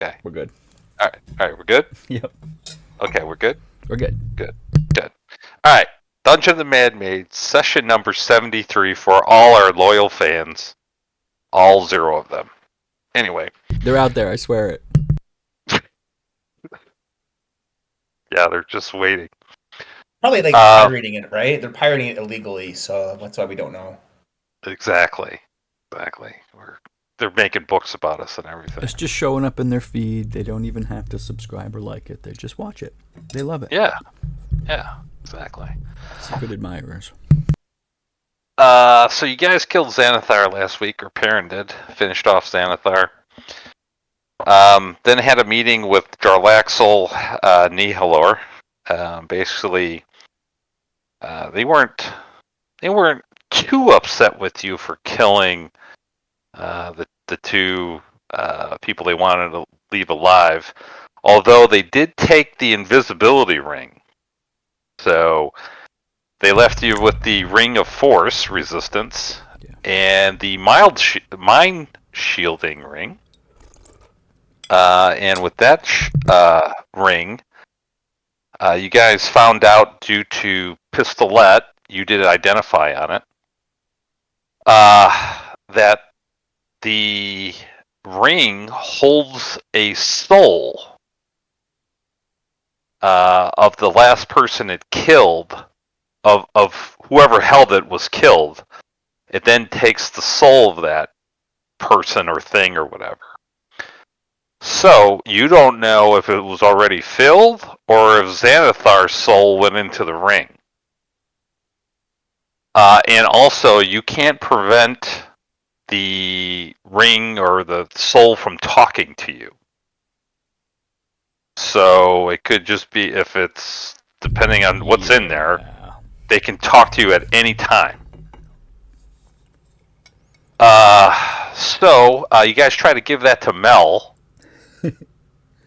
Okay. We're good. All right, we're good? Yep. Okay, we're good? We're good. Good. Good. All right. Dungeon of the Mad Mage, session number 73 for all our loyal fans. All 0 of them. Anyway. They're out there, I swear it. Yeah, they're just waiting. Probably like pirating it, right? They're pirating it illegally, so that's why we don't know. Exactly. They're making books about us and everything. It's just showing up in their feed. They don't even have to subscribe or like it. They just watch it. They love it. Yeah. Yeah, exactly. Secret admirers. So you guys killed Xanathar last week, or Perrin did. Finished off Xanathar. Then had a meeting with Jarlaxle, Nihilor. Basically, they weren't too upset with you for killing the 2 people they wanted to leave alive, although they did take the invisibility ring. So they left you with the Ring of Force resistance and the mind shielding ring. And with that ring, you guys found out due to Pistolette, you did identify on it, that the ring holds a soul of the last person it killed, of whoever held it was killed. It then takes the soul of that person or thing or whatever. So you don't know if it was already filled or if Xanathar's soul went into the ring. And also, you can't prevent the ring or the soul from talking to you. So it could just be, if it's depending on what's in there, they can talk to you at any time. So you guys try to give that to Mel.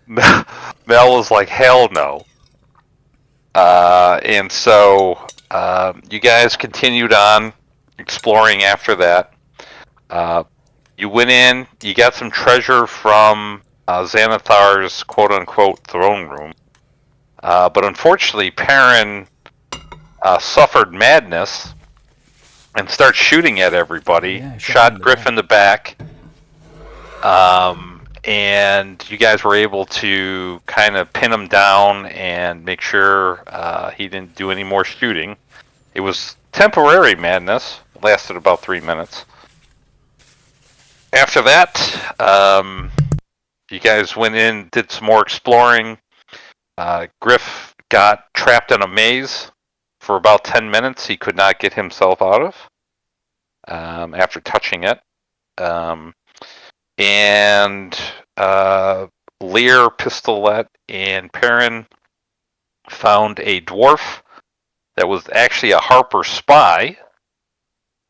Mel was like, hell no. And so you guys continued on exploring after that. You went in, you got some treasure from Xanathar's quote-unquote throne room. But unfortunately, Perrin suffered madness and started shooting at everybody. Yeah, shot Griff in the back. And you guys were able to kind of pin him down and make sure he didn't do any more shooting. It was temporary madness. It lasted about 3 minutes. After that, you guys went in, did some more exploring. Griff got trapped in a maze for about 10 minutes. He could not get himself out of after touching it. And Lear, Pistolette, and Perrin found a dwarf that was actually a Harper spy,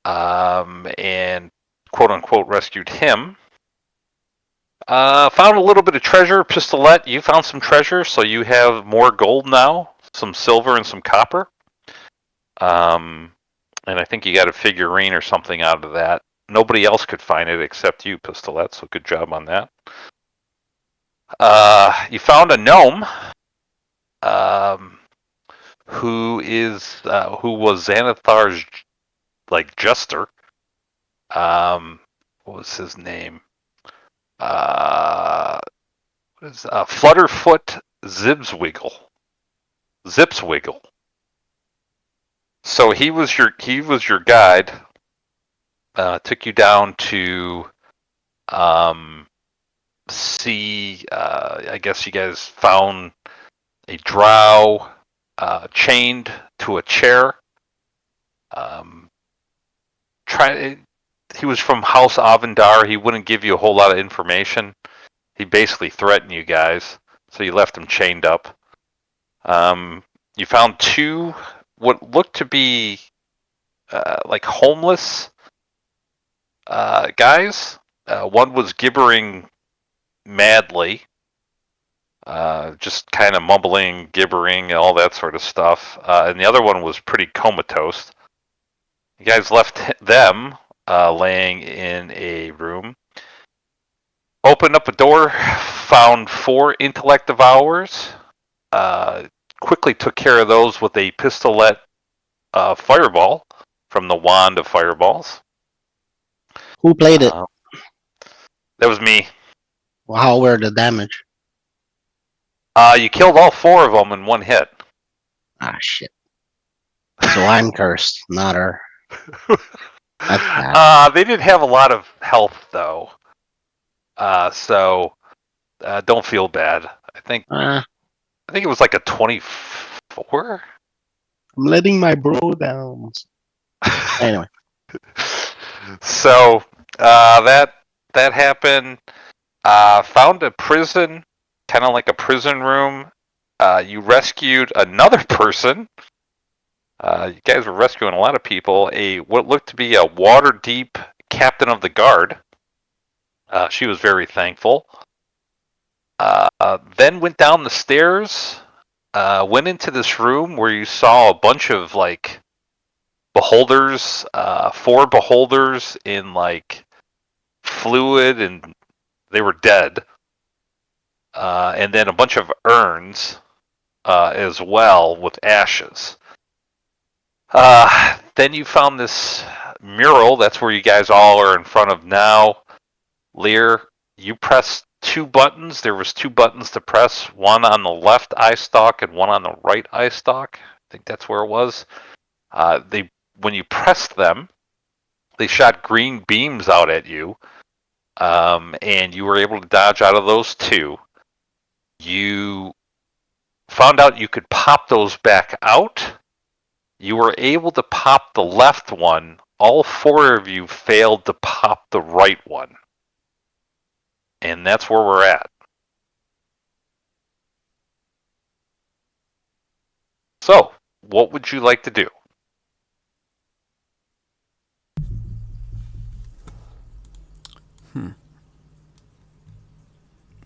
and quote-unquote rescued him. Found a little bit of treasure. Pistolette, you found some treasure, so you have more gold now, some silver and some copper. And I think you got a figurine or something out of that. Nobody else could find it except you, Pistolette, so good job on that. You found a gnome who was Xanathar's jester. What was his name? Flutterfoot Zipswiggle. So he was your guide. Took you down to see. I guess you guys found a drow chained to a chair. He was from House Avendar. He wouldn't give you a whole lot of information. He basically threatened you guys, so you left him chained up. You found 2 what looked to be homeless guys. One was gibbering madly, just kind of mumbling, gibbering, and all that sort of stuff. And the other one was pretty comatose. You guys left them laying in a room. Opened up a door, found 4 intellect devours. Quickly took care of those with a pistolet fireball from the wand of fireballs. Who played it? That was me. Well, how were the damage? You killed all 4 of them in 1 hit. Ah, shit. So I'm cursed, not her. That's bad. They didn't have a lot of health though, so don't feel bad. I think it was like a 24. I'm letting my bro down. Anyway. So that happened. Found a prison, kind of like a prison room. You rescued another person. You guys were rescuing a lot of people. What looked to be a Waterdeep captain of the guard. She was very thankful. Then went down the stairs. Went into this room where you saw a bunch of like beholders, 4 beholders in like fluid, and they were dead. And then a bunch of urns as well with ashes. Then you found this mural. That's where you guys all are in front of now. Lear, you pressed 2 buttons. There was 2 buttons to press. One on the left eye stalk and one on the right eye stalk. I think that's where it was. When you pressed them, they shot green beams out at you, and you were able to dodge out of those 2. You found out you could pop those back out. You were able to pop the left one. All 4 of you failed to pop the right one. And that's where we're at. So, what would you like to do?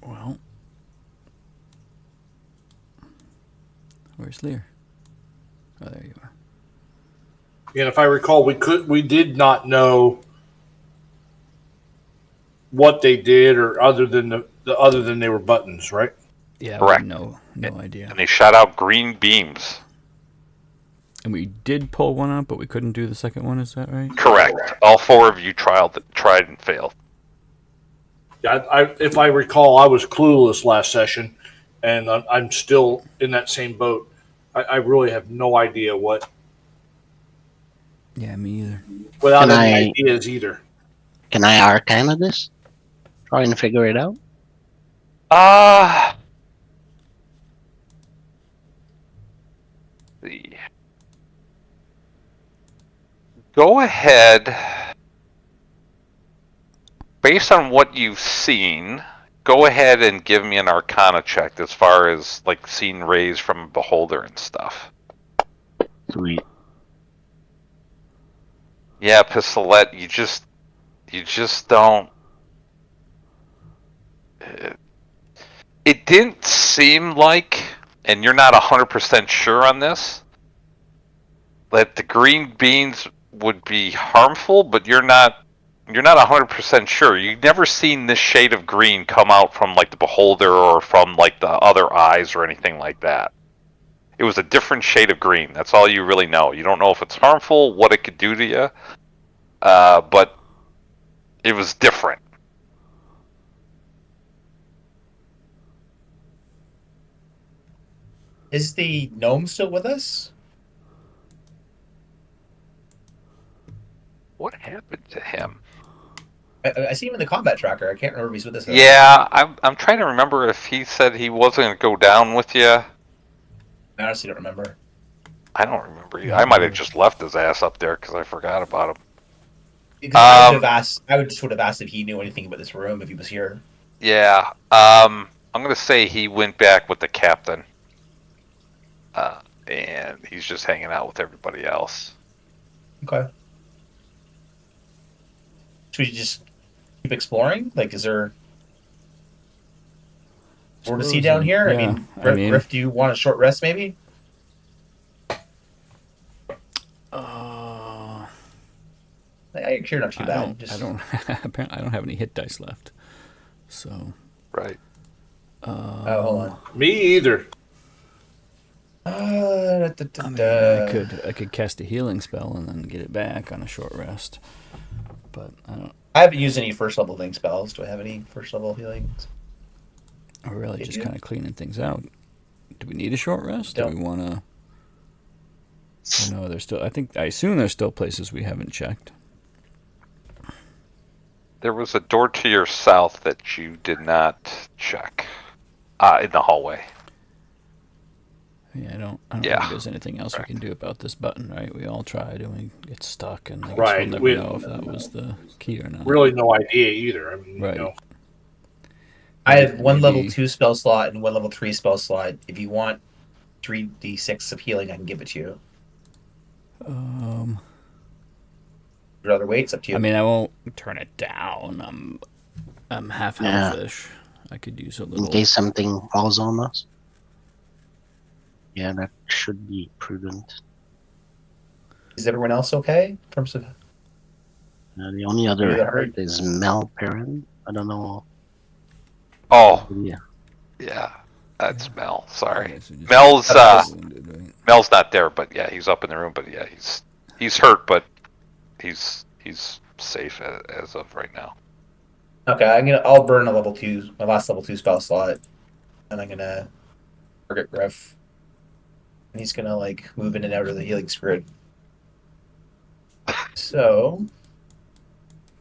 Well, where's Lear? Oh, there you are. And if I recall, we did not know what they did, or other than they were buttons, right? Yeah, Correct. we had no idea. And they shot out green beams. And we did pull one up, but we couldn't do the second one. Is that right? Correct. All 4 of you tried and failed. Yeah, if I recall, I was clueless last session, and I'm still in that same boat. I really have no idea what. Yeah, me either. Without any ideas either. Can I arcana this? Trying to figure it out? Go ahead. Based on what you've seen, go ahead and give me an arcana check as far as like seeing rays from a beholder and stuff. Sweet. Yeah, Pistolet, you just don't. It didn't seem like, and you're not 100% sure on this, that the green beans would be harmful, but you're not 100% sure. You've never seen this shade of green come out from like the beholder or from like the other eyes or anything like that. It was a different shade of green. That's all you really know. You don't know if it's harmful, what it could do to you, but it was different. Is the gnome still with us? What happened to him? I see him in the combat tracker. I can't remember if he's with us. Yeah, I'm trying to remember if he said he wasn't going to go down with you. I honestly don't remember. I don't remember. I might have just left his ass up there because I forgot about him. Because I would have asked. I would have asked if he knew anything about this room if he was here. Yeah. I'm going to say he went back with the captain. And he's just hanging out with everybody else. Okay. Should we just keep exploring? Like, is there more to see down here? Yeah, I mean, Griff, do you want a short rest, maybe? You're not too bad. I don't have any hit dice left. So. Right. hold on. Me either. I mean, I could cast a healing spell and then get it back on a short rest, but I haven't used any first level healing spells. Do I have any first level healings? I'm really just kind of cleaning things out. Do we need a short rest? Do we want to? No, there's still. I assume there's still places we haven't checked. There was a door to your south that you did not check in the hallway. Yeah, I don't think there's anything else we can do about this button, right? We all tried and we get stuck, and I guess we'll never know if that was the key or not. Really, no idea either. I mean, right. I have one level 2 spell slot and one level 3 spell slot. If you want 3d6 of healing, I can give it to you. Your other weights up to you. I mean, I won't turn it down. I'm half healthish. I could use a little. In case something falls on us. Yeah, that should be prudent. Is everyone else okay in terms of? The only other hurt is Mel Perrin. I don't know. Oh. Yeah. That's Mel. Sorry. Okay, so Mel's not there, but yeah, he's up in the room. But yeah, he's hurt, but he's safe as of right now. Okay, I'll burn my last level 2 spell slot, and I'm gonna target Griff. And he's gonna move in and out of the healing spirit. So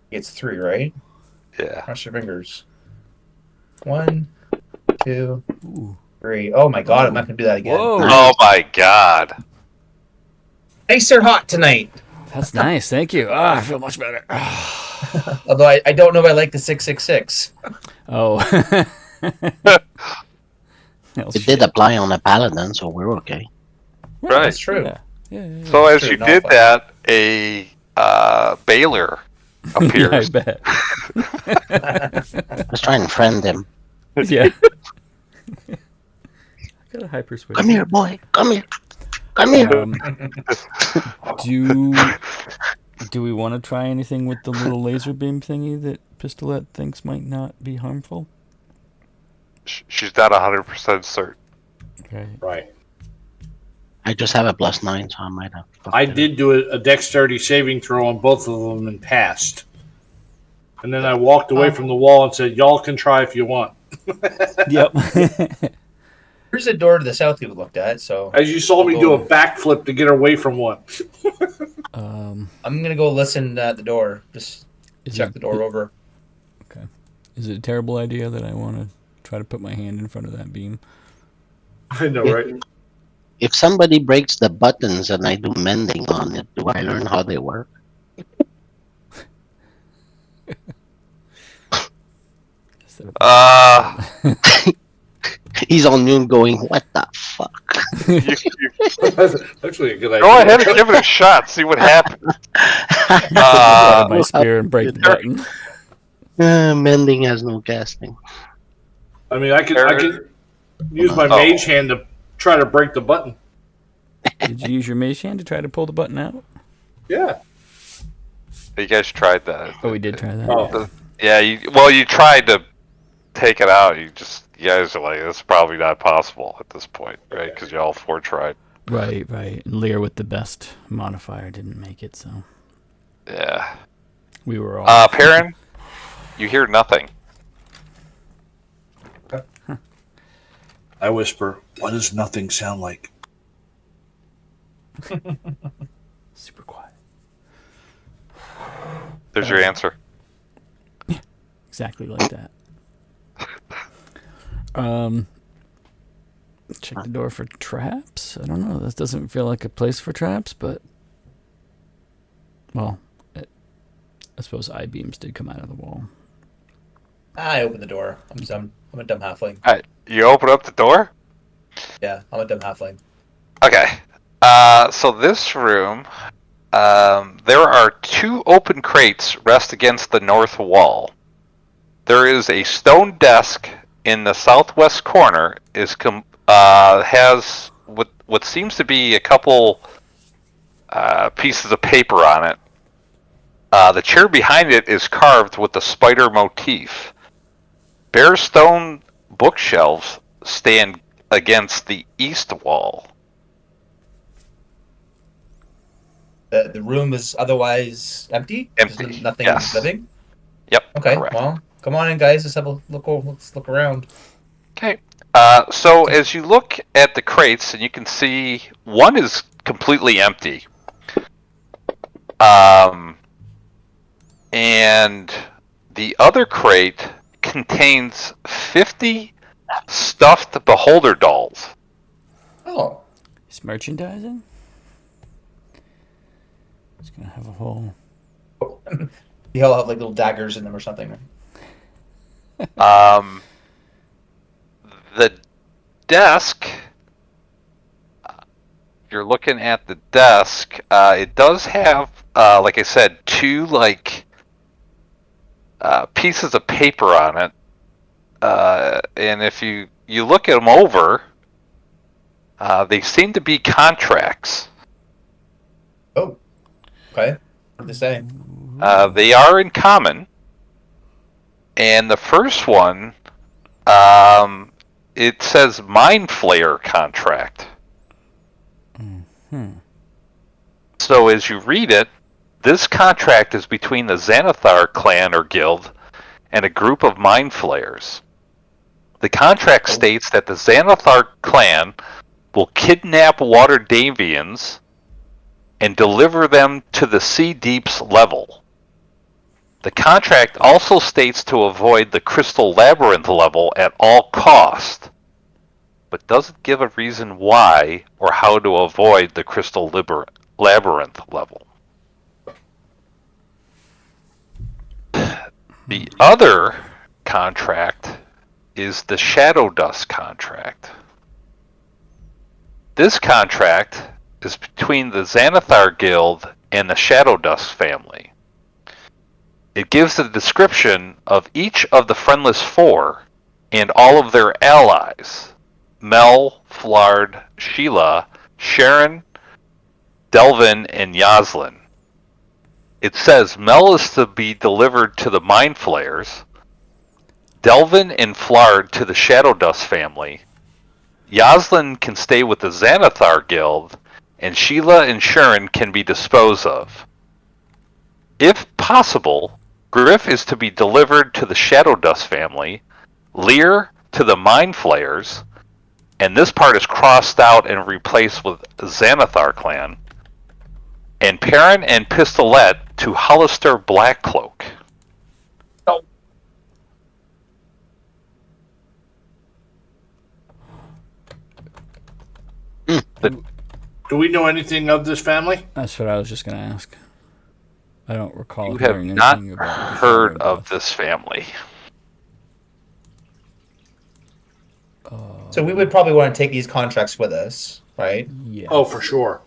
it's 3, right? Yeah. Cross your fingers. 1, 2, 3. Oh my god, I'm not gonna do that again. Whoa. Oh my god. Nice or hot tonight. That's nice. Thank you. I feel much better. Although I don't know if I like the 666. Oh. It did apply on a paladin, so we're okay. Right. That's true. Yeah. So as you did that, a Baylor appears. Yeah, I bet. Let's try and friend him. Yeah. I got a high persuasion. Come here, boy. Come here. Come here. Do we want to try anything with the little laser beam thingy that Pistolet thinks might not be harmful? She's not 100% certain. Okay. Right. I just have a +9, so I might have. I did do a dexterity saving throw on both of them and passed. And then I walked away from the wall and said, "Y'all can try if you want." Yep. Here's the door to the south we looked at. So as you saw me do a backflip to get away from one. I'm gonna go listen at the door. Just check the door over. Okay. Is it a terrible idea that I want to try to put my hand in front of that beam? I know, right? If somebody breaks the buttons and I do mending on it, do I learn how they work? He's on noon going, what the fuck? That's actually a good idea. Go ahead and give it a shot. See what happens. Out my spear and break the button. Mending has no casting. I mean, I could use my mage hand to try to break the button. Did you use your mage hand to try to pull the button out? Yeah. You guys tried that. Oh, we did try that. Oh. Yeah, you tried to take it out. You guys are like, it's probably not possible at this point, right? Because you all 4 tried. Right. And Lear with the best modifier didn't make it, so. Yeah. We were all. Perrin, you hear nothing. I whisper, "What does nothing sound like?" Super quiet. There's your answer. Exactly like that. Check the door for traps. I don't know. This doesn't feel like a place for traps, but well, I suppose I-beams did come out of the wall. I opened the door. I'm a dumb halfling. All right, you open up the door? Yeah, I'm a dumb halfling. Okay. So this room, there are 2 open crates rest against the north wall. There is a stone desk in the southwest corner. Has what seems to be a couple pieces of paper on it. The chair behind it is carved with the spider motif. bare stone bookshelves stand against the east wall. The room is otherwise empty. Empty, There's nothing yes. living. Yep. Okay. Correct. Well, come on in, guys. Let's have a look. Let's look around. Okay. So as you look at the crates, and you can see one is completely empty. And the other crate contains 50 stuffed beholder dolls. Oh. It's merchandising? It's gonna have a whole... They all have like little daggers in them or something. The desk, if you're looking at the desk, it does have, like I said, two pieces of paper on it. And if you look at them over, they seem to be contracts. Oh. Okay. What did they say? They are in common. And the first one, it says Mind Flayer contract. Mm-hmm. So as you read it, this contract is between the Xanathar clan or guild and a group of Mind Flayers. The contract states that the Xanathar clan will kidnap Waterdeepians and deliver them to the Sea Deep's level. The contract also states to avoid the Crystal Labyrinth level at all cost, but doesn't give a reason why or how to avoid the Crystal Labyrinth level. The other contract is the Shadow Dust contract. This contract is between the Xanathar Guild and the Shadow Dust family. It gives a description of each of the Friendless Four and all of their allies: Mel, Flard, Sheila, Sharon, Delvin, and Yaslin. It says Mel is to be delivered to the Mind Flayers, Delvin and Flard to the Shadow Dust family, Yaslin can stay with the Xanathar Guild, and Sheila and Sharon can be disposed of. If possible, Griff is to be delivered to the Shadow Dust family, Lear to the Mind Flayers, and this part is crossed out and replaced with Xanathar clan, and Perrin and Pistolet to Hollister Blackcloak. Do we know anything of this family? That's what I was just gonna ask. I don't recall You have hearing not anything about heard of this family. So we would probably want to take these contracts with us, right? Yeah. Oh, for sure.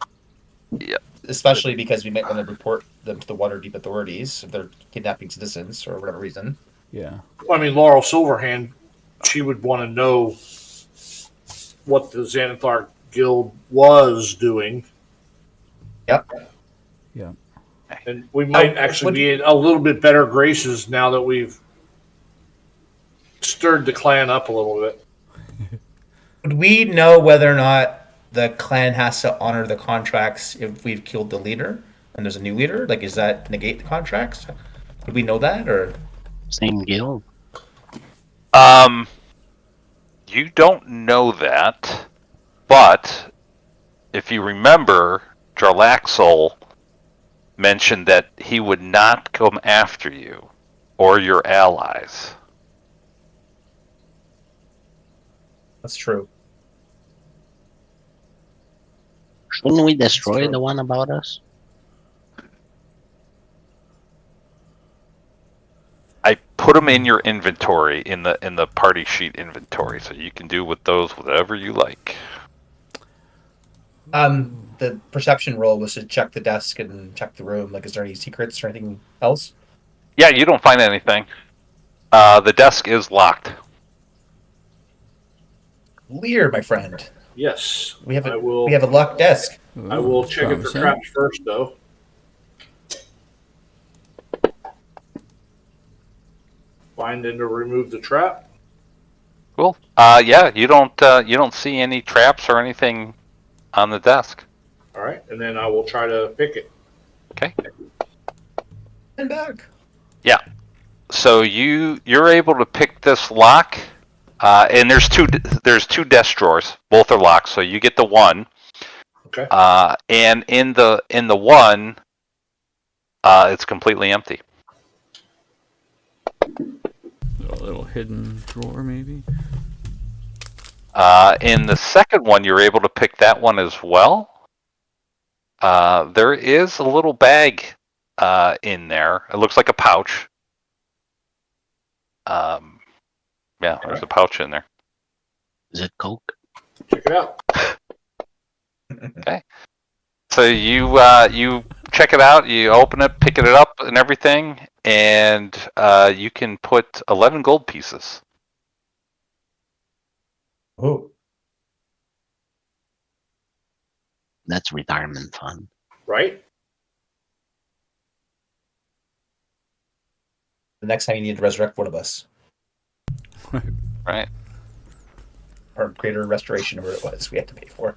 Yeah. Especially because we might want to report them to the Waterdeep authorities if they're kidnapping citizens or whatever reason. Yeah. Well, I mean, Laurel Silverhand, she would want to know what the Xanathar Guild was doing. Yep. Yeah. And we might actually be in a little bit better graces now that we've stirred the clan up a little bit. Would we know whether or not the clan has to honor the contracts if we've killed the leader and there's a new leader? Like, does that negate the contracts? Would we know that, or? Same guild. You don't know that, but if you remember, Jarlaxle mentioned that he would not come after you or your allies. That's true. Shouldn't we destroy true. the one about us? I put them in your inventory, in the party sheet inventory, so you can do with those whatever you like. The perception roll was to check the desk and check the room. Like, is there any secrets or anything else? Yeah, you don't find anything. The desk is locked. Lear, my friend. Yes. We have I will, a locked desk. I will check it for promising. traps first, though. Find and to remove the trap. Cool. Yeah, you don't see any traps or anything on the desk. All right, and then I will try to pick it. Okay. And back. Yeah. So you're able to pick this lock, and there's two desk drawers. Both are locked, so you get the one. Okay. And in the one, it's completely empty. A little hidden drawer, maybe. In the second one, you're able to pick that one as well. There is a little bag in there. It looks like a pouch. Yeah, there's a pouch in there. Is it Coke? Check it out. Okay. So you check it out. You open it, pick it up, and everything, and you can put 11 gold pieces. Oh, That's retirement fund. Right? the next time you need to resurrect one of us, Right. or greater restoration, or what it was we had to pay for.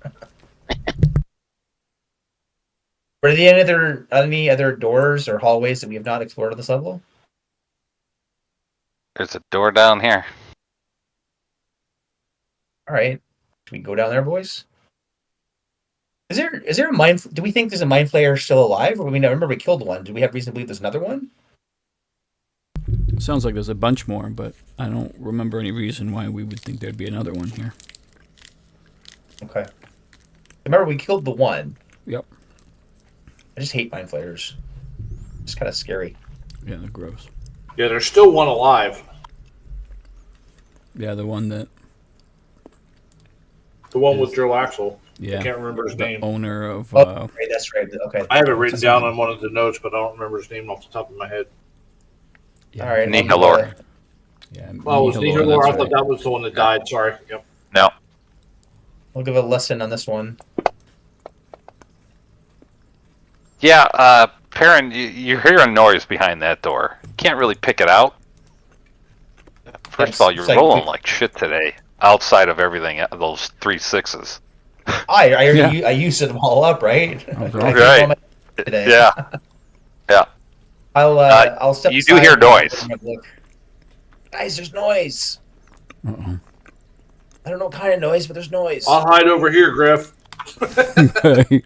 Were there any other doors or hallways that we have not explored on this level? There's a door down here. All right, should we go down there, boys? Is there a mind? Do we think there's a mind flayer still alive? Or remember we killed one. Do we have reason to believe there's another one? Sounds like there's a bunch more, but I don't remember any reason why we would think there'd be another one here. Okay. Remember we killed the one. Yep. I just hate mind flayers. It's kind of scary. Yeah, they're gross. Yeah, there's still one alive. Yeah, the one that. The one with Jarlaxle. Yeah. I can't remember his the name. owner of. Right, that's right. Okay. I have it written down on one of the notes, but I don't remember his name off the top of my head. Yeah, All right. Nihilor. Yeah. Oh, it was Nihilor, Nihilor. I that's thought right. that was the one that died. Sorry. Yep. No. I'll give a lesson on this one. Yeah, Perrin, you hear a noise behind that door. You can't really pick it out. First of all, you're rolling like shit today. Outside of everything, those 3 6s. I used them all up, right? Right. Today. Yeah. Yeah. I'll step. You do aside hear and noise. look. Guys, there's noise. Uh-oh. I don't know what kind of noise, but there's noise. I'll hide over here, Griff. Okay.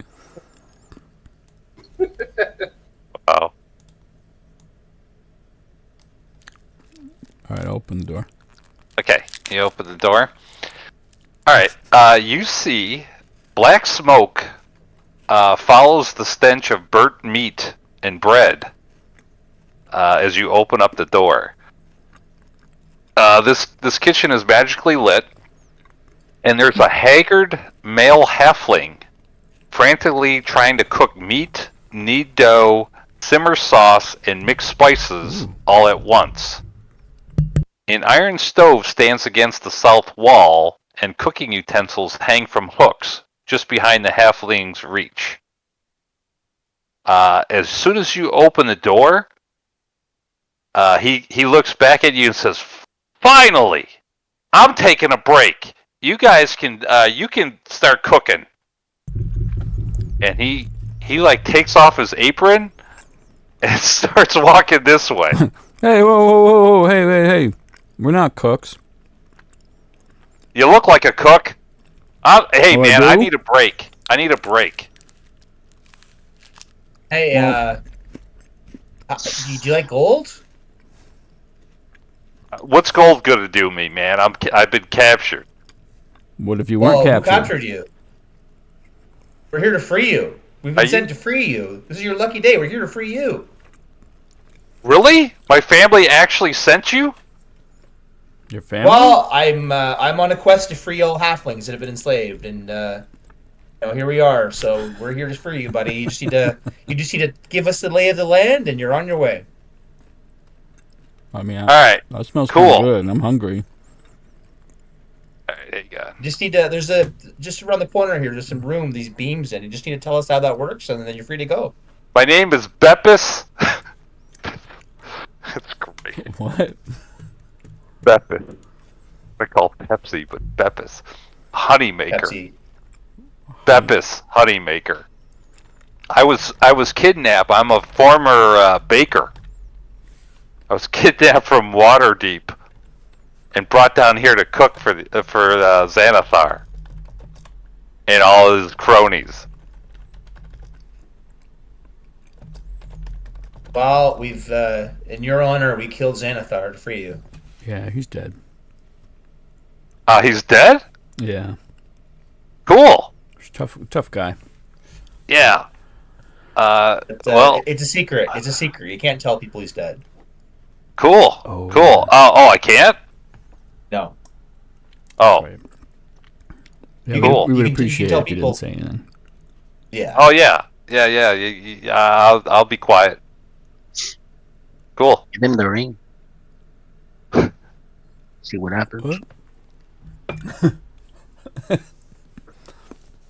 Oh. All right, open the door. Okay, you open the door. Alright, you see black smoke follows the stench of burnt meat and bread as you open up the door. This kitchen is magically lit, and there's a haggard male halfling frantically trying to cook meat, knead dough, simmer sauce, and mix spices all at once. An iron stove stands against the south wall, and cooking utensils hang from hooks just behind the halfling's reach. As soon as you open the door, he looks back at you and says, "Finally, I'm taking a break. You guys can start cooking." And he like takes off his apron and starts walking this way. Hey, whoa, hey. We're not cooks. You look like a cook. Hey, Oh, man, I I do? need a break. Hey, do you like gold? What's gold gonna do me, man? I've been captured. What if you weren't Who captured? captured you? We're here to free you. We've been sent to free you. This is your lucky day. We're here to free you. Really? My family actually sent you? Your family? Well, I'm on a quest to free all halflings that have been enslaved, and here we are. So we're here to free you, buddy. You just need to give us the lay of the land, and you're on your way. I mean, All right. that smells Cool. pretty good. I'm hungry. All right, there you go. Just need to. Just around the corner here. There's some room. These beams in. You just need to tell us how that works, and then you're free to go. My name is Beppis. That's great. What? Beppis. I call Pepsi, but Beppis. Honeymaker. Pepsi. Beppis, Honeymaker. I was kidnapped. I'm a former baker. I was kidnapped from Waterdeep and brought down here to cook for Xanathar and all his cronies. Well, we've in your honor, we killed Xanathar to free you. Yeah, he's dead. He's dead? Yeah. Cool. He's tough guy. Yeah. Well, it's a secret. It's a secret. You can't tell people he's dead. Cool. Oh, Cool. yeah. Oh, I can't? No. Oh. Right. Yeah, Cool. we would You can appreciate tell it if you people- didn't say anything. Yeah. Oh, yeah. Yeah. I'll be quiet. Cool. Give him the ring. See what happens. What?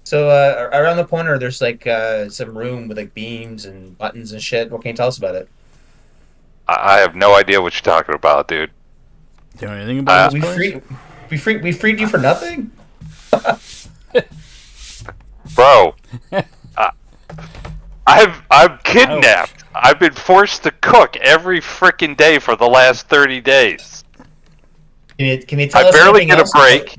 So around the corner, there's like some room with like beams and buttons and shit. What can you tell us about it? I have no idea what you're talking about, dude. Do you know anything about this place? We freed you for nothing. Bro. I'm kidnapped. Ouch. I've been forced to cook every frickin' day for the last 30 days. Can you tell I us barely anything get a else break.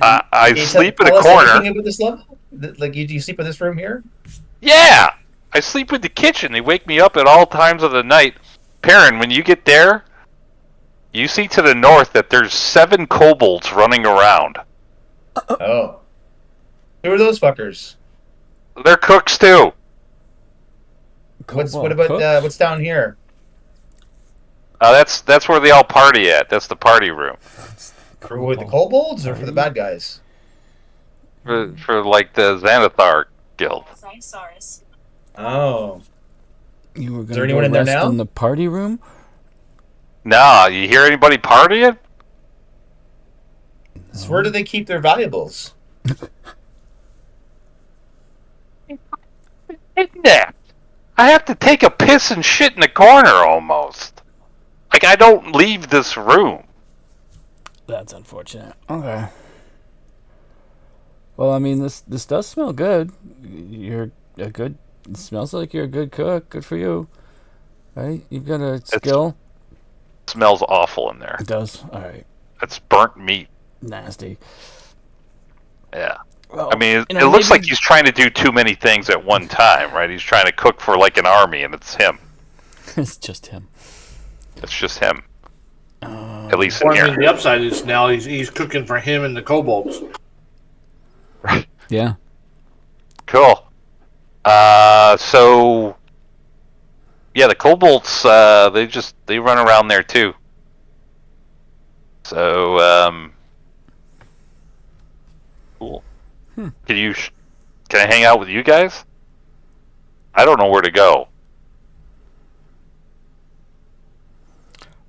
I Can you sleep in tell a us corner. anything about this level? Like, you sleep in this room here? Yeah! I sleep in the kitchen. They wake me up at all times of the night. Perrin, when you get there, you see to the north that there's 7 kobolds running around. Oh. Who are those fuckers? They're cooks too. What Cobalt about cooks? what's down here? That's where they all party at. That's the party room. For the kobolds or for the bad guys? For like the Xanathar guild. Oh. You were there going anyone to in there rest now? in the party room? Nah, you hear anybody partying? So where do they keep their valuables? Kidnapped. I have to take a piss and shit in the corner almost. Like, I don't leave this room. That's unfortunate. Okay. Well, I mean, this does smell good. You're a good. It smells like you're a good cook. Good for you. Right? You've got a skill. It smells awful in there. It does. All right. It's burnt meat. Nasty. Yeah. Well, I mean, you it know, looks maybe- like he's trying to do too many things at one time, right? He's trying to cook for like an army, and it's him. it's just him. It's just him. At least in Well, I mean, here. the upside is now he's cooking for him and the kobolds. Right. Yeah. Cool. So yeah, the kobolds they run around there too. So cool. Can I hang out with you guys? I don't know where to go.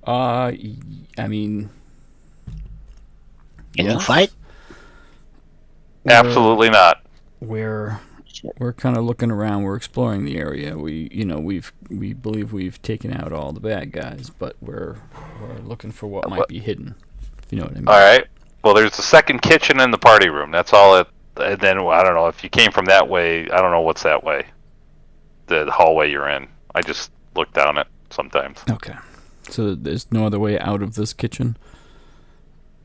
I mean. Can you yes. fight? Absolutely not. We're kind of looking around. We're exploring the area. We believe we've taken out all the bad guys, but we're looking for what might be hidden. If you know what I mean. All right. Well, there's the second kitchen in the party room. That's all it. And then I don't know if you came from that way. I don't know what's that way. The hallway you're in. I just look down it sometimes. Okay. So there's no other way out of this kitchen?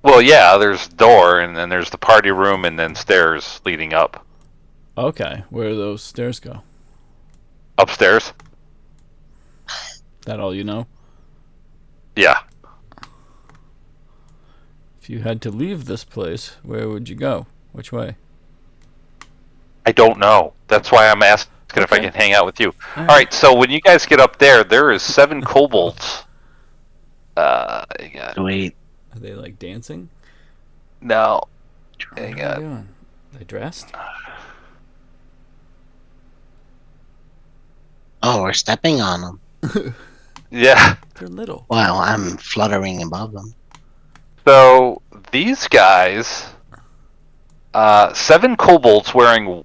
Well, yeah. There's a door, and then there's the party room, and then stairs leading up. Okay. Where do those stairs go? Upstairs. That all you know? Yeah. If you had to leave this place, where would you go? Which way? I don't know. That's why I'm asking if I Okay. can hang out with you. All All right. So when you guys get up there, there is 7 kobolds. Hang on. Wait. Are they like dancing? No. What Hang are they on. doing? They dressed? Oh, we're stepping on them. Yeah. They're little. Well, I'm fluttering above them. So these guys, 7 kobolds wearing.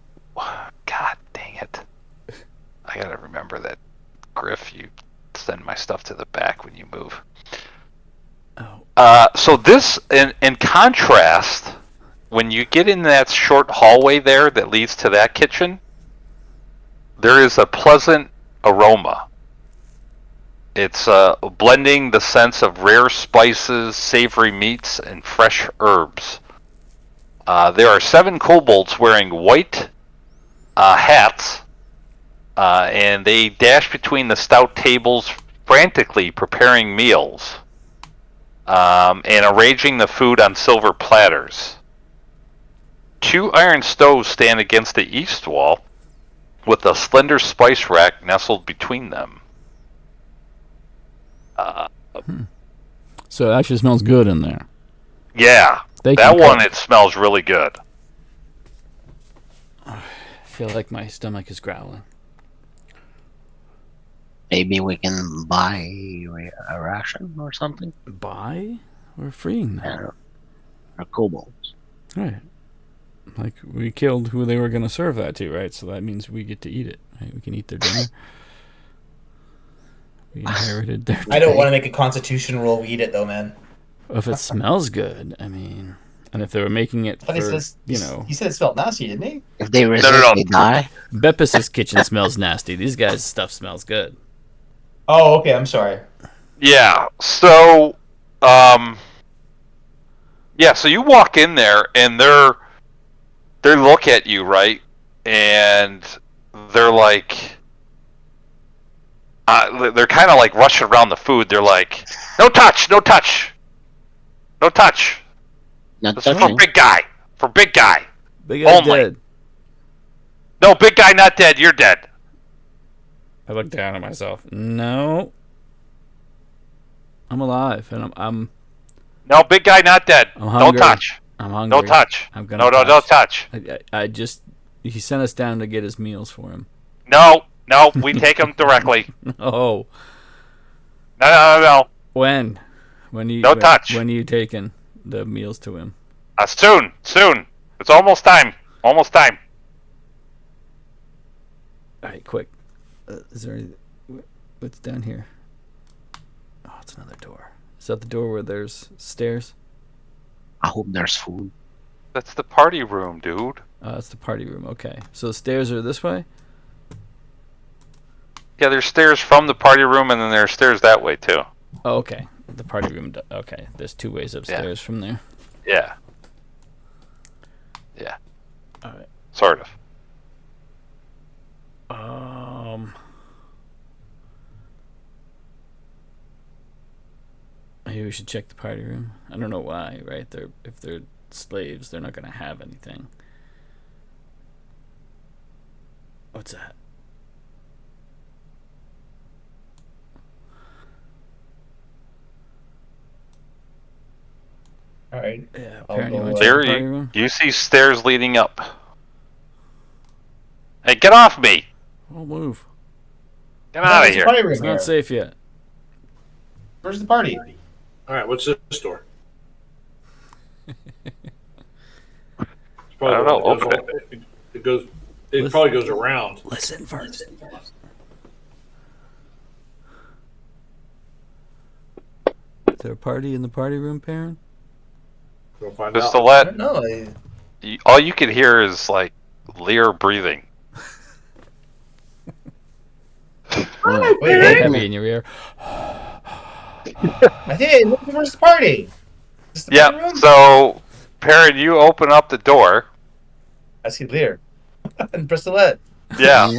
God dang it! I gotta remember that. Griff, you send my stuff to the back when you move. So this, in contrast, when you get in that short hallway there that leads to that kitchen, there is a pleasant aroma. It's blending the scents of rare spices, savory meats, and fresh herbs. There are 7 kobolds wearing white hats, and they dash between the stout tables, frantically preparing meals, and arranging the food on silver platters. 2 iron stoves stand against the east wall, with a slender spice rack nestled between them. So it actually smells good in there. Yeah, They that can one, cook. it smells really good. I feel like my stomach is growling. Maybe we can buy a ration or something. Buy? We're freeing them. Or kobolds. Right. Like, we killed who they were going to serve that to, right? So that means we get to eat it. Right? We can eat their dinner. We inherited their I don't want to make a constitution roll. We eat it though, man. If it smells good, I mean... And if they were making it for, But he says, you know... he said it smelled nasty, didn't he? If they resist, no. they die. Beppis' kitchen smells nasty. These guys' stuff smells good. Oh, okay. I'm sorry. Yeah, so, so you walk in there, and they look at you, right? And they're like... they're kind of like rushing around the food. They're like, no touch, no touch, no touch. Not This is for touching. big guy, for big guy. Big guy's Only. dead. No, big guy not dead, you're dead. I look down at myself. No. I'm alive, and I'm No, big guy not dead. I'm Don't hungry. touch. I'm hungry. Don't touch. I'm gonna No, touch. don't touch. I just... He sent us down to get his meals for him. No, we take him directly. Oh. No. When? When touch. When are you taking the meals to him? Soon. It's almost time. Almost time. Alright, quick. Is there any... What's down here? Oh, it's another door. Is that the door where there's stairs? I hope there's food. That's the party room, dude. It's the party room. Okay. So the stairs are this way? Yeah, there's stairs from the party room, and then there's stairs that way, too. Oh, okay. The party room. Okay. There's 2 ways upstairs from there. Yeah. Alright. Sort of. Maybe we should check the party room. I don't know why, right? If they're slaves, they're not going to have anything. What's that? All right. Yeah, I'll apparently go, you went to There the party room. you see stairs leading up. Hey, get off me! I'll move. Get out of Where's the here. party room It's not here? safe yet. Where's the party? All right, what's this door? It's I don't know, open It goes. It Listen. probably goes around. Listen first. Is there a party in the party room, Perrin? We'll find Just out. to I let don't know. all you could hear is like Lear breathing. Wait, Heavy in your ear. I think where's the party? Is this the party Yeah. room? So, Perrin, you open up the door. I see Lear. And press the lead. Yeah.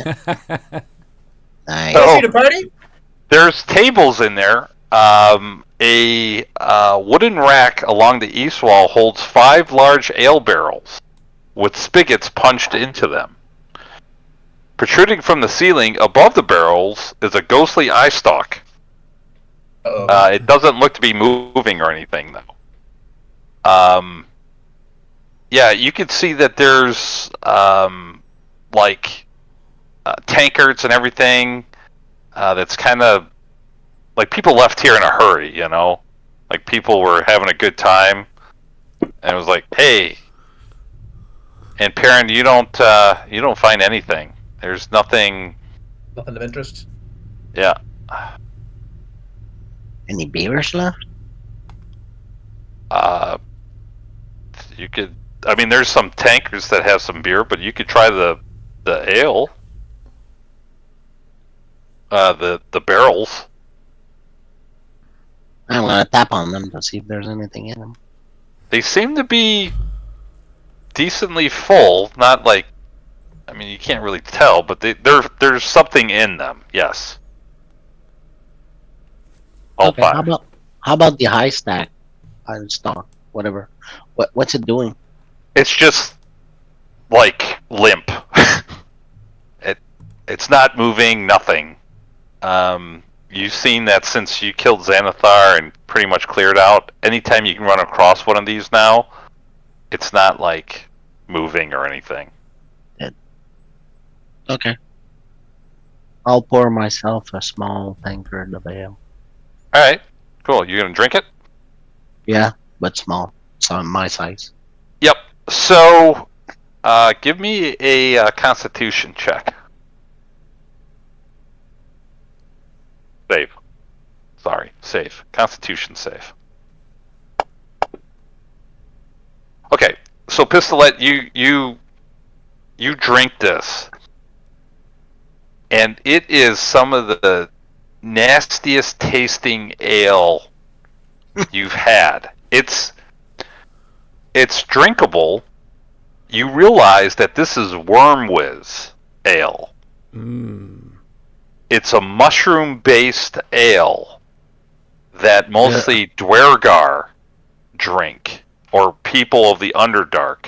Nice. So- I see the party? There's tables in there. A wooden rack along the east wall holds 5 large ale barrels with spigots punched into them. Protruding from the ceiling above the barrels is a ghostly eye stalk. Uh-oh. It doesn't look to be moving or anything, though. Yeah, you can see that there's tankards and everything. That's kind of like people left here in a hurry, you know. Like people were having a good time, and it was like, hey. And Perrin, you don't find anything. There's nothing. Nothing of interest. Yeah. Any beavers left? You could. I mean, there's some tankers that have some beer, but you could try the ale. The barrels. I'm gonna tap on them to see if there's anything in them. They seem to be decently full. Not like, I mean, you can't really tell, but there's something in them. Yes. All Okay, five. how about the high stack, iron stock, whatever? What's it doing? It's just like limp. It's not moving. Nothing. You've seen that since you killed Xanathar and pretty much cleared out. Anytime you can run across one of these now, it's not like moving or anything. Okay. I'll pour myself a small tankard of ale. All right, cool. You gonna drink it? Yeah, but small. So my size. Yep. So, give me a Constitution check. Save. Sorry, save. Constitution save. Okay, so Pistolet, you drink this, and it is some of the nastiest tasting ale you've had. It's drinkable. You realize that this is Wormwiz ale. It's a mushroom-based ale that mostly Dwergar drink, or people of the Underdark.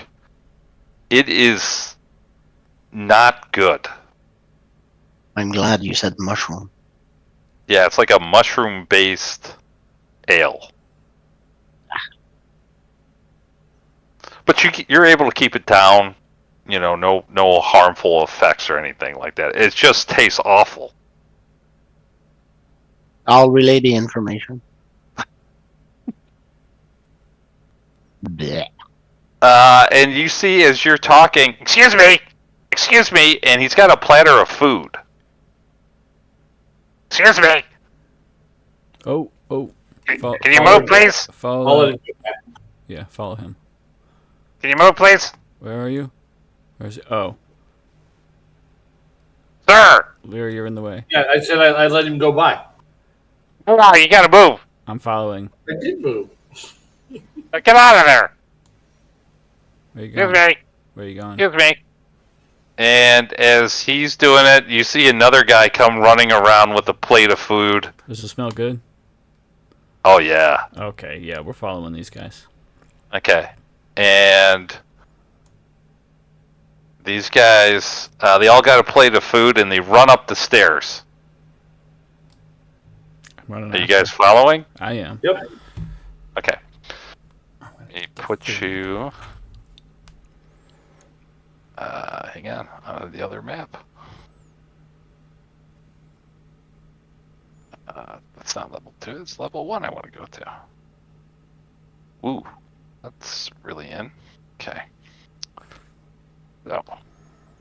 It is not good. I'm glad you said mushroom. Yeah, it's like a mushroom-based ale. But you're able to keep it down. You know, no harmful effects or anything like that. It just tastes awful. I'll relay the information. Blech. And you see as you're talking, excuse me, and he's got a platter of food. Excuse me. Oh. Can you move, please? I'll Follow. let it get back. Yeah, follow him. Can you move, please? Where are you? Where's it? Oh, Sir! Lear, you're in the way. Yeah, I said I let him go by. Oh, you gotta move. I'm following. I did move. Get out of there. Where you Excuse going? me. Where you going? Excuse me. And as he's doing it, you see another guy come running around with a plate of food. Does it smell good? Oh, yeah. Okay, yeah, we're following these guys. Okay. And these guys, they all got a plate of food and they run up the stairs. I'm running Are you after. guys following? I am. Yep. Okay. Let me put you... hang on, the other map. That's not level 2, it's level 1 I want to go to. Ooh, that's really in. Okay. So,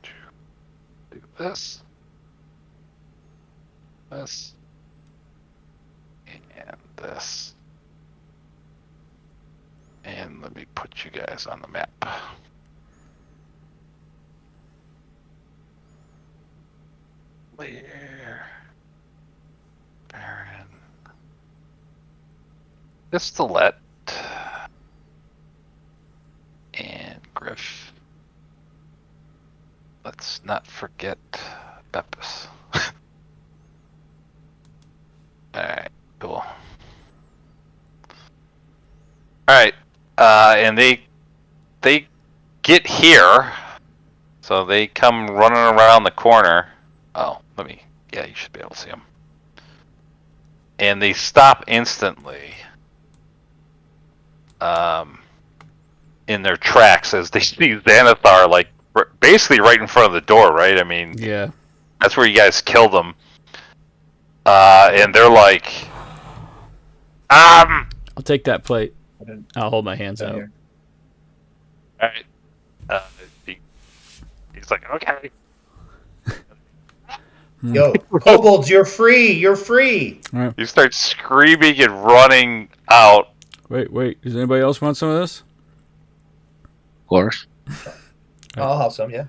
do this. This. And this. And let me put you guys on the map. Lear, Baron, Pistolet, and Griff. Let's not forget Beppis. Alright, cool. Alright, and they get here, so they come running around the corner. Oh, yeah, you should be able to see them. And they stop instantly in their tracks as they see Xanathar, like, basically right in front of the door, right? I mean, Yeah. that's where you guys killed them. And they're like, I'll take that plate. I'll hold my hands out. alright. He's like, okay. Yo, kobolds, you're free. You're free. You start screaming and running out. Wait. Does anybody else want some of this? Of course. I'll have some, yeah.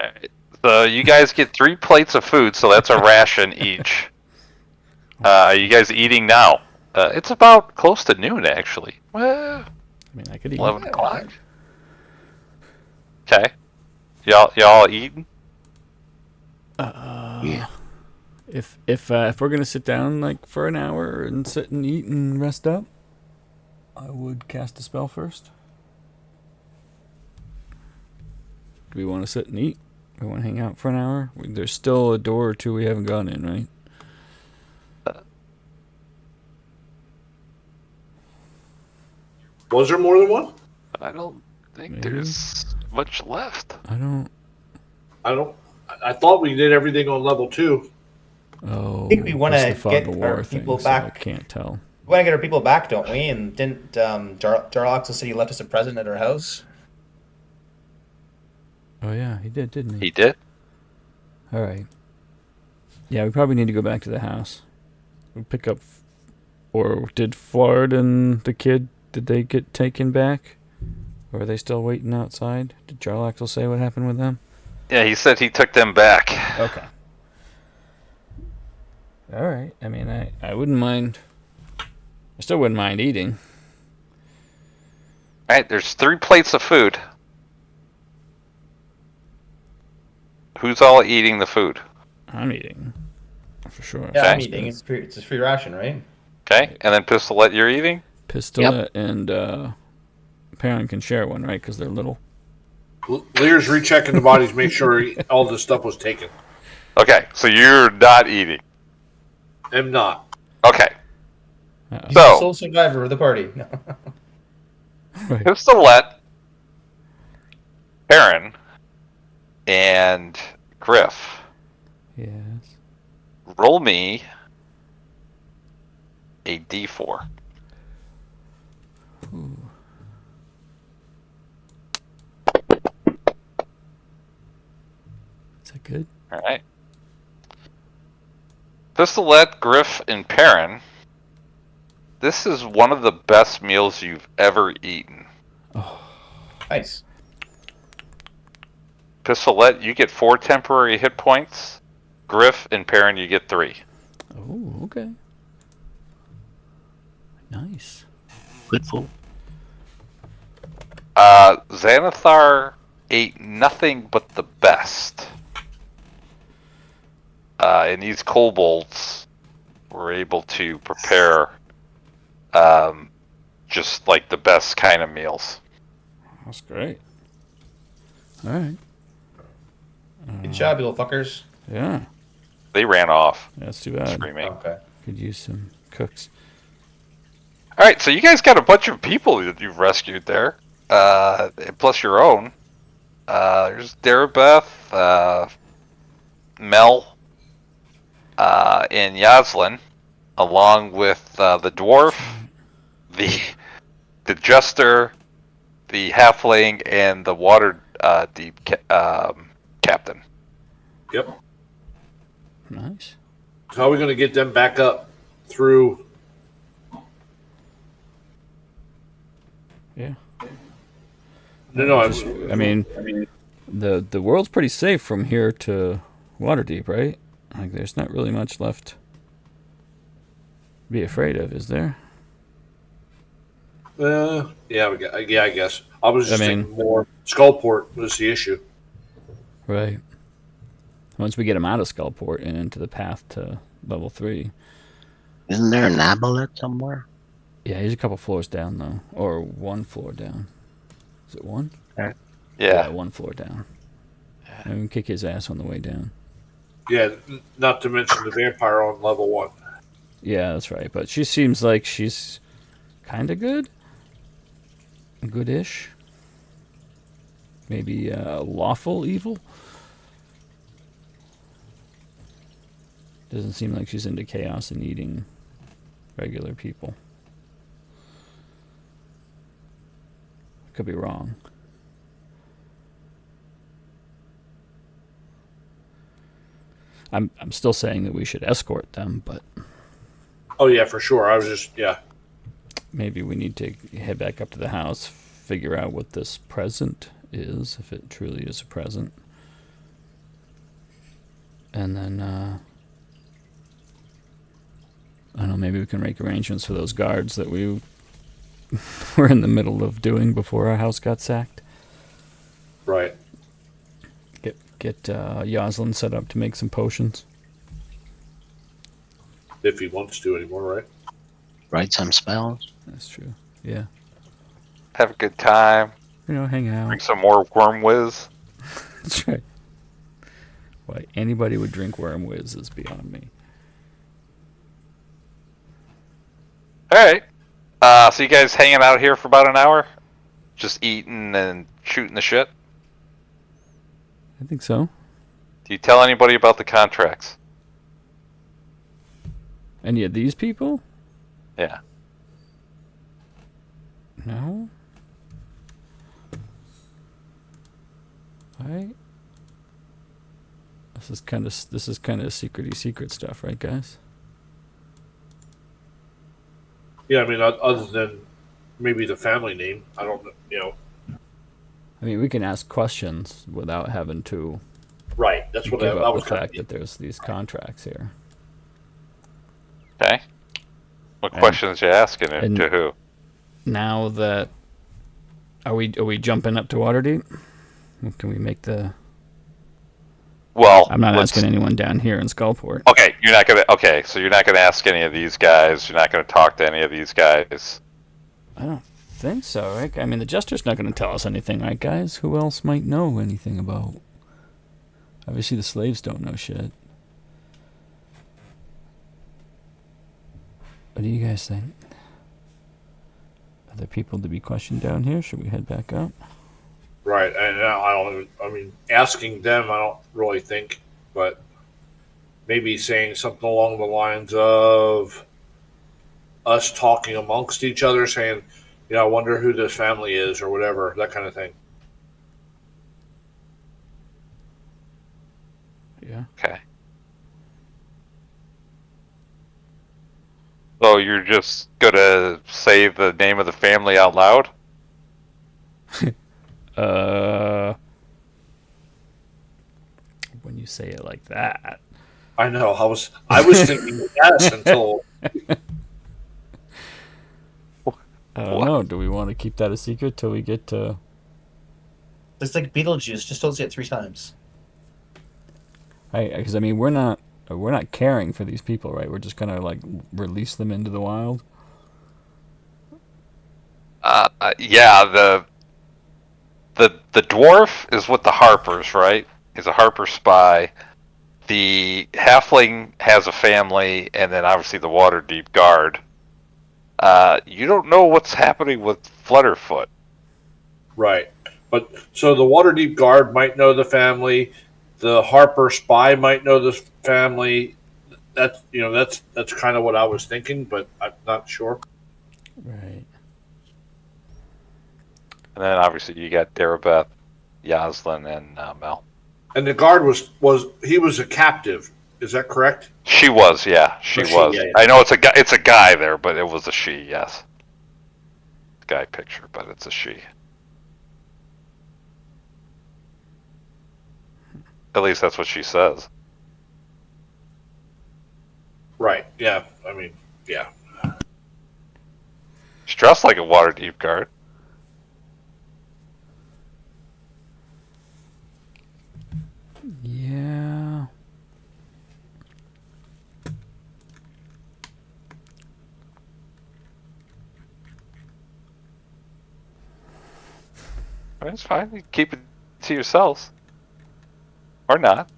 Alright. So you guys get 3 plates of food, so that's a ration each. Are you guys eating now? It's about close to noon, actually. Well, I mean, I could eat. 11 o'clock. Okay. Y'all eating? Yeah. If we're gonna sit down like for an hour and sit and eat and rest up, I would cast a spell first. Do we want to sit and eat? We want to hang out for an hour? There's still a door or two we haven't gone in, right? Was there more than one? I don't think Maybe. there's much left. I don't. I thought we did everything on level 2. Oh, I think we want it's to the fog get of our war people thing, so I back. can't tell. We want to get our people back, don't we? And didn't Jarlaxle say he left us a present at our house? Oh yeah, he did, didn't he? He did? All right. Yeah, we probably need to go back to the house. We'll pick up. Or did Flard and the kid? Did they get taken back? Or are they still waiting outside? Did Jarlaxle say what happened with them? Yeah, he said he took them back. Okay. All right. I mean, I wouldn't mind. I still wouldn't mind eating. Alright, there's 3 plates of food. Who's all eating the food? I'm eating, for sure. Yeah, I'm Okay. eating. It's a free ration, right? Okay, and then Pistolet, you're eating? Pistolet and Perrin can share one, right? Because they're little. Lear's rechecking the bodies, make sure all this stuff was taken. Okay, so you're not eating. Am not. Okay, He's the so sole survivor of the party. Right. Pistolet, Perrin, and Griff, Yes. roll me a d4. 'Ooh. Is that good? Alright. Pistolet, Griff, and Perrin. This is one of the best meals you've ever eaten. Nice. Pistolet, you get 4 temporary hit points. Griff and Perrin, you get 3. Oh, okay. Nice. Good food. Xanathar ate nothing but the best. And these kobolds were able to prepare just like the best kind of meals. That's great. All right. Good job, you little fuckers. Yeah. They ran off That's too bad. screaming. Okay. Could use some cooks. Alright, so you guys got a bunch of people that you've rescued there. Plus your own. There's Darabeth, Mel, and Yaslin, along with the dwarf, the jester, the halfling, and the Waterdeep captain. Yep. Nice. So how are we going to get them back up through? Yeah. No, I mean, the world's pretty safe from here to Waterdeep, right? Like, there's not really much left to be afraid of, is there? yeah, I guess. I was just I mean- thinking more Skullport was the issue. Right. Once we get him out of Skullport and into the path to level 3. Isn't there an aboleth somewhere? Yeah, he's a couple floors down, though. Or 1 floor down. Is it 1? Yeah. 1 floor down. And we can kick his ass on the way down. Yeah, not to mention the vampire on level 1. Yeah, that's right. But she seems like she's kind of good. Goodish. Maybe lawful evil. Doesn't seem like she's into chaos and eating regular people. Could be wrong. I'm still saying that we should escort them, but Oh yeah, for sure. I was just maybe we need to head back up to the house, figure out what this present is, if it truly is a present. And then, I don't know, maybe we can make arrangements for those guards that we were in the middle of doing before our house got sacked. Right. Get Yoslin set up to make some potions. If he wants to anymore, right? Write some spells. That's true. Yeah. Have a good time. Hang out. Drink some more worm whiz. That's right. Why anybody would drink worm whiz is beyond me. All right. So you guys hanging out here for about an hour? Just eating and shooting the shit? I think so. Do you tell anybody about the contracts? Any of these people? Yeah. No. Right. This is kind of secrety secret stuff, right, guys? Yeah, I mean, other than maybe the family name, I don't know. I mean, we can ask questions without having to Right. That's what give I up was the kind fact that there's these contracts here. Okay. What And- questions you asking and- to who? Now that are we jumping up to Waterdeep? Can we make the? Well, I'm not let's- asking anyone down here in Skullport. Okay, you're not gonna. Okay, so you're not gonna ask any of these guys. You're not gonna talk to any of these guys. I don't think so, right? I mean, the Jester's not going to tell us anything, right, guys? Who else might know anything about? Obviously, the slaves don't know shit. What do you guys think? Are there people to be questioned down here? Should we head back up? Right. And I mean, asking them, I don't really think, but maybe saying something along the lines of us talking amongst each other, saying, I wonder who this family is or whatever, that kind of thing. Yeah. Okay. So you're just gonna say the name of the family out loud? When you say it like that. I know. I was thinking yes until I don't know. Do we want to keep that a secret till we get to? It's like Beetlejuice. Just don't say it 3 times. Because I mean, we're not caring for these people, right? We're just gonna like release them into the wild. Yeah. The dwarf is with the Harpers, right? He's a Harper spy. The halfling has a family, and then obviously the Waterdeep guard. You don't know what's happening with Flutterfoot. right. But so the Waterdeep guard might know the family. The Harper spy might know the family. That's that's kind of what I was thinking, but I'm not sure. Right. And then obviously you got Darabeth, Yoslin, and Mel. And the guard was a captive. Is that correct? She was, yeah, she A she, was. yeah, yeah. I know it's a guy. It's a guy there, but it was a she. Yes, guy picture, but it's a she. At least that's what she says. Right. Yeah. I mean, yeah. She's dressed like a Waterdeep guard. Yeah. It's fine. You keep it to yourselves, or not.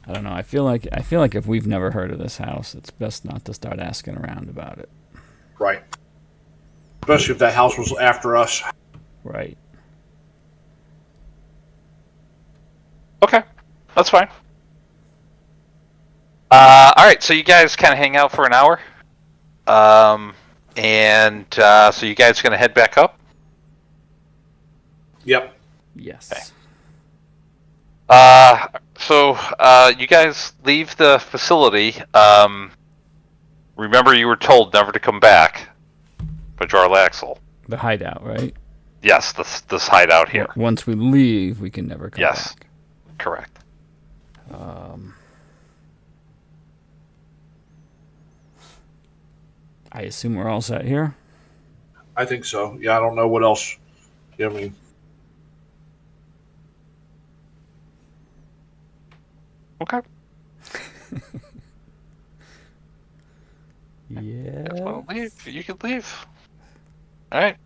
I don't know. I feel like if we've never heard of this house, it's best not to start asking around about it. Right. Especially if that house was after us. Right. Okay, that's fine. All right, so you guys kind of hang out for an hour, and so you guys gonna head back up. Yep. Yes. So you guys leave the facility. remember you were told never to come back by Jarlaxle. The hideout, right? Yes, this hideout here. Once we leave, we can never come Yes. back. Correct. I assume we're all set here. I think so. Yeah, I don't know what else. I mean, Okay. Yeah. Well, leave. You can leave. All right.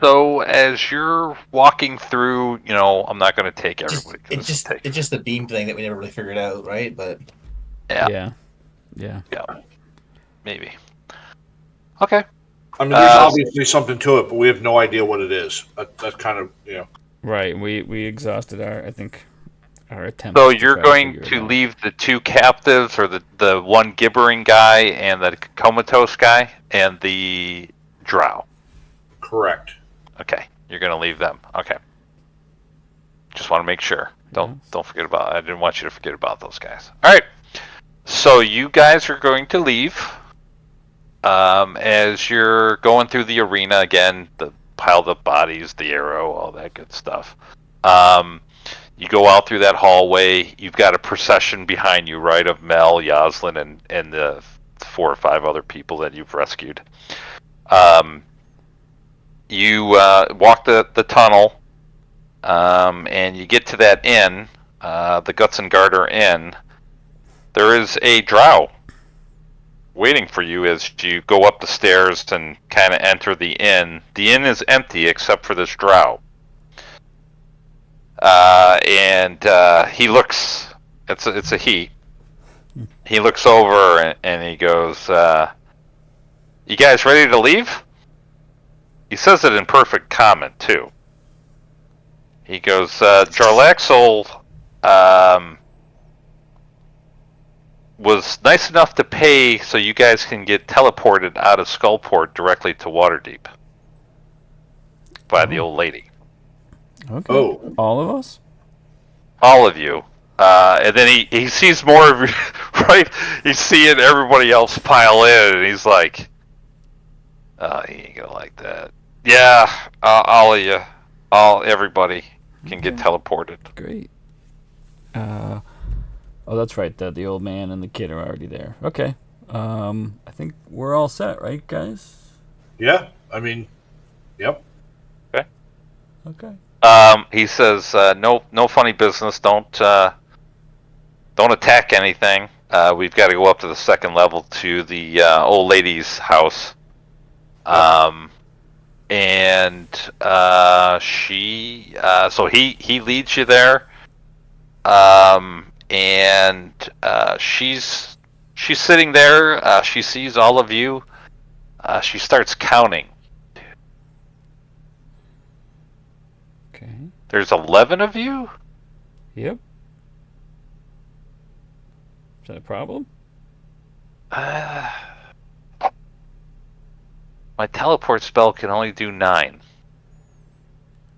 So as you're walking through, I'm not going to take everybody. 'cause It's this will take- just the beam thing that we never really figured out, right? But Yeah. Yeah, maybe. Okay. I mean, there's obviously something to it, but we have no idea what it is. That's kind of Right. We exhausted our attempts. So to you're try going figure it to out. leave the two captives, or the one gibbering guy and the comatose guy and the drow. correct. Okay, you're going to leave them. Okay. Just want to make sure. Don't forget about. I didn't want you to forget about those guys. All right. So you guys are going to leave. As you're going through the arena again, the piled up bodies, the arrow, all that good stuff. You go out through that hallway. You've got a procession behind you, right, of Mel, Yoslin, and the 4 or 5 other people that you've rescued. You walk the tunnel, and you get to that inn, the Guts and Garter Inn. There is a drow waiting for you as you go up the stairs and kind of enter the inn. The inn is empty except for this drow. And he looks, it's a he. He looks over and he goes, you guys ready to leave? He says it in perfect common, too. He goes, Jarlaxle, was nice enough to pay so you guys can get teleported out of Skullport directly to Waterdeep by the old lady. Okay. Oh. All of us? All of you. And then he sees more of you, right? He's seeing everybody else pile in, and he's like, he ain't gonna like that. Yeah, all of you. Everybody can get teleported. Great. Oh, that's right. The old man and the kid are already there. Okay. I think we're all set, right, guys? Yeah, I mean, yep. Okay. He says, no funny business. Don't attack anything. We've got to go up to the second level to the old lady's house. And she, so he leads you there. And she's sitting there. She sees all of you. She starts counting. Okay. There's 11 of you? Yep. Is that a problem? My teleport spell can only do 9.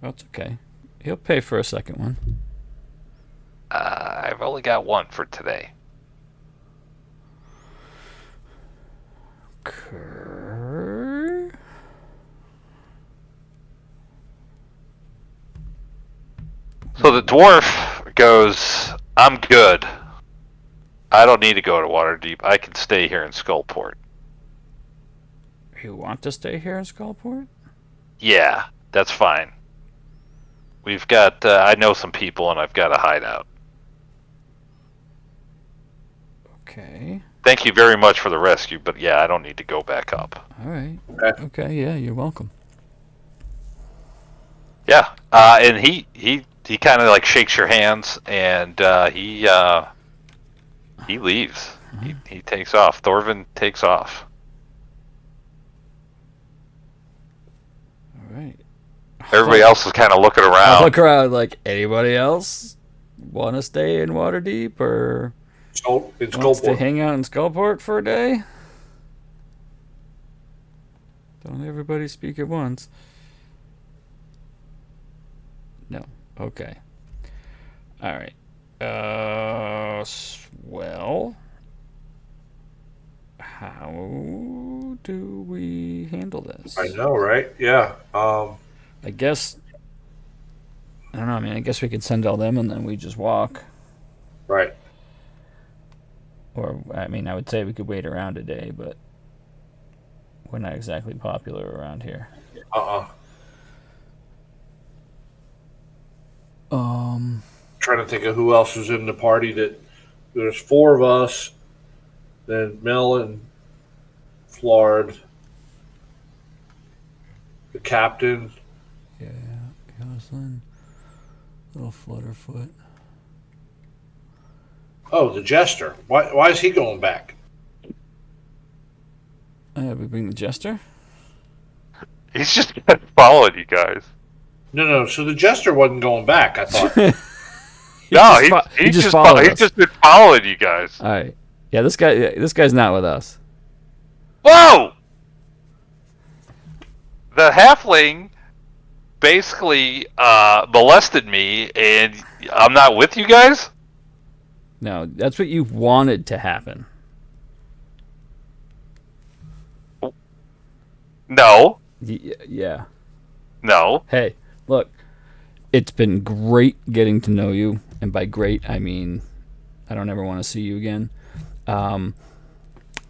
That's okay. He'll pay for a second one. I've only got 1 for today. Okay. So the dwarf goes, I'm good. I don't need to go to Waterdeep. I can stay here in Skullport. You want to stay here in Skullport? Yeah, that's fine. We've got, I know some people and I've got a hideout. Okay. Thank you very much for the rescue, but yeah, I don't need to go back up. All right. Okay. Okay. Yeah, you're welcome. Yeah, and he kind of like shakes your hands and he leaves. He takes off. Thorvin takes off. All right. Everybody else is kind of looking I around. look around like, anybody else want to stay in Waterdeep or So it's wants to Skullport. hang out in Skullport for a day? Don't everybody speak at once. No. Okay. All right. Well, how do we handle this? I know, right? Yeah. I guess. I don't know. I mean, I guess we could send all them and then we just walk. Right. Or, I mean, I would say we could wait around a day, but we're not exactly popular around here. Trying to think of who else was in the party. That there's 4 of us. Then Mel and Flard, the captain. Yeah, Goslin, little Flutterfoot. Oh, the jester. Why is he going back? We bring the jester. He's just following you guys. No. So the jester wasn't going back. I thought. He just followed us. He's just been following you guys. All right. Yeah, this guy's not with us. Whoa! The halfling basically molested me, and I'm not with you guys? No, that's what you wanted to happen. No. Yeah. No. Hey, look, it's been great getting to know you, and by great I mean I don't ever want to see you again.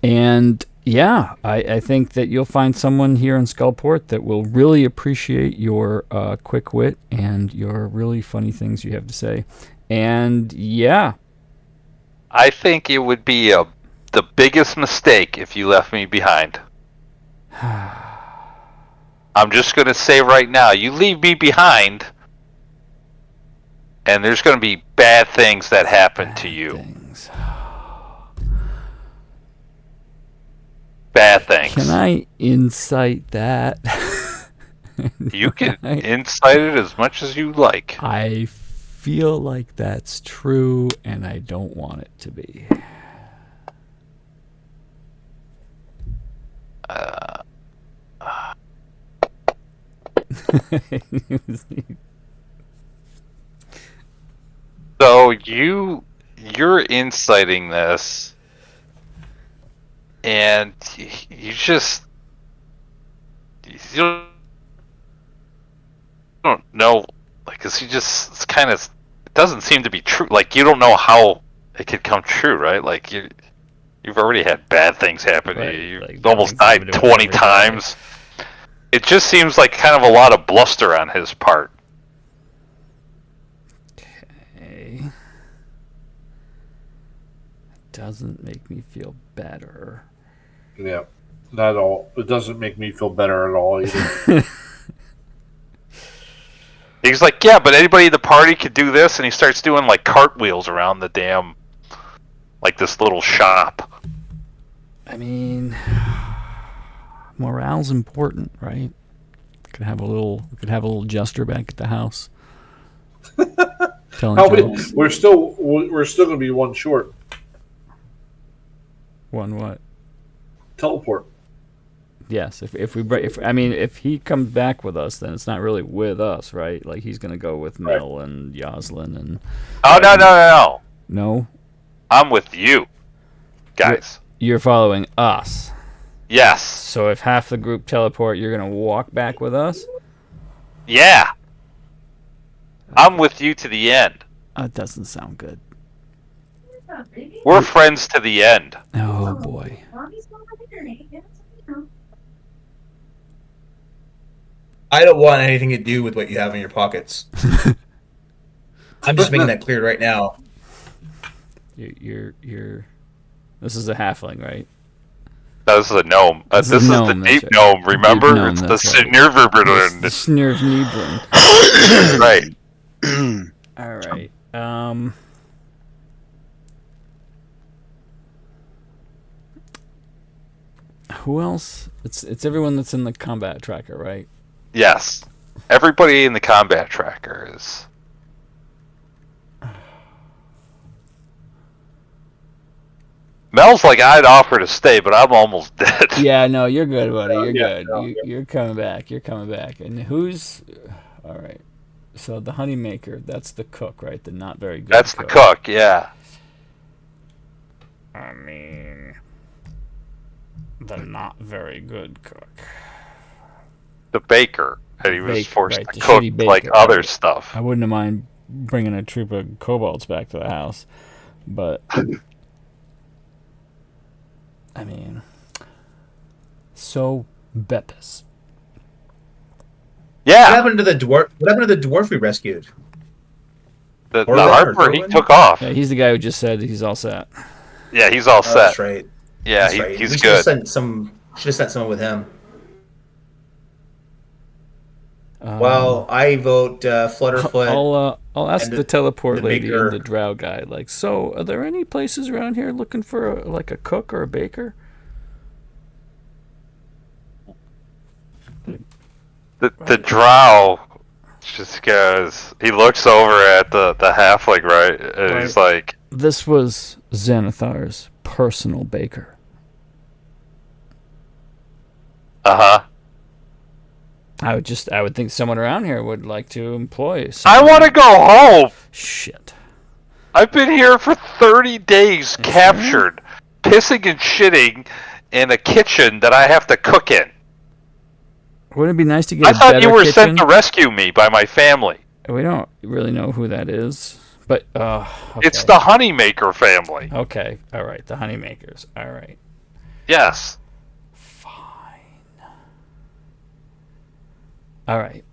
And yeah, I think that you'll find someone here in Skullport that will really appreciate your quick wit and your really funny things you have to say. And yeah, I think it would be the biggest mistake if you left me behind. I'm just going to say right now, you leave me behind, and there's going to be bad things that happen to you. things. Bad things. Can I insight that? You can insight it as much as you like. I feel like that's true, and I don't want it to be. So you're inciting this, and you don't know, like, 'cause it's kind of, it doesn't seem to be true. Like, you don't know how it could come true, right? Like, you've already had bad things happen Right, to you. like, You've bad almost things happen died to 20 everybody. times. It just seems like kind of a lot of bluster on his part. Okay. Doesn't make me feel better. Yeah. Not at all. It doesn't make me feel better at all either. He's like, yeah, but anybody in the party could do this, and he starts doing like cartwheels around the damn, like this little shop. I mean, morale's important, right? We could have a little jester back at the house. Telling jokes. We're still going to be one short. One what? Teleport. Yes, if he comes back with us, then it's not really with us, right? Like he's gonna go with Mel and Yoslin and. Oh no! No. I'm with you, guys. You're following us. Yes. So if half the group teleport, you're gonna walk back with us. Yeah. I'm with you to the end. That doesn't sound good. We're friends to the end. Oh boy. I don't want anything to do with what you have in your pockets. I'm just making that clear right now. You're. This is a halfling, right? No, this is a gnome. This is gnome, the that's deep right. gnome. Remember, Gnome, it's the that's right. Snurverbrun. The Snurvniblin. Right. All right. Who else? It's everyone that's in the combat tracker, right? Yes. Everybody in the combat tracker is. Mel's like, I'd offer to stay, but I'm almost dead. Yeah, no, you're good, buddy. You're Yeah, good. no, You're coming back. You're coming back. And who's? All right. So the honeymaker, that's the cook, right? The not very good. That's the cook, yeah. I mean, the not very good cook. The baker, and he was Baker, forced right, to the cook shitty like baker, other right. stuff. I wouldn't have mind bringing a troop of kobolds back to the house, but I mean, so Beppis. What Yeah, happened to the dwarf? What happened to the dwarf we rescued? the Orlin or Harper he Thorlin? took off. Yeah, he's the guy who just said he's all set. Yeah, he's all Oh, set. that's right. Yeah, That's right. he's We should have good. sent some. Should have sent someone with him. Well, I vote Flutterfoot. I'll ask and the teleport the lady and baker. the drow guy. Like, so are there any places around here looking for a cook or a baker? The drow just goes. He looks over at the halfling, right, and he's like, This was Xanathar's personal baker. "Uh huh." I would think someone around here would like to employ I someone. want to go home. Shit. I've been here for 30 days, captured, pissing and shitting in a kitchen that I have to cook in. Wouldn't it be nice to get I a thought better you were kitchen? sent to rescue me by my family. We don't really know who that is, but okay. It's the Honeymaker family. Okay, all right, the Honeymakers. All right, Yes. fine. All right.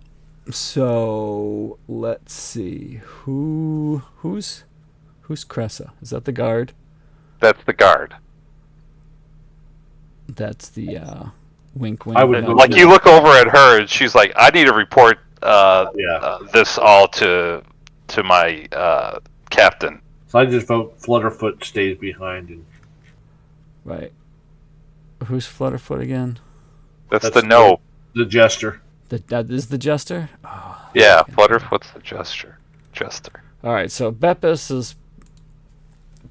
So let's see who's Cressa. Is that the guard? That's the guard. That's the wink wink. I would nudge, Like, nudge. you look over at her, and she's like, I need to report Yeah. this all to my captain. So I just vote Flutterfoot stays behind, and Right. Who's Flutterfoot again? That's the no. the jester. That is the jester. Oh, Yeah, okay. Flutterfoot's the jester. All right, so Beppis is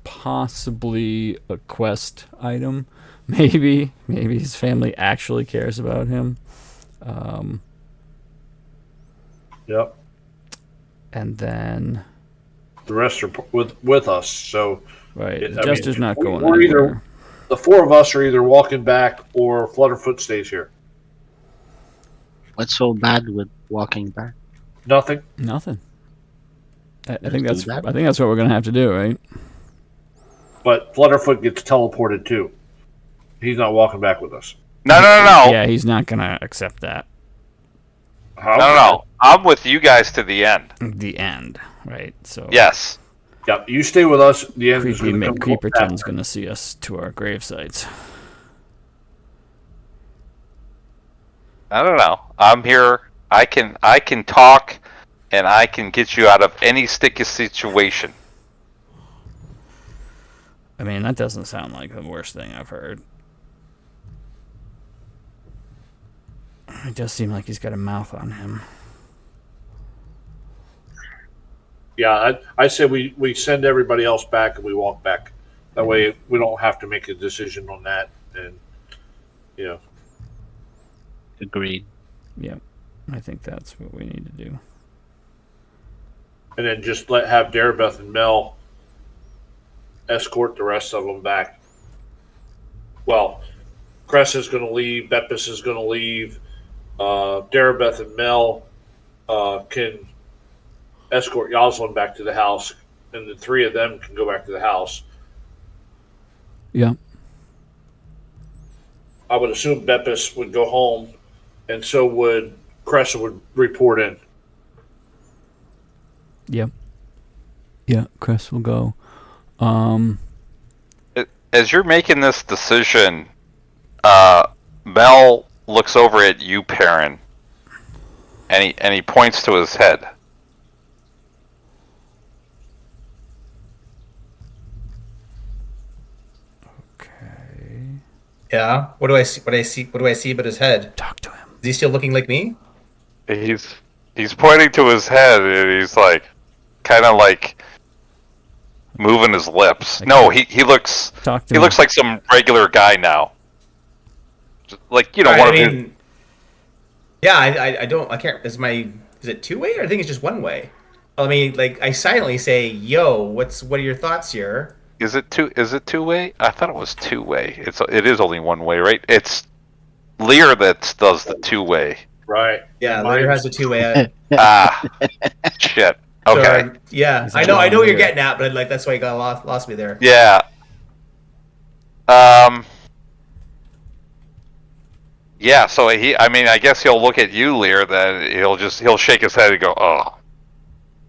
possibly a quest item. Maybe his family actually cares about him. Yep. And then, The rest are with us. So right, I the mean, jester's not going we're either- anywhere. the four of us are either walking back or Flutterfoot stays here. What's so bad with walking back? Nothing. Nothing. I Let's think do that's that. I think that's what we're gonna have to do, right? But Flutterfoot gets teleported too. He's not walking back with us. No. Yeah, he's not gonna accept that. How? No. I'm with you guys to the end. The end, right? So Yes. Yep. You stay with us. The end is creepy going to come. McCreeperton's gonna see us to our grave sites. I don't know. I'm here. I can talk, and I can get you out of any sticky situation. I mean, that doesn't sound like the worst thing I've heard. It does seem like he's got a mouth on him. Yeah, I say we send everybody else back and we walk back. That way we don't have to make a decision on that. And you know, Agreed. Yep, I think that's what we need to do. and then just have Darabeth and Mel escort the rest of them back. Well, Cress is going to leave. Beppis is going to leave. Darabeth and Mel can escort Yoslin back to the house, and the three of them can go back to the house. Yeah. I would assume Beppis would go home, and so would Cressa would report in. Yep. Yeah, Chris will go. As you're making this decision, Mel looks over at you, Perrin, and he points to his head. Okay. Yeah. What do I see? What do I see but his head? Talk to him. Is he still looking like me? He's pointing to his head, and he's like, kind of like moving his lips. No, he looks Talk to he him. looks like some regular guy now. Just like, you know, I one of mean, yeah. I don't. I can't. Is it two way? I think it's just one way. I mean, like I silently say, "Yo, what are your thoughts here?" Is it two-way? I thought it was two-way. It is only one way, right? It's Lear that does the two-way. Right. Yeah, And Lear mine's- has a two-way. Ah, shit. Okay. Yeah, He's I know on what you're Lear. getting at, but like that's why you got lost me there. Yeah. Yeah. So I guess he'll look at you, Lear. Then he'll shake his head and go, "Oh,"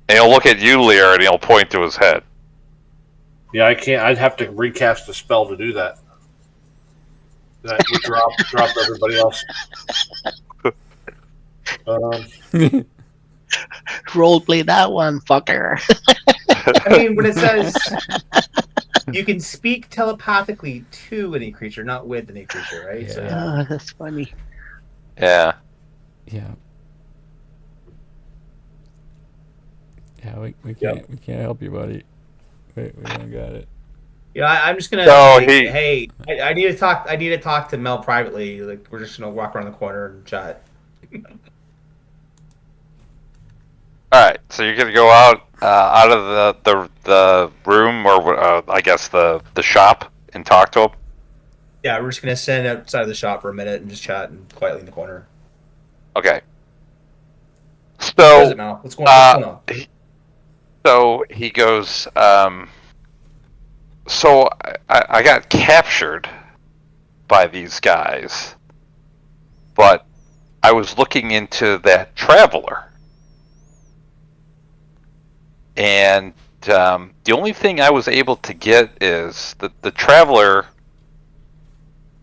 and he'll look at you, Lear, and he'll point to his head. Yeah, I can't. I'd have to recast the spell to do that. That would drop everybody else. Roleplay that one, fucker. I mean, when it says you can speak telepathically to any creature, not with any creature, right? So, Yeah. Oh, that's funny. Yeah. Yeah. Yeah, we can't help you, buddy. We don't got it. yeah, I'm just gonna. So like, he- hey, I need to talk. I need to talk to Mel privately. Like, we're just gonna walk around the corner and chat. All right. So you're gonna go out of the room, or I guess the shop, and talk to him. Yeah, we're just gonna stand outside of the shop for a minute and just chat and quietly in the corner. Okay. What is So it, Mel? What's going on? So he goes, so I got captured by these guys, but I was looking into that traveler. And the only thing I was able to get is the traveler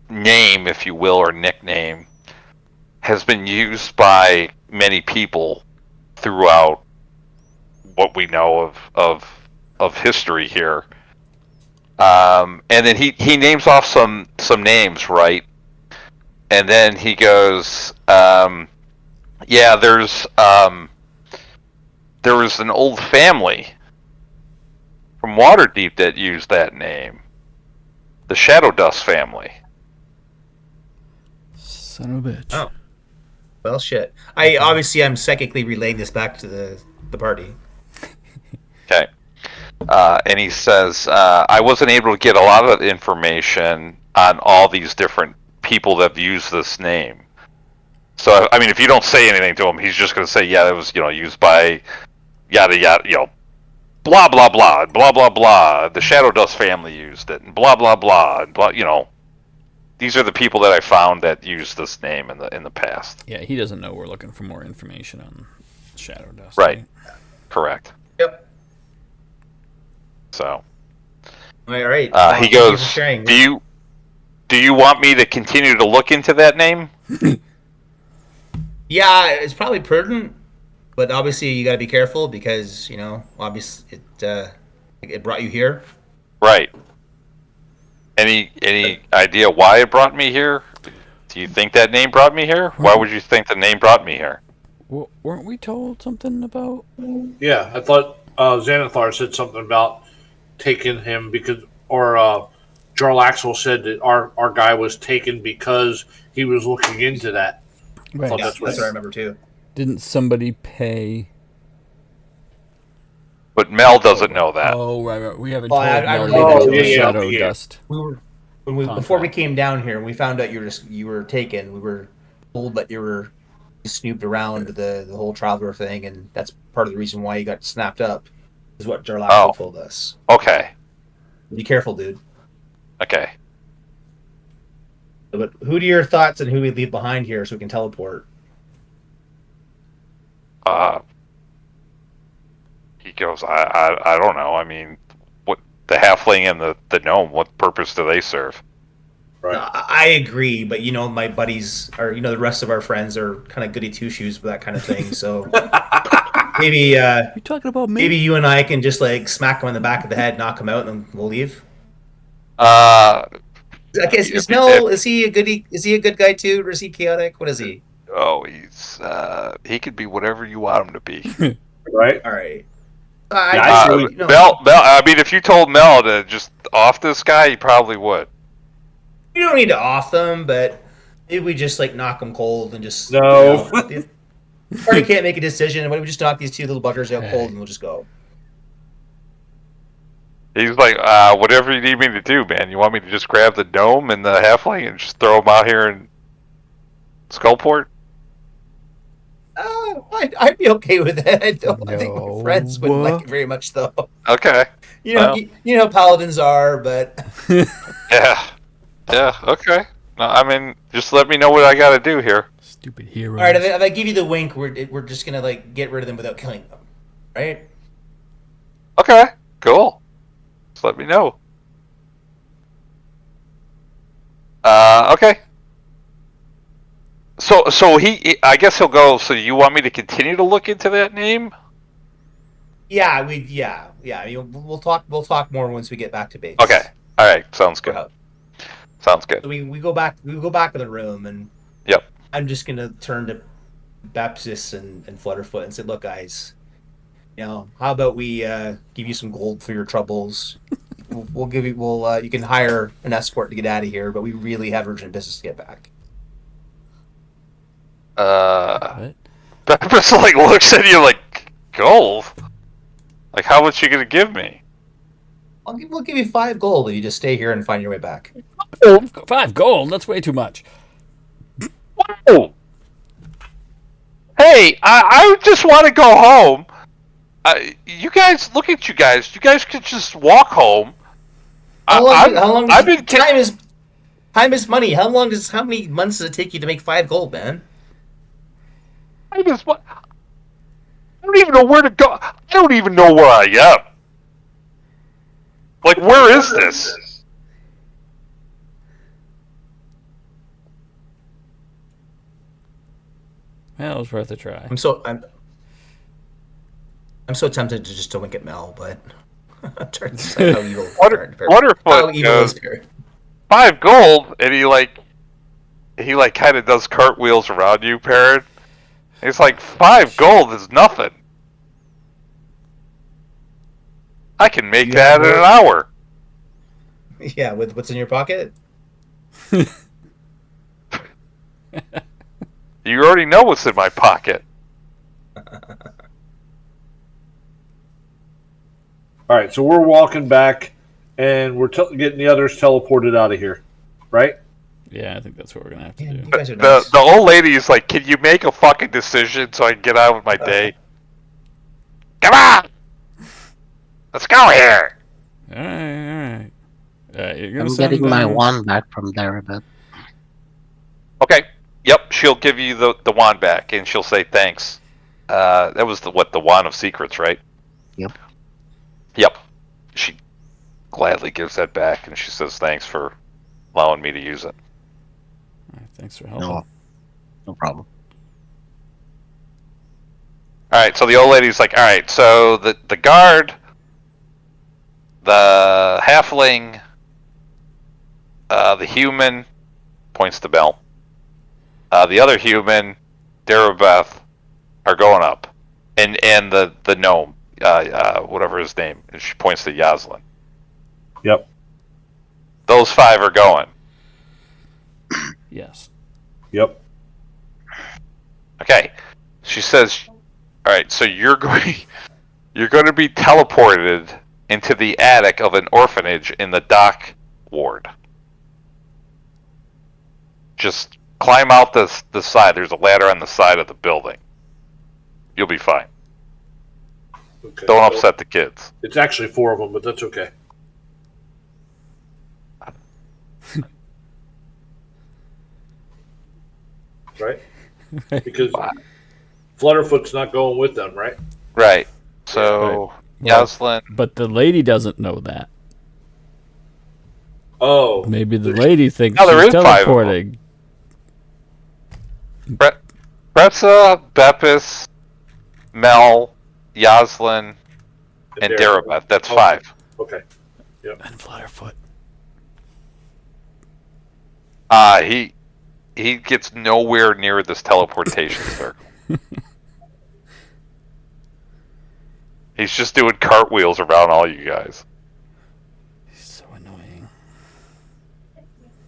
name, if you will, or nickname, has been used by many people throughout what we know of history here. And then he names off some names, right? And then he goes, yeah, there was an old family from Waterdeep that used that name, the Shadow Dust family. Son of a bitch. Oh. Well, shit. I'm psychically relaying this back to the party. Okay. And he says, I wasn't able to get a lot of information on all these different people that have used this name. So, I mean, if you don't say anything to him, he's just going to say, yeah, it was, used by yada yada, blah blah blah, blah blah blah. The Shadow Dust family used it, and blah blah blah, and blah. These are the people that I found that used this name in the past. Yeah, he doesn't know we're looking for more information on Shadow Dust. Right. Correct. Yep. So. All right. He Thank you goes, for sharing. do you want me to continue to look into that name? Yeah, it's probably prudent, but obviously you got to be careful because obviously it brought you here. Right. Any idea why it brought me here? Do you think that name brought me here? Why would you think the name brought me here? Weren't we told something about? Yeah, I thought Xanathar said something about taking him or Jarlaxle said that our guy was taken because he was looking into that. Right. thought Yeah, that's that's what what I remember too. Didn't somebody pay? But Mel doesn't know that. Oh, right. We haven't Oh, told I Mel related yet to the it. Shadow Yeah. Dust. We were before we came down here and we found out you were taken. We were told that you were snooped around the whole traveler thing, and that's part of the reason why you got snapped up. Is what Jarlaxle told us. Okay. Be careful, dude. Okay. But who do your thoughts and who we leave behind here so we can teleport? He goes, I don't know. I mean, what the halfling and the gnome? What purpose do they serve? Right. I agree, but my buddies are the rest of our friends are kind of goody two shoes for that kind of thing. So maybe You talking about me? maybe you and I can just like smack him on the back of the head, knock him out, and then we'll leave. Okay, is Mel is he a good guy too, or is he chaotic? What is he? Oh, he could be whatever you want him to be. Right. All right. I see. Mel. I mean, if you told Mel to just off this guy, he probably would. We don't need to off them, but maybe we just like knock them cold and just No. The party can't make a decision. Why don't we just knock these two little buggers out cold and we'll just go? He's like, whatever you need me to do, man. You want me to just grab the gnome and the halfling and just throw them out here in Skullport? I'd be okay with that. I think my friends wouldn't No. like it very much, though. Okay. You know, Well. you know how paladins are, but Yeah. Yeah, okay. No, I mean, just let me know what I gotta do here. Stupid heroes. all right. If I give you the wink, we're just gonna like get rid of them without killing them, right? Okay, cool. Just let me know. Okay. So I guess he'll go, so you want me to continue to look into that name? Yeah, I mean, we'll talk more once we get back to base. Okay. Alright, sounds good. So Sounds good. we go back to the room, and Yep. I'm just gonna turn to Baptist and Flutterfoot and say, look, guys, you know, how about we give you some gold for your troubles? We'll give you you can hire an escort to get out of here, but we really have urgent business to get back. What? Pepper's like looks at you like, gold? Like, how much you gonna give me? We'll give you 5 gold if you just stay here and find your way back. 5 gold? That's way too much. Oh! Hey, I just want to go home. You guys, look at you guys. You guys could just walk home. How long I've been time is money. How many months does it take you to make 5 gold, man? I don't even know where to go. I don't even know where I am. Like, where is this? Well, it was worth a try. I'm so tempted to just wink at Mel, but turns out how evil. How Waterfoot evil is goes, Spirit. 5 gold, and he kind of does cartwheels around you, Parrot. It's like, 5 gold is nothing. I can make that in an hour. Yeah, with what's in your pocket? You already know what's in my pocket. All right, so we're walking back, and we're getting the others teleported out of here, right? Yeah, I think that's what we're gonna have to Yeah, do. you guys are nice. The old lady is like, can you make a fucking decision so I can get on with my day? Come on! Let's go here! Alright. You're gonna I'm send getting my them- wand back from there, but Okay. Yep, she'll give you the wand back, and she'll say thanks. That was the wand of secrets, right? Yep. Yep. She gladly gives that back, and she says thanks for allowing me to use it. Alright, thanks for helping. no problem. Alright, so the old lady's like, alright, so the guard, the halfling, the human, points to Bell, the other human, Darabeth, are going up. And the gnome, whatever his name is, she points to Yaslin. Yep. Those 5 are going. Yes. Yep. Okay. She says, alright, so you're going to be teleported into the attic of an orphanage in the dock ward. Just climb out the side. There's a ladder on the side of the building. You'll be fine. Okay. Don't upset the kids. It's actually 4 of them, but that's okay. Right? Because Flutterfoot's not going with them, right? Right. So, Well, Yaslin. but the lady doesn't know that. Oh. Maybe the lady thinks No, there she's is 5 of them. teleporting. Bretza, Bepis, Mel, Yaslin, and Darabeth. That's Okay. 5. Okay. And Flutterfoot. He gets nowhere near this teleportation circle. He's just doing cartwheels around all you guys. He's so annoying.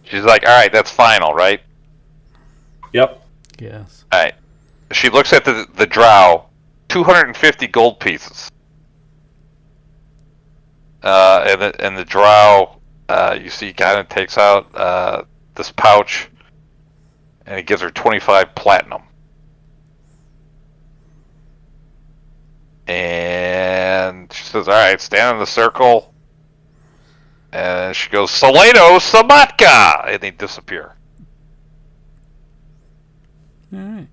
She's like, alright, that's final, right? Yep. Yes. Alright. She looks at the drow, 250 gold pieces. and the drow, you see, kind of takes out this pouch, and he gives her 25 platinum. And she says, "All right, stand in the circle." And she goes, "Saleno Samatka!" And they disappear. All right.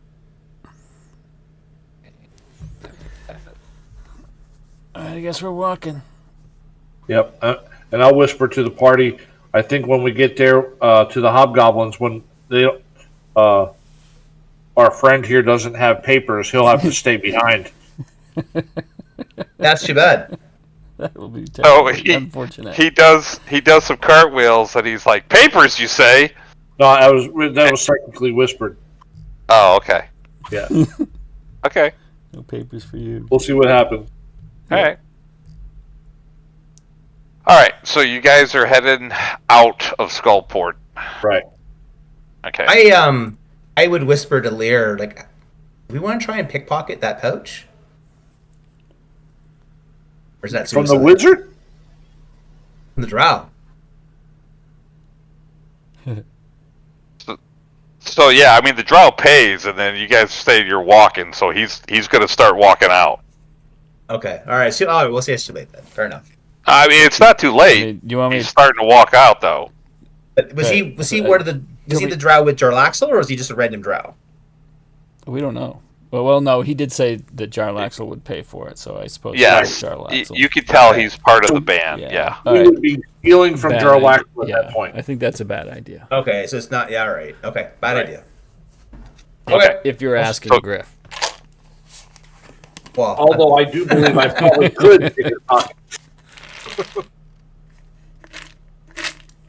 I guess we're walking. Yep. And I'll whisper to the party. I think when we get there to the hobgoblins, when they our friend here doesn't have papers, he'll have to stay behind. That's too bad. That will be Oh, terribly unfortunate. He does some cartwheels, and he's like, "Papers, you say?" No, that was technically whispered. Oh, okay. Yeah. Okay. No papers for you. We'll see what happens. All right. All right. So you guys are heading out of Skullport. Right. Okay. I would whisper to Lear, like, do we want to try and pickpocket that pouch? Or is that From suicide? the wizard? From the drow. So yeah, I mean the drow pays, and then you guys say you're walking, so he's gonna start walking out. Okay. All right. So, we'll say it's too late then. Fair enough. I mean it's not too late. Do you want me? He's starting to walk out though. But was he the drow with Jarlaxle, or was he just a random drow? We don't know. Well, no, he did say that Jarlaxle would pay for it, so I suppose Yes, Jarlaxle. you can tell he's part of the band. Yeah. All We right. would be stealing from Bad Jarlaxle at idea. that point. I think that's a bad idea. Okay. So it's not. Yeah. All right. Okay. Bad Right. idea. Okay. If you're asking So- Griff. Well, Although I do believe I probably could take his pocket.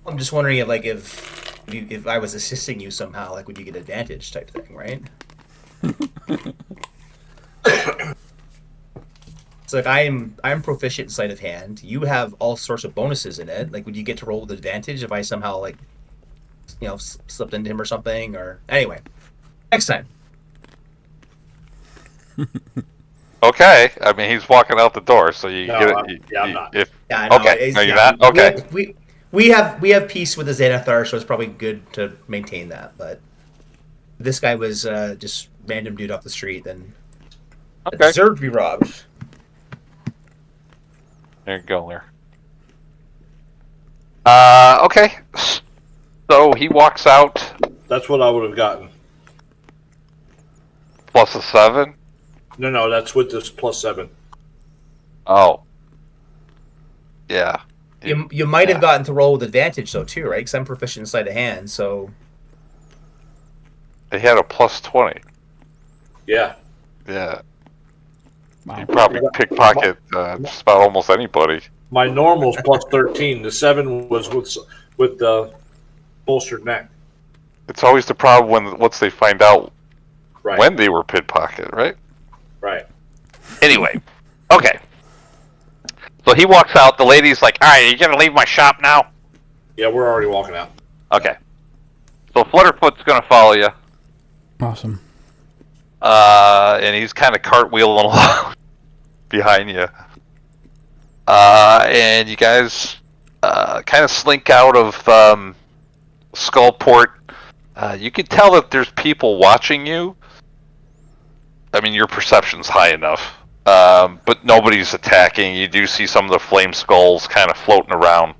I'm just wondering if, like, if I was assisting you somehow, like, would you get advantage type thing, right? So, like, I'm proficient in sleight of hand. You have all sorts of bonuses in it. Like, would you get to roll with advantage if I somehow, like, slipped into him or something? Or anyway, next time. Okay. I mean he's walking out the door, so you No, get I'm- it. yeah, I'm not. Yeah, I know. Okay. No, you're not. Okay. We have peace with the Xanathar, so it's probably good to maintain that. But if this guy was just random dude off the street, then Okay. deserved to be robbed. There you go, Lear. Okay. So he walks out That's what I would have gotten. plus a 7. No, that's with this +7. Oh. Yeah. You might have gotten to roll with advantage though too, right? Because I'm proficient in sleight of hand, so They had a plus 20. Yeah. Yeah. Wow. You probably pickpocket just about almost anybody. My normal's +13. The 7 was with the bolstered neck. It's always the problem once they find out Right. when they were pickpocket, right? Right. Anyway, okay. So he walks out. The lady's like, "All right, are you gonna leave my shop now?" Yeah, we're already walking out. Okay. So Flutterfoot's gonna follow you, Awesome. and he's kind of cartwheeling along behind you. And you guys kind of slink out of Skullport. You can tell that there's people watching you. I mean, your perception's high enough. But nobody's attacking. You do see some of the flame skulls kind of floating around.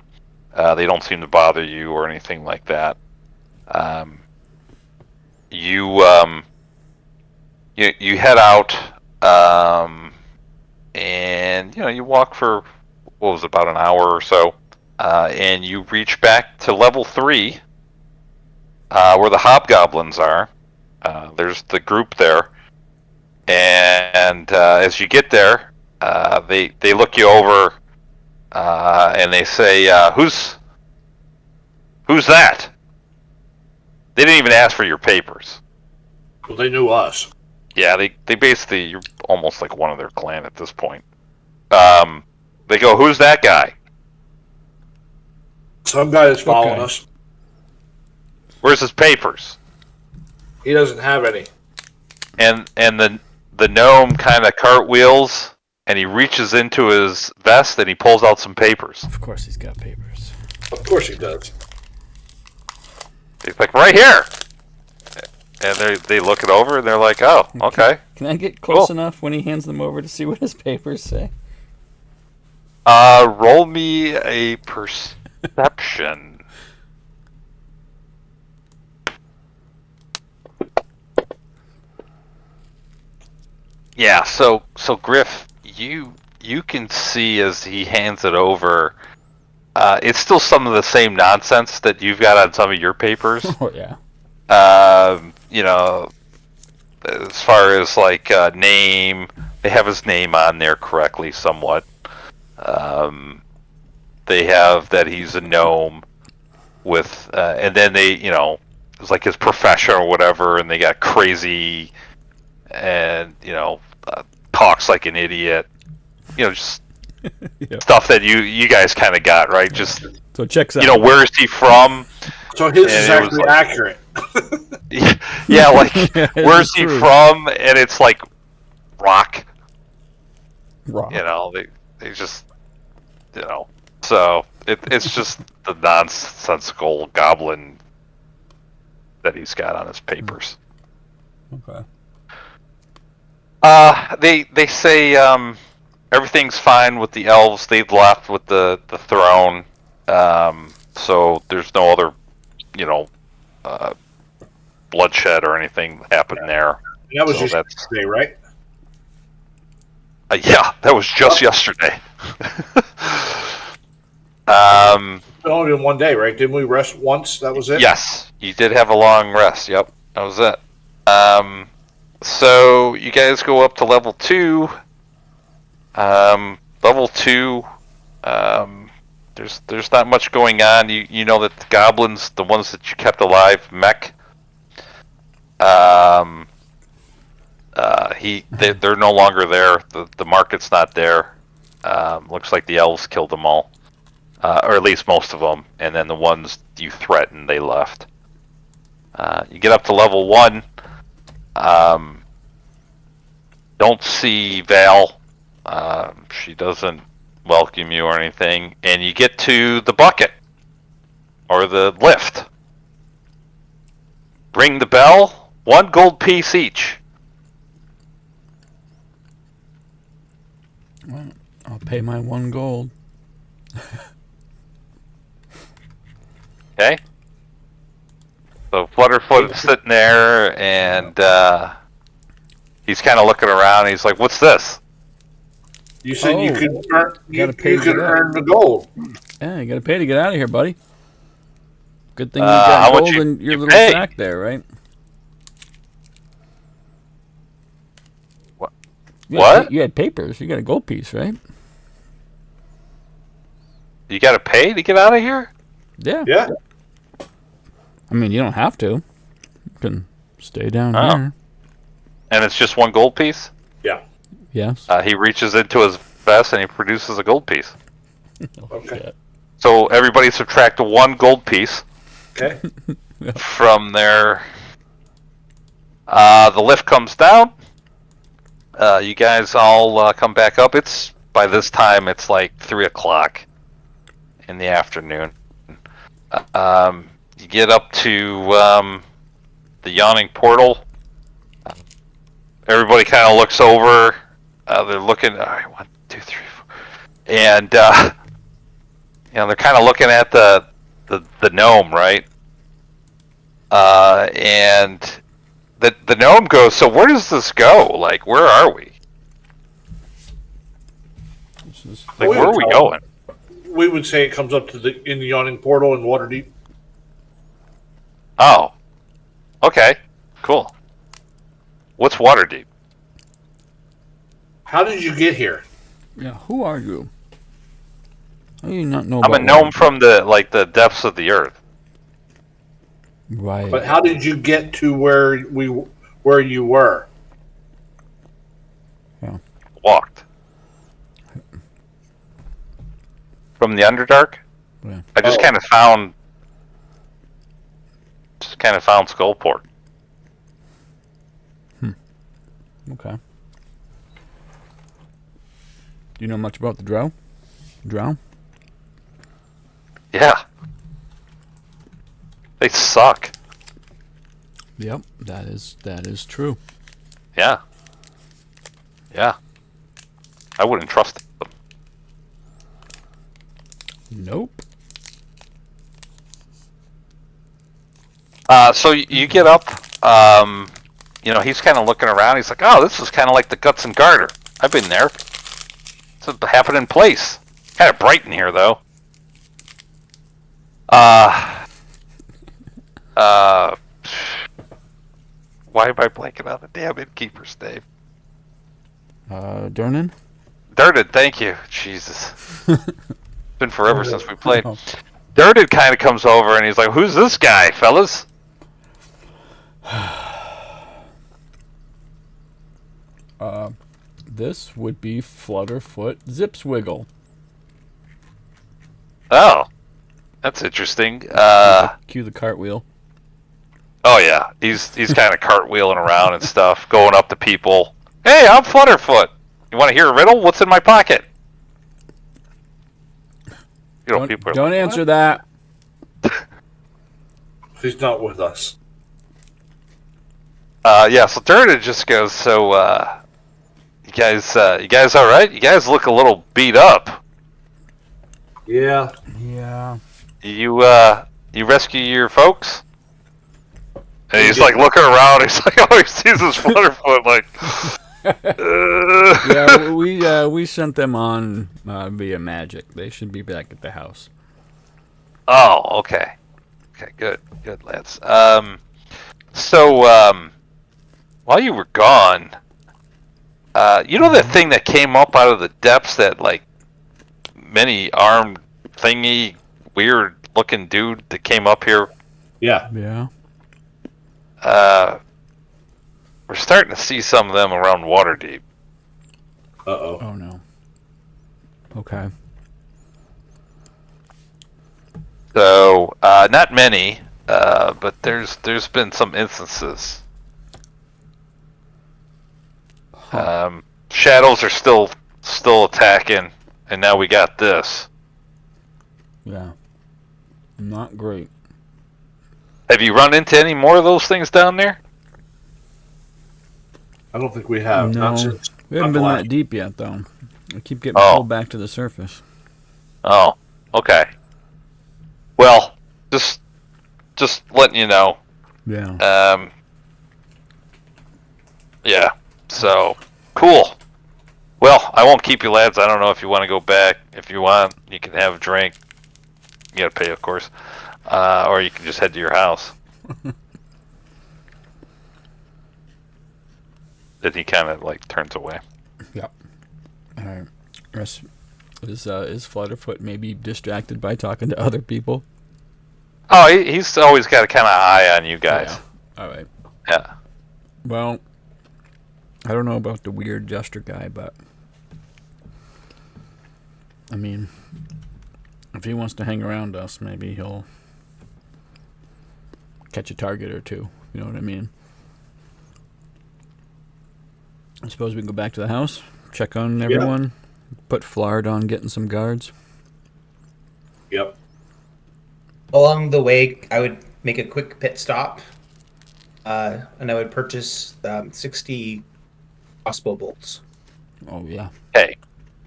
They don't seem to bother you or anything like that. You head out, and you walk for what was about an hour or so, and you reach back to level 3, where the hobgoblins are. There's the group there. And as you get there, they look you over, and they say, "Who's that?" They didn't even ask for your papers. Well, they knew us. Yeah, they basically, you're almost like one of their clan at this point. They go, "Who's that guy? Some guy that's following Okay. us. Where's his papers?" He doesn't have any. And the gnome kind of cartwheels and he reaches into his vest and he pulls out some papers. Of course he's got papers. Of course he does. He's like, right here! And they look it over and they're like, oh, okay. Can I get close Cool. enough when he hands them over to see what his papers say? Roll me a perception. Yeah, so Griff, you can see as he hands it over, it's still some of the same nonsense that you've got on some of your papers. Oh yeah. You know, as far as like name, they have his name on there correctly somewhat. They have that he's a gnome with, and then they, it's like his profession or whatever, and they got crazy, and talks like an idiot. Just Yeah. stuff that you guys kind of got right. Just So it checks out. where is he from? So his And is it was actually like- accurate. Yeah, like Yeah, where's it's he true. from? And it's like rock. Rock. They just so it's just the nonsensical goblin that he's got on his papers. Okay. They say everything's fine with the elves. They've left with the throne. So there's no other bloodshed or anything happened there. That was So just that's- yesterday, right? Yeah, that was just yesterday. It's only been one day, right? Didn't we rest once? That was it? Yes, you did have a long rest. Yep, that was it. So you guys go up to level 2. Level 2, there's not much going on. You know that the goblins, the ones that you kept alive, Mech, they're no longer there. The market's not there. Looks like the elves killed them all, or at least most of them. And then the ones you threatened, they left. You get up to level 1. Don't see Val. She doesn't welcome you or anything. And you get to the bucket or the lift. Ring the bell. 1 gold piece each. Well, I'll pay my 1 gold. Okay. So Flutterfoot is sitting there, and he's kind of looking around. He's like, "What's this?" You said you Oh, could earn, you gotta pay to could get out. earn the gold. Yeah, you gotta pay to get out of here, buddy. Good thing you How got much gold you- in your you little pay? sack there, right? What? You What? You had papers. You got a gold piece, right? You got to pay to get out of here? Yeah. Yeah. I mean, you don't have to. You can stay down Oh. here. And it's just 1 gold piece? Yeah. Yes. He reaches into his vest and he produces a gold piece. Okay. Shit. So everybody subtract 1 gold piece Okay. from their. The lift comes down. You guys all come back up. By this time it's like 3 o'clock in the afternoon. You get up to the Yawning Portal. Everybody kind of looks over. They're looking. All right, 1, 2, 3, 4, and they're kind of looking at the gnome, right? And the gnome goes. So where does this go? Like, where are we? This is- Like, where are we going? We would say it comes up to in the Yawning Portal in Waterdeep. Oh, okay, cool. What's Waterdeep? How did you get here? Yeah. Who are you? How do you not know? I'm a about gnome water? from the depths of the earth. Right. But how did you get to where you were? Walked from the Underdark. Yeah. I just Oh. kind of found Skullport. Okay. Do you know much about the drow? Drow? Yeah. They suck. Yep, that is true. Yeah. Yeah. I wouldn't trust them. Nope. So you get up. He's kind of looking around. He's like, "Oh, this is kind of like the Guts and Garter. I've been there. It's a happening place. Kind of bright in here, though." Why am I blanking on the damn innkeeper's name? Durnan? Durnan, thank you. Jesus. It's been forever since we played. Oh. Durnan kind of comes over and he's like, "Who's this guy, fellas?" This would be Flutterfoot Zipswiggle. Oh, that's interesting. Cue the cartwheel. Oh yeah, he's kind of cartwheeling around and stuff, going up to people. "Hey, I'm Flutterfoot. You want to hear a riddle? What's in my pocket?" People are Don't like, answer that. He's not with us. Yeah, so Durnan just goes, "So, you guys all right? You guys look a little beat up. Yeah. Yeah. You rescue your folks?" And he's like looking around. He's like, "Oh, he sees his Flutterfoot." Like, Yeah, we sent them on via magic. They should be back at the house. Oh, okay, good, lads. While you were gone, that thing that came up out of the depths, that like many armed thingy, weird looking dude that came up here. Yeah. Yeah. We're starting to see some of them around Waterdeep. Uh-oh. Oh no. Okay. So, not many, but there's been some instances. Shadows are still attacking, and now we got this. Yeah. Not great. Have you run into any more of those things down there? I don't think we have. No. Not since. We haven't not been the that last- deep yet, though. I keep getting Oh. pulled back to the surface. Oh, okay. Well, just letting you know. Yeah. Yeah. So, cool. Well, I won't keep you, lads. I don't know if you want to go back. If you want, you can have a drink. You gotta pay, of course. Or you can just head to your house. Then he kind of like turns away. Yep. All right. Is Flutterfoot maybe distracted by talking to other people? Oh, he's always got a kind of eye on you guys. Yeah. All right. Yeah. Well, I don't know about the weird jester guy, but I mean, if he wants to hang around us, maybe he'll catch a target or two. You know what I mean? I suppose we can go back to the house, check on everyone, put Flard on getting some guards. Yep. Along the way, I would make a quick pit stop, and I would purchase 60 crossbow bolts. Oh yeah. Okay.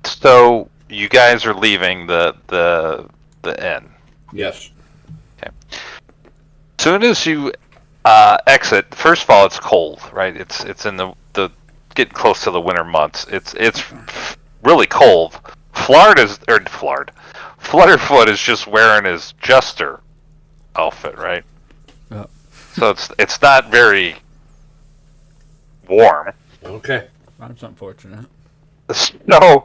So you guys are leaving the inn. Yes. As soon as you exit, first of all, it's cold, right? It's in the getting close to the winter months. It's really cold. Flutterfoot is just wearing his jester outfit, right? Yep. So it's not very warm. Okay. That's unfortunate. So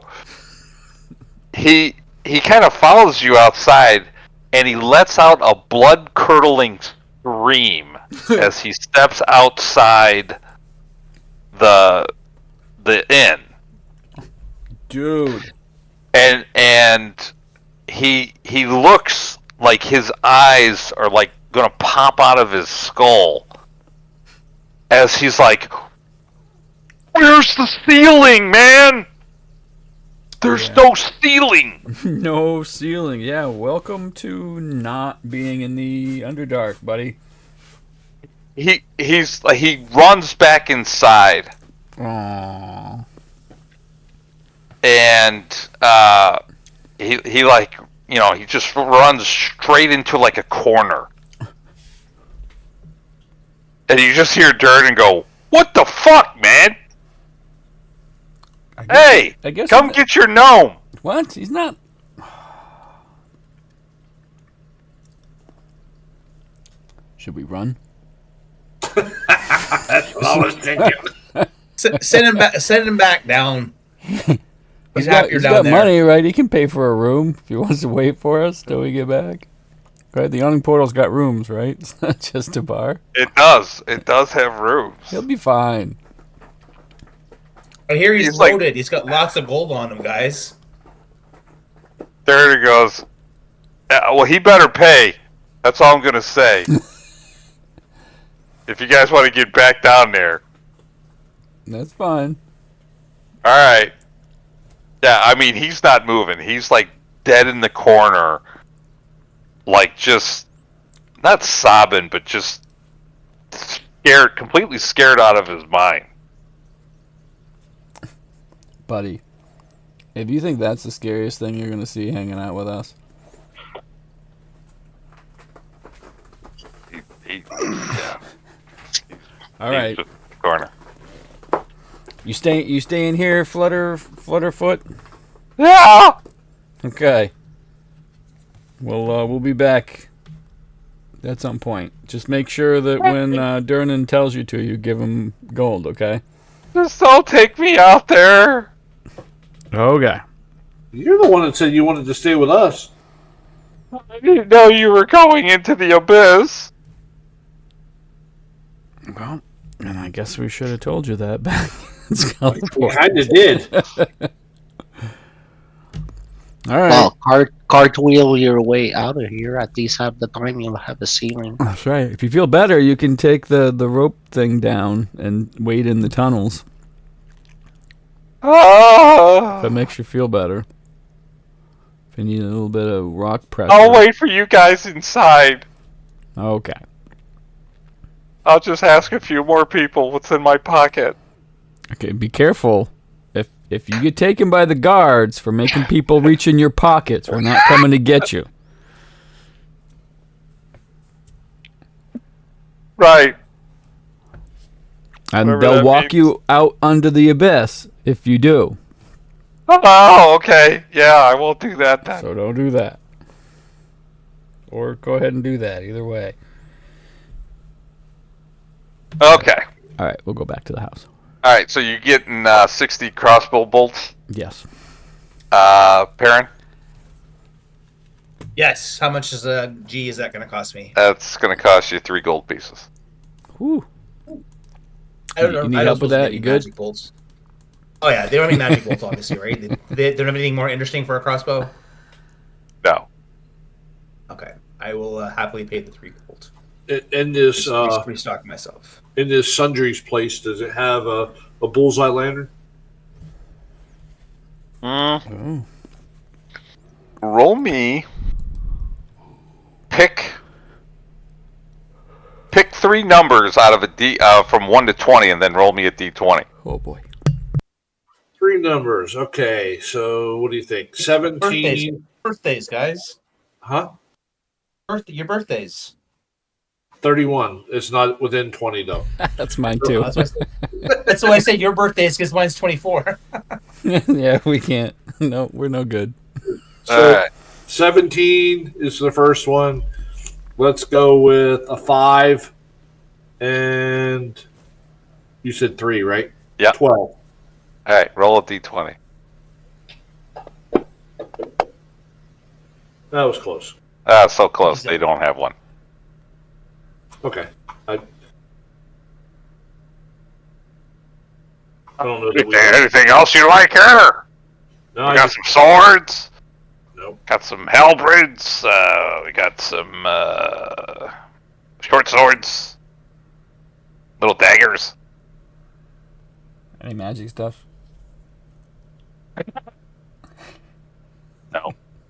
he kind of follows you outside, and he lets out a blood-curdling scream as he steps outside the inn. Dude. And he looks like his eyes are like gonna pop out of his skull as he's like, "Where's the ceiling, man?" There's Yeah. no ceiling. No ceiling. Yeah, welcome to not being in the Underdark, buddy. He runs back inside, Aww. and he like, he just runs straight into like a corner, and you just hear Durnan go, "What the fuck, man? Hey, I guess come get your gnome." What? He's not. Should we run? That's what I was thinking. Send him back. Send him back down. He's happier He's down got there. money, right? He can pay for a room if he wants to wait for us till we get back. Right? The Yawning Portal's got rooms, right? It's not just a bar. It does. It does have rooms. He'll be fine. I hear he's He's like- loaded. He's got lots of gold on him, guys. There he goes. Well, he better pay. That's all I'm gonna say. If you guys want to get back down there. That's fine. All right. Yeah, I mean, he's not moving. He's like dead in the corner. Like just, not sobbing, but just scared, completely scared out of his mind. Buddy, if you think that's the scariest thing you're going to see hanging out with us, Yeah. all right. He's just in the corner. You stay in here, Flutterfoot? Yeah! Okay. We'll be back at some point. Just make sure that when Durnan tells you to, you give him gold, okay? Just don't take me out there. Okay. You're the one that said you wanted to stay with us. I didn't know you were going into the abyss. Well, and I guess we should have told you that back in Skella. We kind of did. All right. Well, cartwheel your way out of here. At least have the time you'll have a ceiling. That's right. If you feel better, you can take the rope thing down and wait in the tunnels. If that makes you feel better. If you need a little bit of rock pressure. I'll wait for you guys inside. Okay. I'll just ask a few more people what's in my pocket. Okay, be careful. If you get taken by the guards for making people reach in your pockets, we're not coming to get you. Right. And Whatever they'll that walk means. you out under the abyss if you do. Oh, okay. Yeah, I won't do that then. So don't do that. Or go ahead and do that, either way. Okay. All right, we'll go back to the house. All right, so you're getting 60 crossbow bolts. Yes. Perrin? Yes. How much is G is that going to cost me? That's going to cost you 3 gold pieces. Whew. I don't You know. need I don't help with suppose that? they You need good? magic bolts. Oh yeah, they don't have any magic bolts, obviously, right? They don't have anything more interesting for a crossbow. No. Okay, I will happily pay the 3 gold. In this Just restock myself. in this sundries place, does it have a bullseye lantern? Oh. Roll me. Pick 3 numbers out of a D from 1 to 20, and then roll me a D20. Oh, boy. 3 numbers. Okay, so what do you think? 17. Birthdays, guys. Huh? Your birthdays. 31. It's not within 20 though. That's mine, too. That's why I said your birthdays, because mine's 24. Yeah, we can't. No, we're no good. So Alright. 17 is the first one. Let's go with a 5. And you said 3, right? Yeah. 12. Alright, roll a D20. That was close. So close. They don't have one. Okay. I don't know that we Anything else you like here? No, We I got just, some swords. nope. Got some halberds. We got some short swords. Little daggers. Any magic stuff?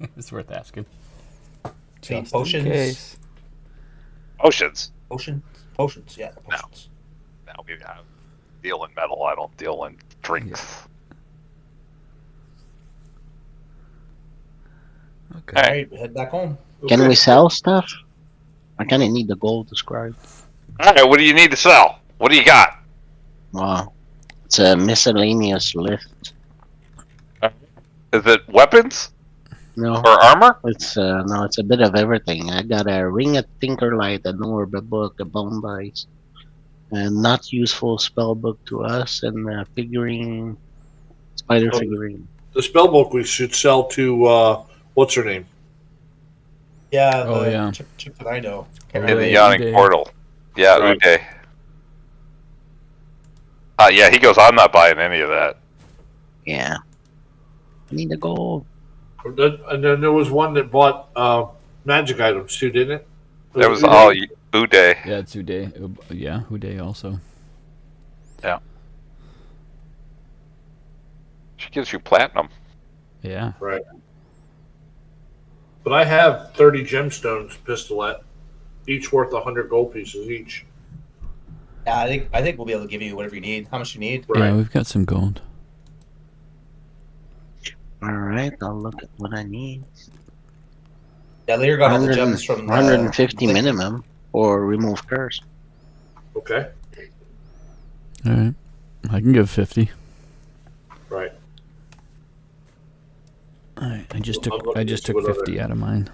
It's worth asking. Any Just in potions? case. Potions. Potions, yeah, potions. No, I deal in metal. I don't deal in drinks. Okay. All right, head back home. Can Okay. we sell stuff? I kind of need the gold described. All right, what do you need to sell? What do you got? Wow. It's a miscellaneous list. Is it weapons No, or armor? it's no, it's a bit of everything. I got a ring, a tinkerlight, an orb, a book, a bone dice, a not useful spell book to us, and a figurine, spider Oh. figurine. The spell book we should sell to what's her name? Yeah, Oh, the yeah. chick that I know. Can't In remember the her Yeah, name. Yawning Uday. Portal. Yeah, Right. Uday. Yeah, he goes, I'm not buying any of that. Yeah. I need the gold. And then there was one that bought magic items too, didn't it? That was it all Uday? Uday. Yeah, it's Uday. Yeah, Uday also. She gives you platinum. Yeah. Right. But I have 30 gemstones pistolet, each worth 100 gold pieces each. Yeah, I think we'll be able to give you whatever you need. How much you need? Right. Yeah, we've got some gold. Alright, I'll look at what I need. Yeah, later got all the gems from 150 minimum, or remove curse. Okay. All right. I can give 50. Right. All right. I just I'm took looking to see took what 50 out of mine.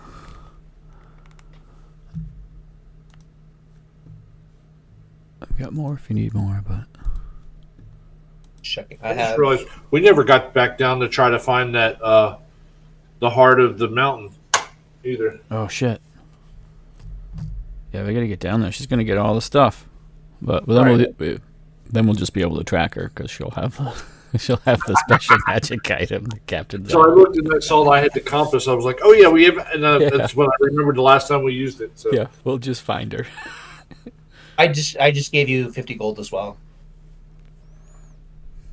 I've got more if you need more, but Checking. I just realized we never got back down to try to find that the heart of the mountain either. oh shit. Yeah, we gotta get down there. She's gonna get all the stuff, but then we'll just be able to track her because she'll have the special magic item, the captain's. So I looked and I saw I had the compass. I was like, oh yeah, we have, and Yeah. that's when I remembered the last time we used it. So Yeah, we'll just find her. I just gave you 50 gold as well.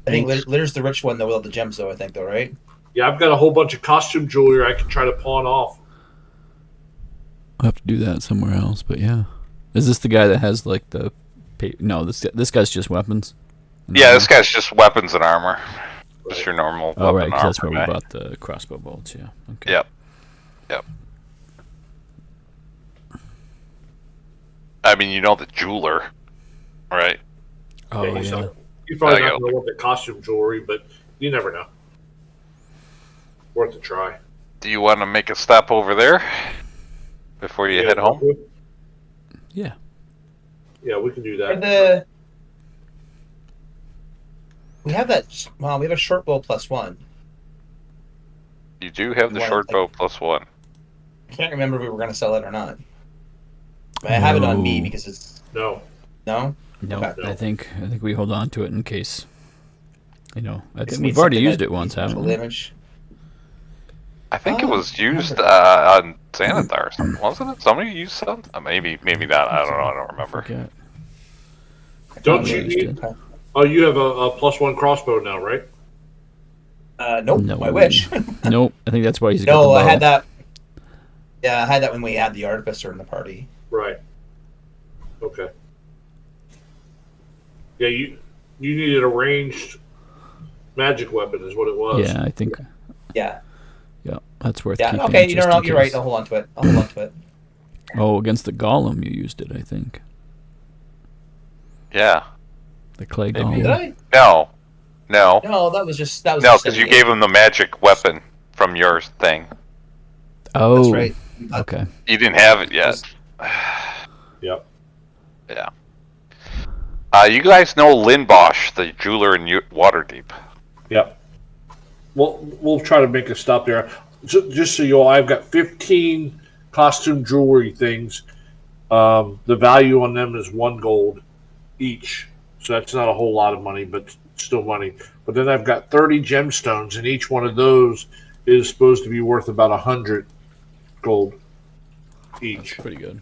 I think Thanks. Litter's the rich one though with all the gems though. I think though, right? yeah, I've got a whole bunch of costume jewelry I can try to pawn off. I'll have to do that somewhere else, but yeah. Is this the guy that has like the? No, this guy's just weapons. Yeah, this guy's just weapons and armor. Just your normal Oh right, weapon 'cause that's armor where we guy. bought the crossbow bolts. Yeah. Okay. Yep. I mean, you know the jeweler, right? Oh Yeah, he's yeah. not- He's probably There you not going to want the costume jewelry, but you never know. Worth a try. Do you want to make a stop over there before you head home? Yeah. Yeah, we can do Or that. we have that. Well, we have a short bow +1. You do have the What, short like- bow +1. I can't remember if we were going to sell it or not. But I have it on me No. because it's No. no. No, Okay. I think we hold on to it in case. I Just think need we've already something used that it once, needs haven't control we? damage. I think it Oh, was used remember. on Xanathar or something, wasn't it? Somebody used some? Maybe not. I don't know. I don't remember. Forget. Don't Yeah, you used need? it. Oh, you have a +1 crossbow now, right? Nope. No. I wish. Nope. I think that's why he's got the No, bow. I had that. Yeah, I had that when we had the artificer in the party. Right. Okay. Yeah, you needed a ranged magic weapon, is what it was. Yeah, I think. Yeah. Yeah, that's worth Yeah. keeping. Okay. You just know, in you're right. case. I'll hold on to it. I'll hold on to it. Oh, against the golem, you used it. I think Yeah. the clay Maybe. golem. Did I? No, No, that was just no, just because you a- gave him the magic weapon from your thing. Oh, That's right. Okay. You didn't have it yet. Yep. Yeah. You guys know Lynn Bosch, the jeweler in Waterdeep. Yep. We'll try to make a stop there. Just so you all, I've got 15 costume jewelry things. The value on them is 1 gold each. So that's not a whole lot of money, but still money. But then I've got 30 gemstones, and each one of those is supposed to be worth about 100 gold That's each. pretty good.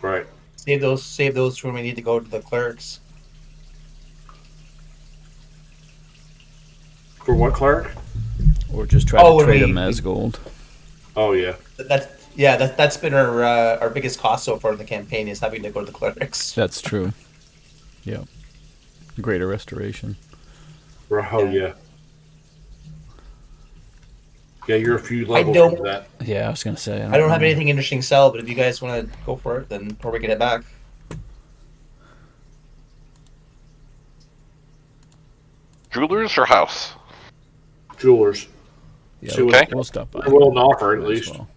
Right. Save those for when we need to go to the clerics. For what, cleric? Or just try Oh, to trade we- them as gold. Oh yeah. That's been our biggest cost so far in the campaign is having to go to the clerics. That's true. Yeah. Greater restoration. Oh yeah. Yeah, you're a few I levels don't- from that. Yeah, I was gonna say. I don't have anything interesting to sell, but if you guys want to go for it, then or we can head back. Jewelers or house? Jewelers. Yeah, See okay. We'll stop by. They're willing to offer at Might as least. well.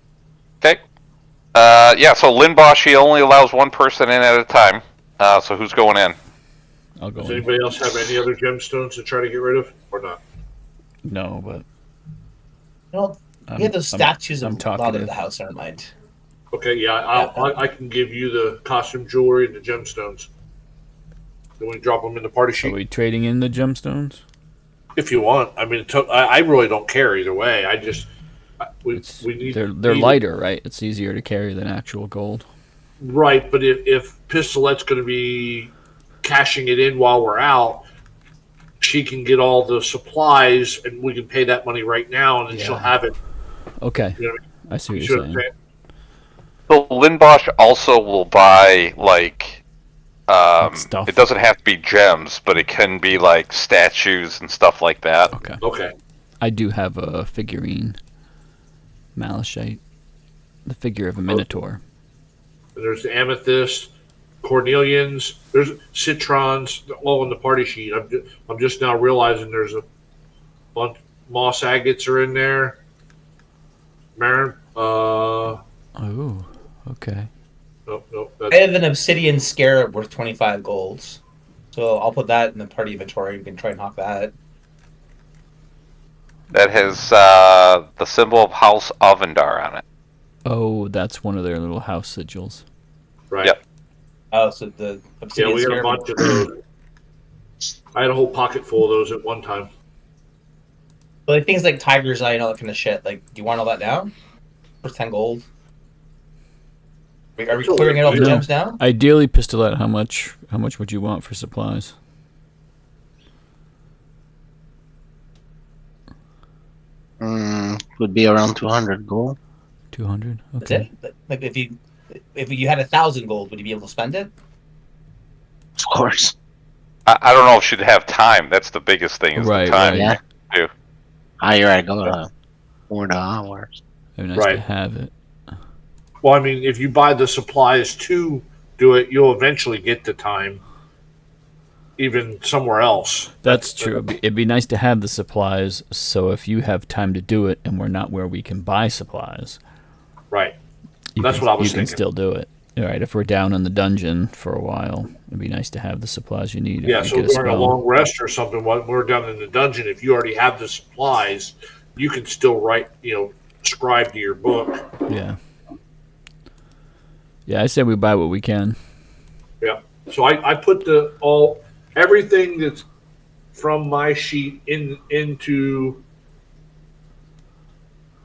Okay. Yeah, so Linbosch, he only allows one person in at a time. So who's going in? I'll go Does in. anybody else have any other gemstones to try to get rid of, or not? No, but You know, we have those statues I'm of a lot of talkative. the house in our mind. Okay, yeah, I can give you the costume jewelry and the gemstones. Then we drop them in the party Are sheet we trading in the gemstones? if you want. I mean, I really don't care either way. I just we need They're need- lighter, right? It's easier to carry than actual gold. right? But if Pistolette's going to be cashing it in while we're out, she can get all the supplies, and we can pay that money right now, and then she'll Yeah. have it. Okay, You know, I see what you you're see what I'm saying. saying? So Linbosch also will buy like Stuff. it doesn't have to be gems, but it can be like statues and stuff like that. Okay, Okay. I do have a figurine, Malachite, the figure of a minotaur. There's the amethyst, cornelians. There's citrons, all in the party sheet. I'm just now realizing there's a bunch. Moss agates are in there. Marin. Oh, okay. Nope. I have an obsidian scarab worth 25 golds. So I'll put that in the party inventory. You can try and hawk that. That has the symbol of House Ovendar on it. Oh, that's one of their little house sigils. right. Yep. Oh, so the Yeah, obsidian we got a scarab. bunch of those. I had a whole pocket full of those at one time. But like things like tiger's eye and all that kind of shit. Like, do you want all that now? For 10 gold? Are we clearing out all the No. gems now? Ideally, Pistolette, how much would you want for supplies? Would be around 200 gold. 200. That's Okay. it? Like, if you had 1,000 gold, would you be able to spend it? Of course. I don't know if she'd have time. That's the biggest thing is Right, the time. right. Yeah. You're right. Go for the hours. It'd be nice to Right. have it. Well, I mean, if you buy the supplies to do it, you'll eventually get the time, even somewhere else. That's true. It'd be nice to have the supplies, so if you have time to do it and we're not where we can buy supplies, Right. you That's can, what I was you can thinking. still do it. All right, if we're down in the dungeon for a while, it'd be nice to have the supplies you need. Yeah, if so you get a during a spell. long rest or something, while we're down in the dungeon, if you already have the supplies, you can still write, scribe to your book. Yeah. Yeah, I say we buy what we can. Yeah. So I put everything that's from my sheet into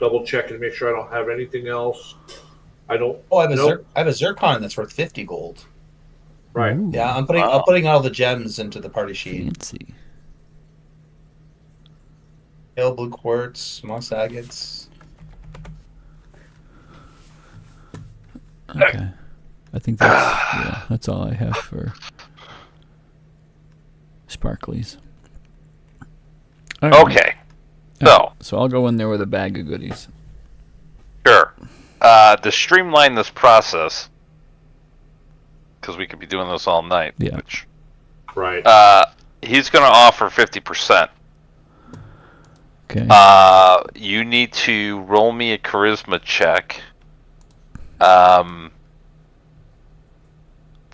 double check and make sure I don't have anything else. I don't. Oh, I Nope. have a zircon that's worth 50 gold. Right. Ooh, Yeah, I'm putting all the gems into the party sheet. fancy. Pale blue quartz, moss agates. Okay. I think that's all I have for sparklies. All right. Okay. All So, So I'll go in there with a bag of goodies. sure. To streamline this process, because we could be doing this all night. Yeah. Which, Right. he's going to offer 50%. Okay. You need to roll me a charisma check. To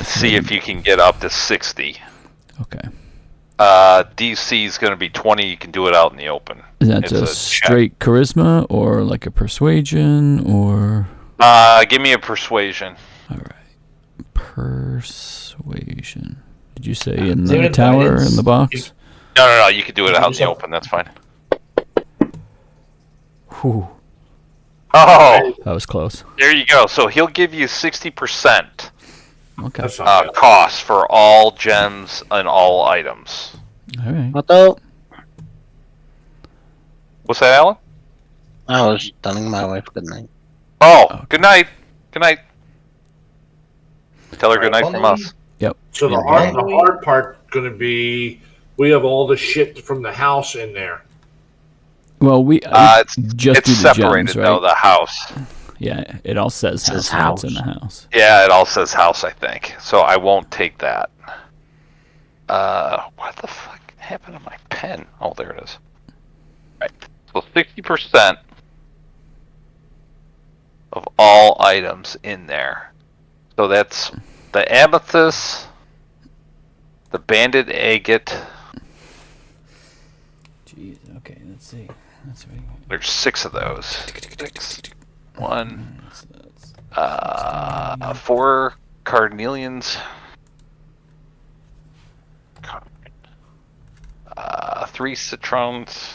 see if you can get up to 60. Okay. DC is going to be 20. You can do it out in the open. That's It's a a check. straight charisma or like a persuasion or. Give me a persuasion. All right. Persuasion. Did you say in Is it the a tower guidance? in the box? No. You can do it You out in just the have- open. That's fine. Whew. Oh, That was close. there you go. So he'll give you 60% Okay. That's not bad. cost for all gems and all items. All right. Otto, What's that, Alan? I was telling my wife good night. Oh, Okay. good night. Good night. Tell her good Right. night from us. So Yeah, the hard part going to be we have all the shit from the house in there. Well, we It's just it's do the separated gems, right? though. The house. Yeah, it all says It house says and what's in house. the house. Yeah, it all says house, I think. So I won't take that. What the fuck happened to my pen? Oh, there it is. Right. So 60% of all items in there. So that's the amethyst, the banded agate. Jeez. Okay, let's see. That's right. There's 6 of those. 6. 1. So that's 4 carnelians. 3 citrons.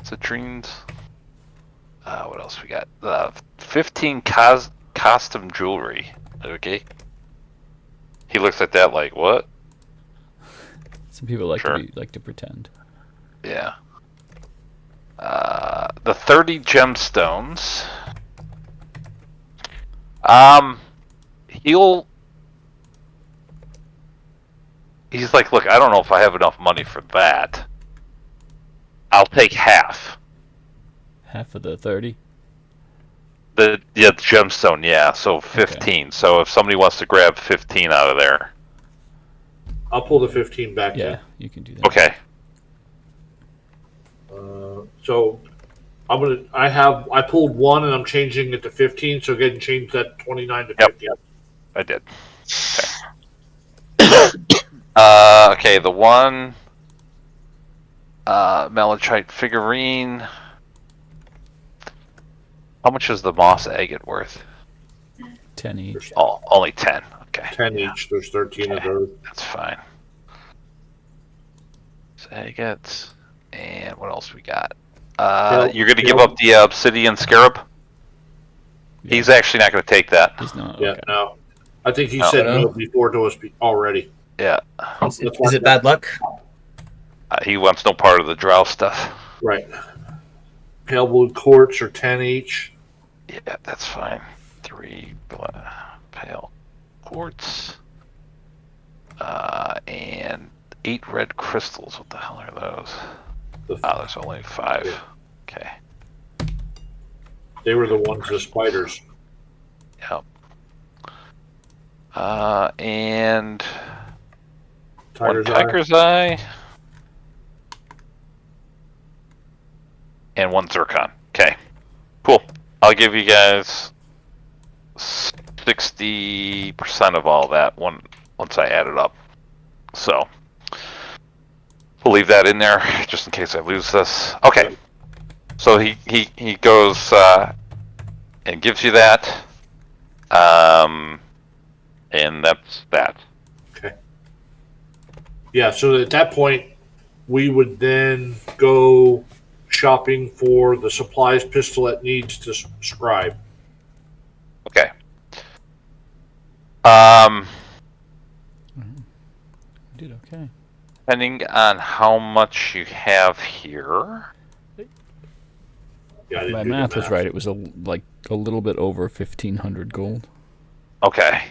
Citrines. What else we got? 15 costume jewelry. Okay. He looks at that like, what? some people like Sure. like to pretend. Yeah. The 30 gemstones. He's like, look, I don't know if I have enough money for that. I'll take half. Half of the 30. The gemstone, yeah. So 15. Okay. So if somebody wants to grab 15 out of there, I'll pull the 15 back. Yeah, in. you can do that. okay. So I pulled 1 and I'm changing it to 15. So go ahead and change that 29 to 50. Yep, I did. Okay. Okay, the 1 malachite figurine. How much is the moss agate worth? 10 each. Oh, only 10. Okay. 10 each. There's 13 of those. That's fine. Agates. And what else we got? You're going to give up the obsidian scarab? Yeah. He's actually not going to take that. He's not. Yeah, Okay. no. I think he said no before to us already. Yeah. Is it bad luck? He wants no part of the drow stuff. Right. Pale blue quartz are 10 each. Yeah, that's fine. 3 pale quartz. And 8 red crystals. What the hell are those? There's only 5. Yeah. Okay. They were the ones, the spiders. Yep. And tiger's eye. And 1 zircon. Okay. Cool. I'll give you guys 60% of all that once I add it up. So we'll leave that in there just in case I lose this. Okay. So he goes and gives you that. And that's that. Okay. Yeah, so at that point, we would then go shopping for the supplies Pistolette needs to scribe. Okay. Did okay. Depending on how much you have here. Yeah, My math was right. It was a little bit over 1,500 gold. Okay.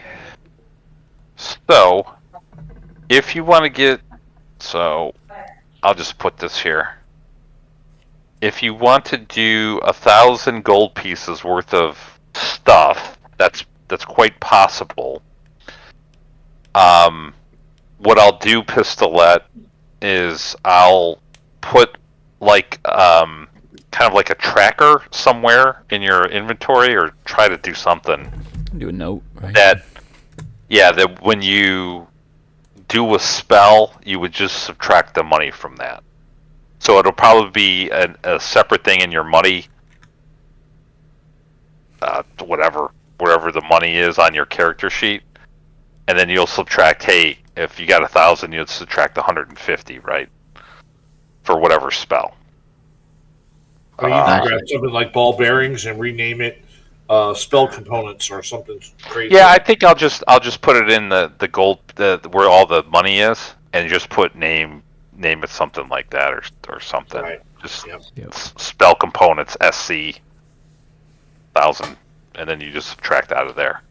So, if you want to get... So, I'll just put this here. If you want to do 1,000 gold pieces worth of stuff, that's quite possible. What I'll do, Pistolette, is I'll put kind of like a tracker somewhere in your inventory, or try to do something. Do a note, right? That when you do a spell, you would just subtract the money from that. So it'll probably be a separate thing in your money, whatever the money is on your character sheet, and then you'll subtract. Hey, if you got 1,000, you'd subtract 150, right? For whatever spell. Or you can grab something like ball bearings and rename it spell components or something crazy. Yeah, I think I'll just put it in the gold where all the money is, and just put name it something like that or something. Right. Just Yep. spell components SC 1000, and then you just subtract out of there.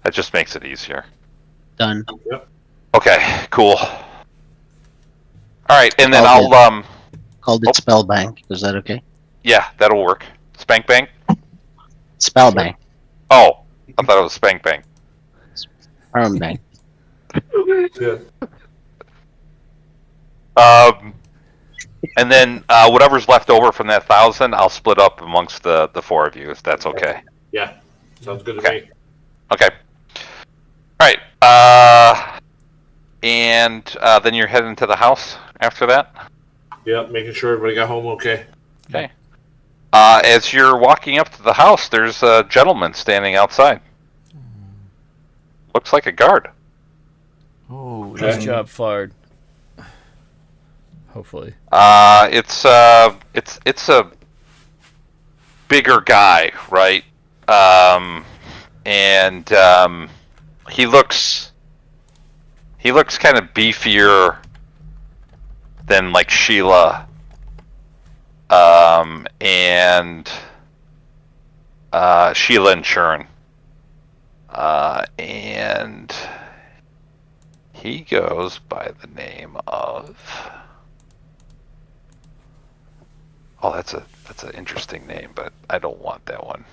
That just makes it easier. Done. Okay, cool. All right, and then Called I'll Called it spell bank. Is that okay? yeah, that'll work. Spank Bank. Spell bank. Oh, I thought it was Spank Bank. Arm bank. Yeah. And then whatever's left over from that 1,000, I'll split up amongst the 4 of you, if that's okay. Yeah. Sounds good to Okay. me. Okay. All right. And then you're heading to the house after that? Yep, making sure everybody got home okay. Okay. As you're walking up to the house, there's a gentleman standing outside. Looks like a guard. Oh, Okay. nice job, Flard. Hopefully. It's a bigger guy, right? And he looks kind of beefier than like Sheila, and Sheila and Churn, and he goes by the name of. Oh, that's an interesting name, but I don't want that one.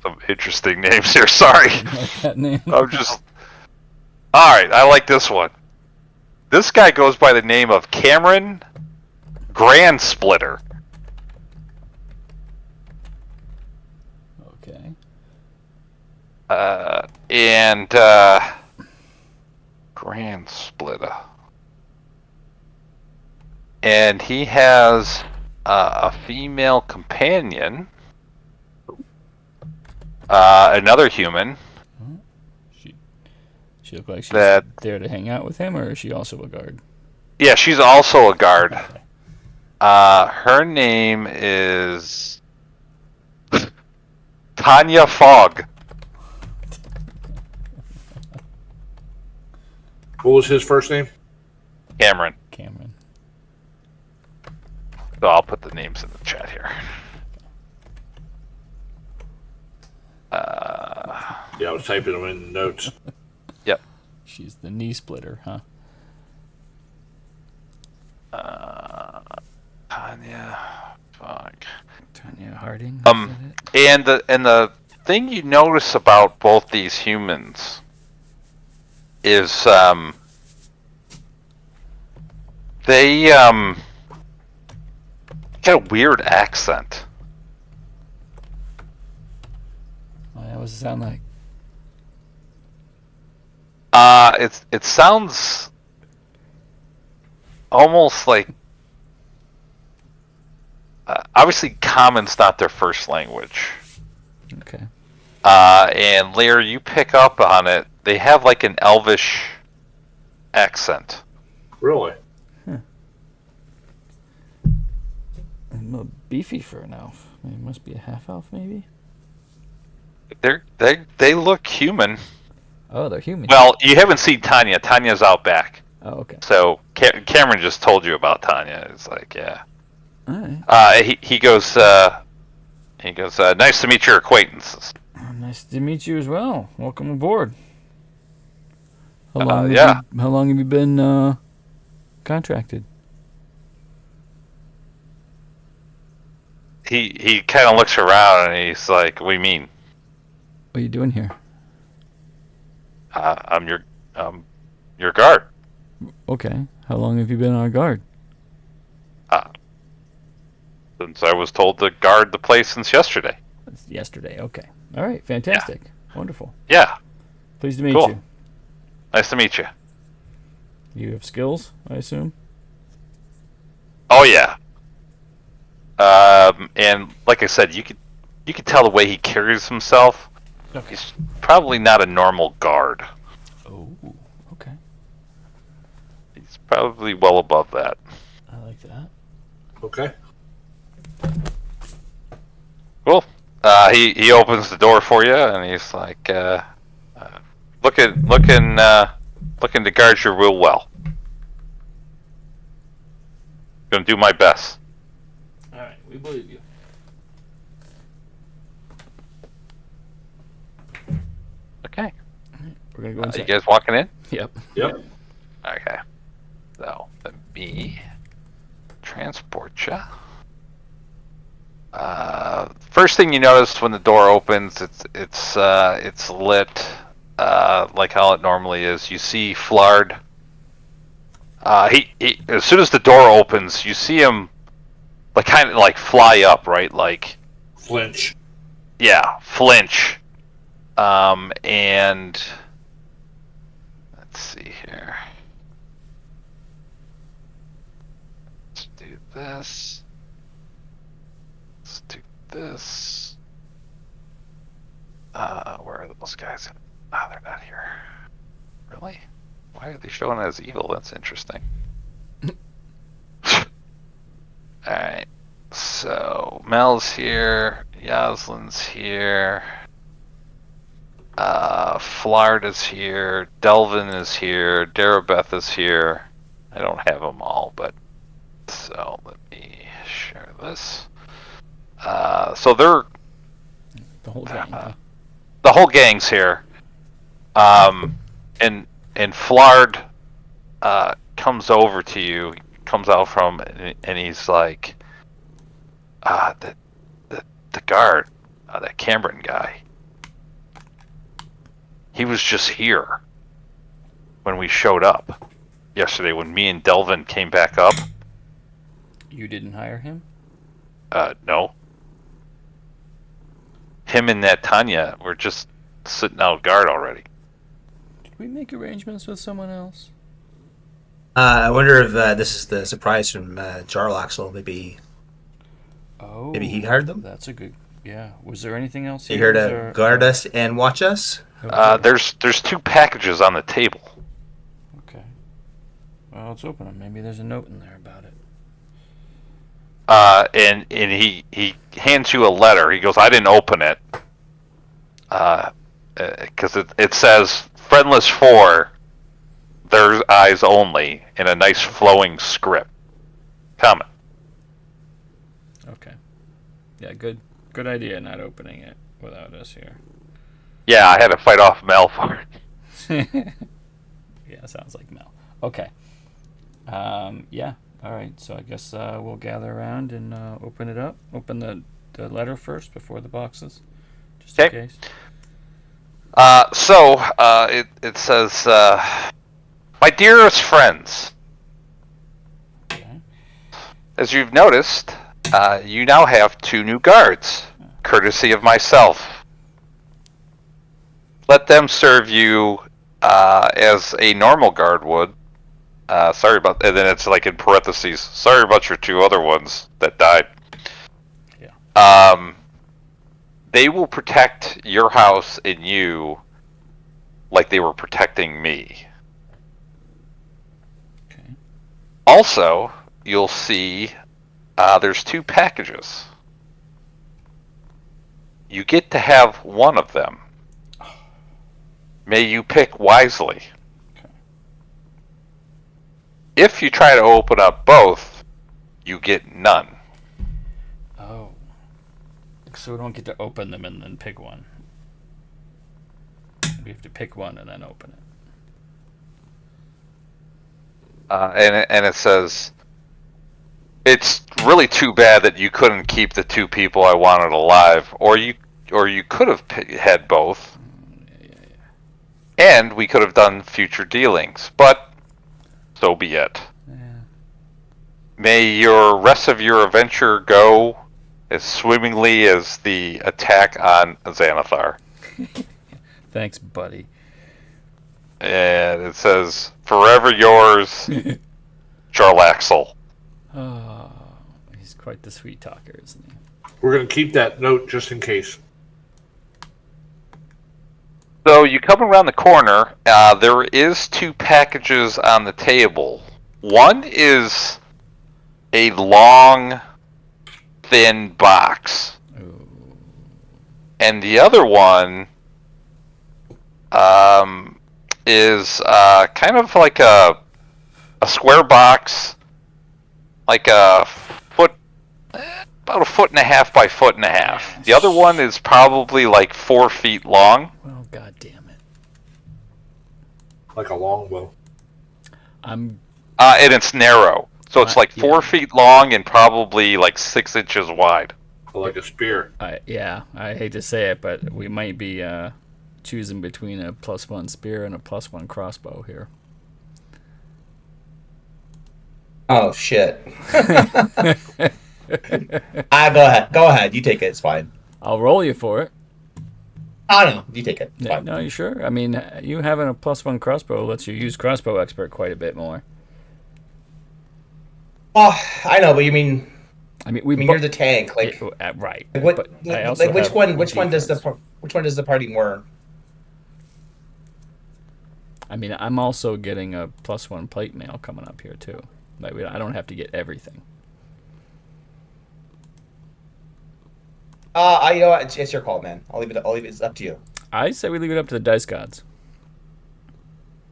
Some interesting names here. Sorry, Like that name. I'm just. All right, I like this one. This guy goes by the name of Cameron Grand Splitter. Okay. And Grand Splitter. And he has a female companion, another human. She look like she's That- there to hang out with him, or is she also a guard? Yeah, she's also a guard. Okay. Her name is Tanya Fogg. What was his first name? Cameron. Cameron. So I'll put the names in the chat here. Yeah, I was typing them in the notes. Yep. She's the knee splitter, huh? Tanya Fogg. Tanya Harding. is Um, that it? And the thing you notice about both these humans is they got a weird accent. Oh, yeah, what's it sound like? It sounds almost like obviously Common's not their first language. Okay. And Lear, you pick up on it. They have like an Elvish accent. Really? I'm a little beefy for an elf. I mean, it must be a half elf, maybe. They look human. Oh, they're human. Well, you haven't seen Tanya. Tanya's out back. Oh, okay. So Cameron just told you about Tanya. It's like, yeah. All right. He goes. Nice to meet your acquaintances. Nice to meet you as well. Welcome aboard. How Yeah. How long have you been contracted? He kind of looks around and he's like, "What do you mean? What are you doing here? I'm your guard." Okay. How long have you been on guard? Since I was told to guard the place since yesterday. It's yesterday. Okay. All right. Fantastic. Wonderful. Yeah. Pleased to meet Cool. you. Nice to meet you. You have skills, I assume. Oh yeah. And like I said, you could tell the way he carries himself. Okay. He's probably not a normal guard. Oh. Okay. He's probably well above that. I like that. Okay. Cool. He opens the door for you, and he's like, looking to guard you real well. Gonna do my best. All right, we believe you. Okay. We're gonna go You inside. guys walking in? Yep. Yep. Okay. So let me transport you. First thing you notice when the door opens, it's lit like how it normally is. You see Flard. He as soon as the door opens, you see him like kind of like fly up, right? Like Flinch. yeah, flinch. And let's see here. Let's do this. Let's do this. Where are those guys? Ah, they're not here. Really? Why are they showing as evil? That's interesting. Alright. So, Mel's here. Yaslin's here. Flard is here. Delvin is here. Darabeth is here. I don't have them all, but... So, let me share this. So they're... The whole gang. Huh? The whole gang's here. And Flard comes over to you, comes out from, and he's like, the guard, that Cameron guy, he was just here when we showed up yesterday, when me and Delvin came back up. You didn't hire him? No. Him and that Tanya were just sitting out guard already. Did we make arrangements with someone else? I wonder if this is the surprise from Jarlaxle. Maybe he hired them. That's a good. Yeah. Was there anything else? He here to guard us and watch us. There's 2 packages on the table. Okay. Well, let's open them. Maybe there's a note in there about it. And he hands you a letter. He goes, I didn't open it. Because it says Friendless Four, their eyes only, in a nice flowing script. Coming. Okay. Yeah, good idea not opening it without us here. Yeah, I had to fight off Mel for it. Yeah, sounds like Mel. Okay. Yeah. All right. So I guess we'll gather around and open it up. Open the letter first before the boxes, just in case. It says, my dearest friends, Okay. as you've noticed, you now have 2 new guards, courtesy of myself. Let them serve you as a normal guard would. Sorry about, and then it's like in parentheses. Sorry about your 2 other ones that died. Yeah. They will protect your house and you like they were protecting me. Okay. Also, you'll see there's 2 packages. You get to have one of them. May you pick wisely. Okay. If you try to open up both, you get none. Oh. So we don't get to open them and then pick one. We have to pick one and then open it. And it says, it's really too bad that you couldn't keep the 2 people I wanted alive, or you could have had both, and we could have done future dealings. But so be it. Yeah. May your rest of your adventure go as swimmingly as the attack on Xanathar. Thanks, buddy. And it says, forever yours, Jarlaxle. Oh, he's quite the sweet talker, isn't he? We're going to keep that note just in case. So you come around the corner, there is 2 packages on the table. One is a long, thin box. Ooh. And the other one is kind of like a square box, like a foot, about a 1.5 by 1.5. The other one is probably like 4 feet long. Well, god damn it. Like a longbow. I'm And it's narrow. So it's like 4 yeah. feet long and probably like 6 inches wide. Like a spear. I hate to say it, but we might be choosing between a +1 spear and a +1 crossbow here. Oh shit. Go ahead. You take it. It's fine. I'll roll you for it. I don't know. You take it. It's fine. No, you sure? I mean, you having a +1 crossbow lets you use crossbow expert quite a bit more. Oh, I know, but you mean? I mean, you're the tank. Like, yeah, right. what? But I also Like, which have one? Which one does defense. which one does the party more? I mean, I'm also getting a +1 plate mail coming up here too. Like, I don't have to get everything. You know what? It's your call, man. I'll leave it. It's up to you. I say we leave it up to the dice gods.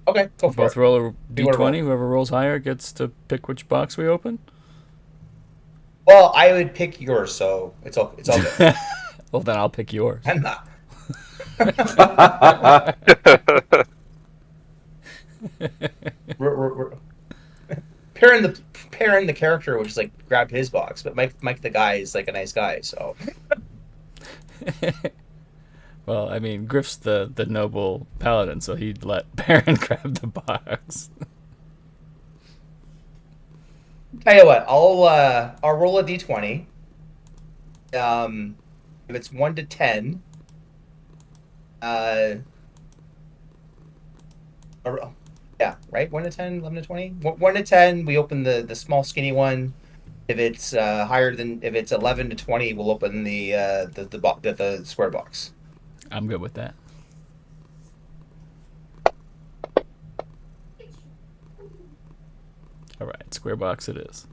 Okay, go for Both it. roll a You wanna roll? d20. Whoever rolls higher gets to pick which box we open. Well, I would pick yours, so it's all good. Well, then I'll pick yours. I'm not. we're pairing the character, which is like grab his box, but Mike the guy is like a nice guy, so. Well, I mean, Griff's the noble paladin, so he'd let Baron grab the box. Tell you what, I'll roll a d20. If it's 1 to 10, yeah, right, 1 to 10, 11 to 20. 1 to 10, we open the small skinny one. If it's if it's 11 to 20, we'll open the square box. I'm good with that. All right, square box it is.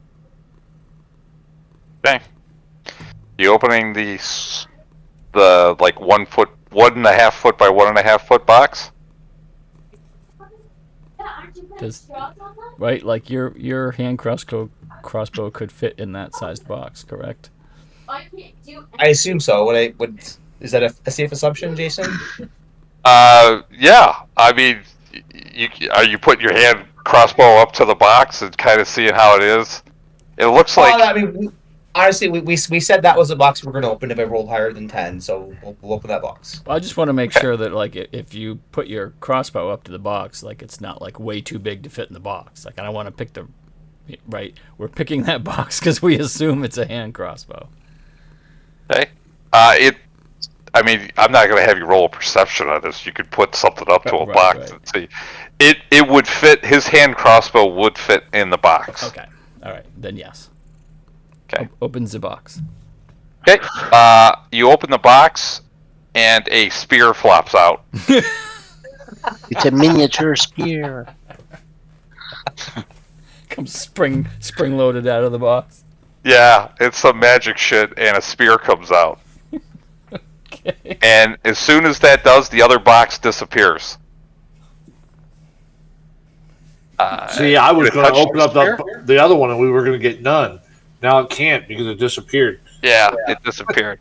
Okay. You opening the like 1 foot, 1.5 foot by 1.5 foot box? Does right, like your hand crossbow could fit in that sized box, correct? I assume so. Is that a safe assumption, Jason? Yeah. I mean, are you putting your hand crossbow up to the box and kind of seeing how it is? It looks like. I mean, honestly, we said that was a box we're going to open if I rolled higher than 10, so we'll open that box. Well, I just want to make sure that, like, if you put your crossbow up to the box, like, it's not like way too big to fit in the box. Like, I don't want to pick the right. We're picking that box because we assume it's a hand crossbow. Okay. I mean, I'm not going to have you roll a perception on this. You could put something up to a box and see. It would fit. His hand crossbow would fit in the box. Okay. All right. Then yes. Okay. Opens the box. Okay. You open the box, and a spear flops out. It's a miniature spear. Comes spring loaded out of the box. Yeah, it's some magic shit, and a spear comes out. Okay. And as soon as that does, the other box disappears. See, I was going to touch open the up spear? the other one, and we were going to get none. Now it can't because it disappeared. Yeah, it disappeared.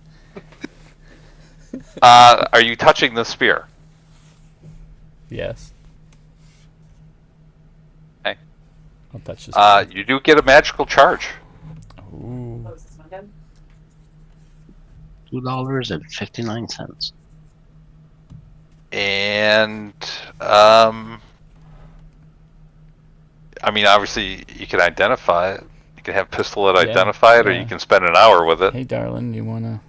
Are you touching the spear? Yes. Okay. I'll touch this. You do get a magical charge. Ooh. $2.59. And I mean, obviously, you can identify it. You can have pistol it, identify it, or you can spend an hour with it. Hey, darling, you wanna?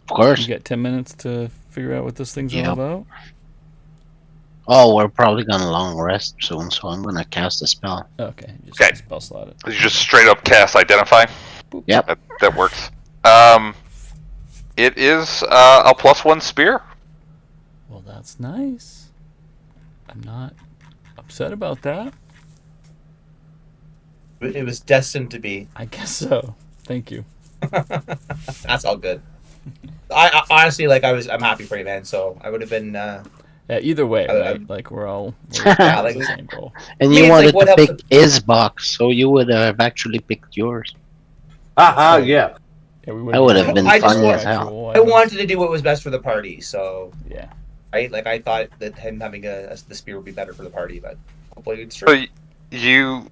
Of course. You get 10 minutes to figure out what this thing's all about. Oh, we're probably gonna long rest soon, so I'm gonna cast a spell. Okay. Just Okay. spell slot it. You just straight up cast identify. Yep. That works. It is a +1 spear. Well, that's nice. I'm not upset about that. It was destined to be. I guess so. Thank you. That's all good. I honestly, like, I'm happy for you, man. So I would have been. Yeah, either way, Um, right? Like we're Yeah, the like same goal. And Me, you it's like, wanted what to helps pick his box, so you would have actually picked yours. Haha, yeah. Yeah, we That would have been been I just funny want- as hell. I wanted to do what was best for the party, so Yeah. right, like I thought that him having the spear would be better for the party, but hopefully it's So true. you,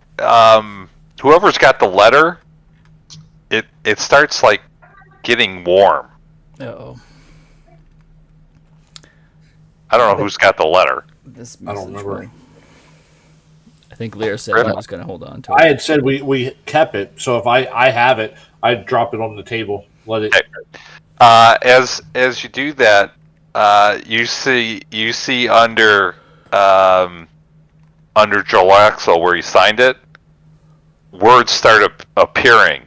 whoever's got the letter, it starts like getting warm. Uh-oh. I don't know who's got the letter. This I don't message remember. will... I think Lear said Griff? he was going to hold on to I it. had said we kept it, so if I have it, I'd drop it on the table. Let it. Okay. As you do that, you see under Jarlaxle where he signed it, words start appearing,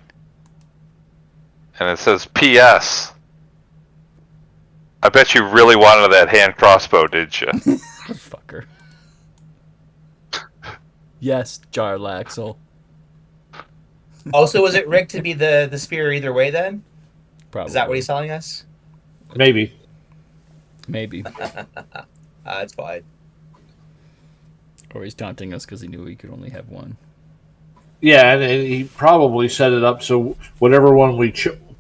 and it says P.S. I bet you really wanted that hand crossbow, did you? Fucker. Yes, Jarlaxle. Also, was it rigged to be the spear either way? Then Probably. is that what he's telling us? Maybe. Maybe. That's fine. Or he's taunting us because he knew he could only have one. Yeah, and he probably set it up so whatever one we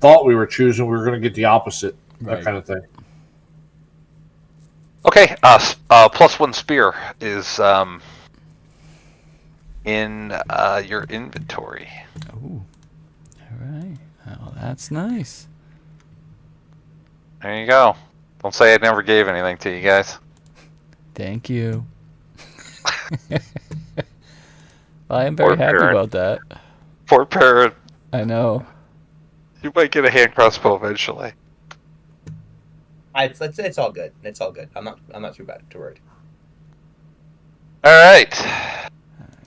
thought we were choosing, we were going to get the opposite. Right. That kind of thing. Okay, +1 spear is in your inventory. Oh. All right. Oh, that's nice. There you go. Don't say I never gave anything to you guys. Thank you. I am very Poor happy parent. about that. Poor parrot. I know. You might get a hand crossbow eventually. It's all good. It's all good. I'm not too bad too worried. All right.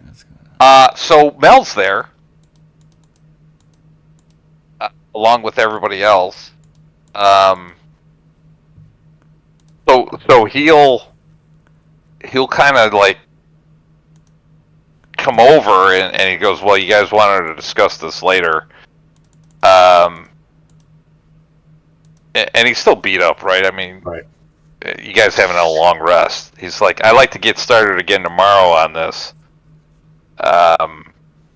That's good. So Mel's there, along with everybody else. So he'll kind of like come over and he goes, well, you guys wanted to discuss this later. And he's still beat up, right? I mean, Right. You guys haven't had a long rest. He's like, I'd like to get started again tomorrow on this.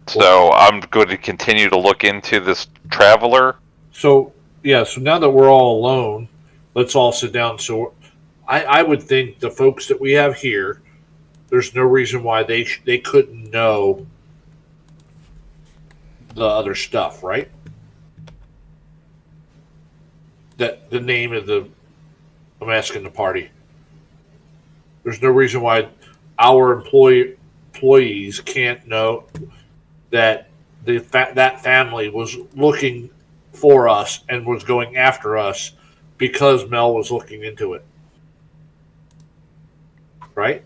So I'm going to continue to look into this traveler. So yeah, so now that we're all alone, let's all sit down. So I would think the folks that we have here, there's no reason why they couldn't know the other stuff, right? That the name of the I'm asking the party. There's no reason why our employees can't know that that family was looking for us and was going after us because Mel was looking into it. Right?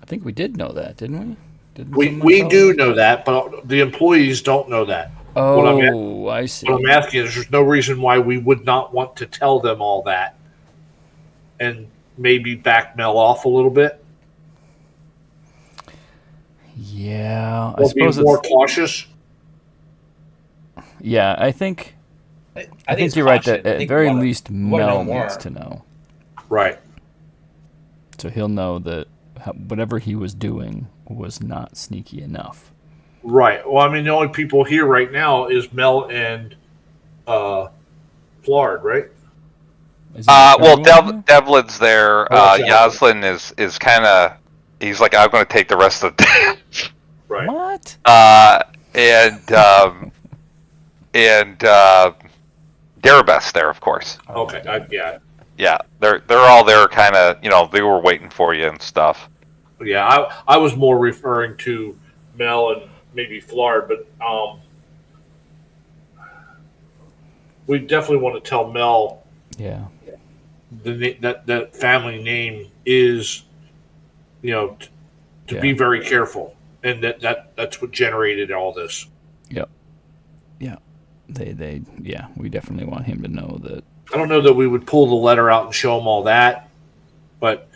I think we did know that, didn't we? Didn't We someone tell do us? know that, but the employees don't know that. Oh, I see. What I'm asking is there's no reason why we would not want to tell them all that and maybe back Mel off a little bit. Yeah, I Or be suppose more it's... cautious. Yeah, I think it's you're right caution. that I at think very we wanna- least we wanna know Mel more. needs to know. Right. So he'll know that whatever he was doing was not sneaky enough. Right. Well, I mean, the only people here right now is Mel and Flard, right? Is he not Well, everyone here? Devlin's there. Oh, Devlin. Yaslin is kind of. He's like, I'm going to take the rest of the day. Right. What? And Darabeth's there, of course. Okay. Yeah. Yeah, they're all there, kind of. They were waiting for you and stuff. Yeah. I was more referring to Mel and maybe Flard, but we definitely want to tell Mel Yeah. that family name is, to be very careful, and that's what generated all this. Yep. Yeah. We definitely want him to know that. I don't know that we would pull the letter out and show him all that, but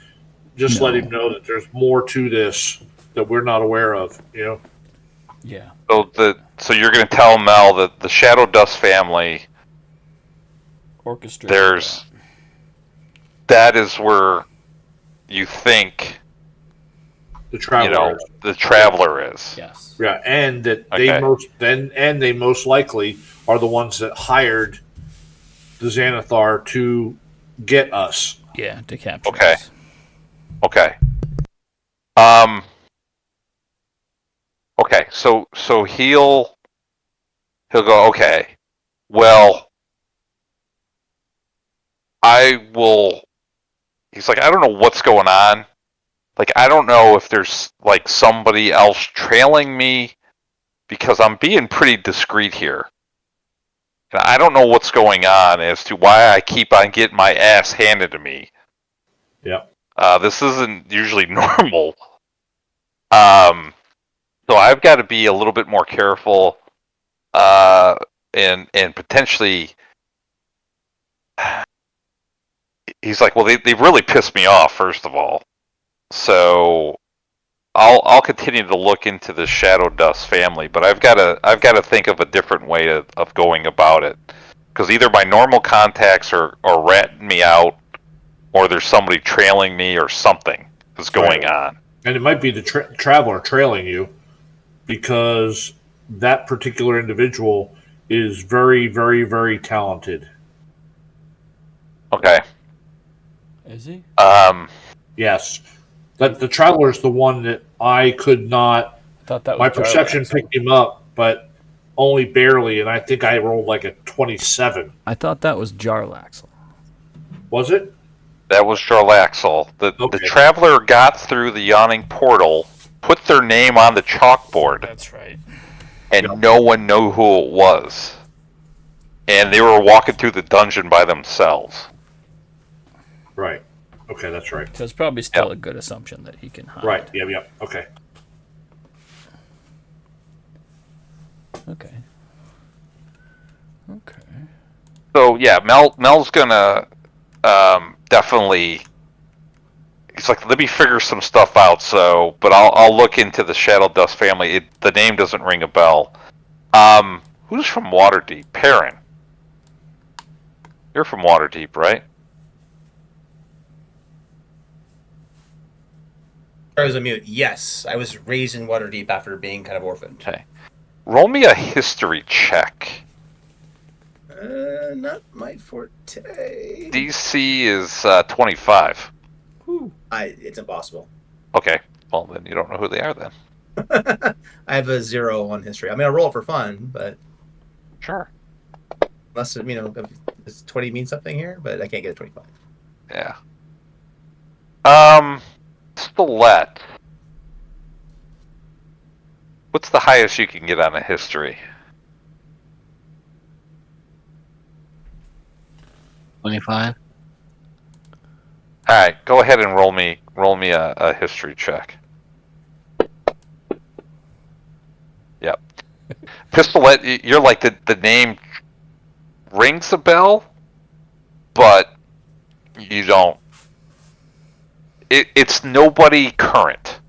just let him know that there's more to this that we're not aware of. Yeah. So you're going to tell Mel that the Shadow Dust family. Orchestrated. That is where you think The traveler. the traveler is. Yes. Yeah, and that Okay. they most likely are the ones that hired the Xanathar to get us. Yeah, to capture Okay. us. Okay. Okay. So he'll go. Okay. Well, I will. He's like, I don't know what's going on. Like, I don't know if there's like somebody else trailing me because I'm being pretty discreet here. And I don't know what's going on as to why I keep on getting my ass handed to me. Yeah. This isn't usually normal. So I've got to be a little bit more careful, and potentially. He's like, well, they really pissed me off. First of all, so I'll continue to look into the Shadow Dust family, but I've got to think of a different way of going about it, because either my normal contacts are ratting me out, or there's somebody trailing me, or something is going on. And it might be the traveler trailing you, because that particular individual is very, very, very talented. Okay. Is he? Yes. That the traveler is the one that I could not. I thought that was my perception Jarlaxle. picked him up, but only barely, and I think I rolled like a 27. I thought that was Jarlaxle. Was it? That was Jarlaxle. The traveler got through the Yawning Portal, put their name on the chalkboard. That's right. And no one knew who it was. And they were walking through the dungeon by themselves. Right. Okay, that's right. So it's probably still a good assumption that he can hide. Right. Yep. Okay. Okay. So yeah, Mel's gonna definitely. He's like, let me figure some stuff out. So, but I'll look into the Shadow Dust family. The name doesn't ring a bell. Who's from Waterdeep? Perrin. You're from Waterdeep, right? I was on mute. Yes, I was raised in Waterdeep after being kind of orphaned. Okay. Roll me a history check. Not my forte. DC is 25. It's impossible. Okay. Well, then you don't know who they are then. I have a 0 on history. I mean, I roll it for fun, but sure. Unless does 20 mean something here? But I can't get a 25. Yeah. Spillette. What's the highest you can get on a history? 25. All right, go ahead and roll me a history check. Yep. Pistolette, you're like the name rings a bell, but you don't. It's nobody current.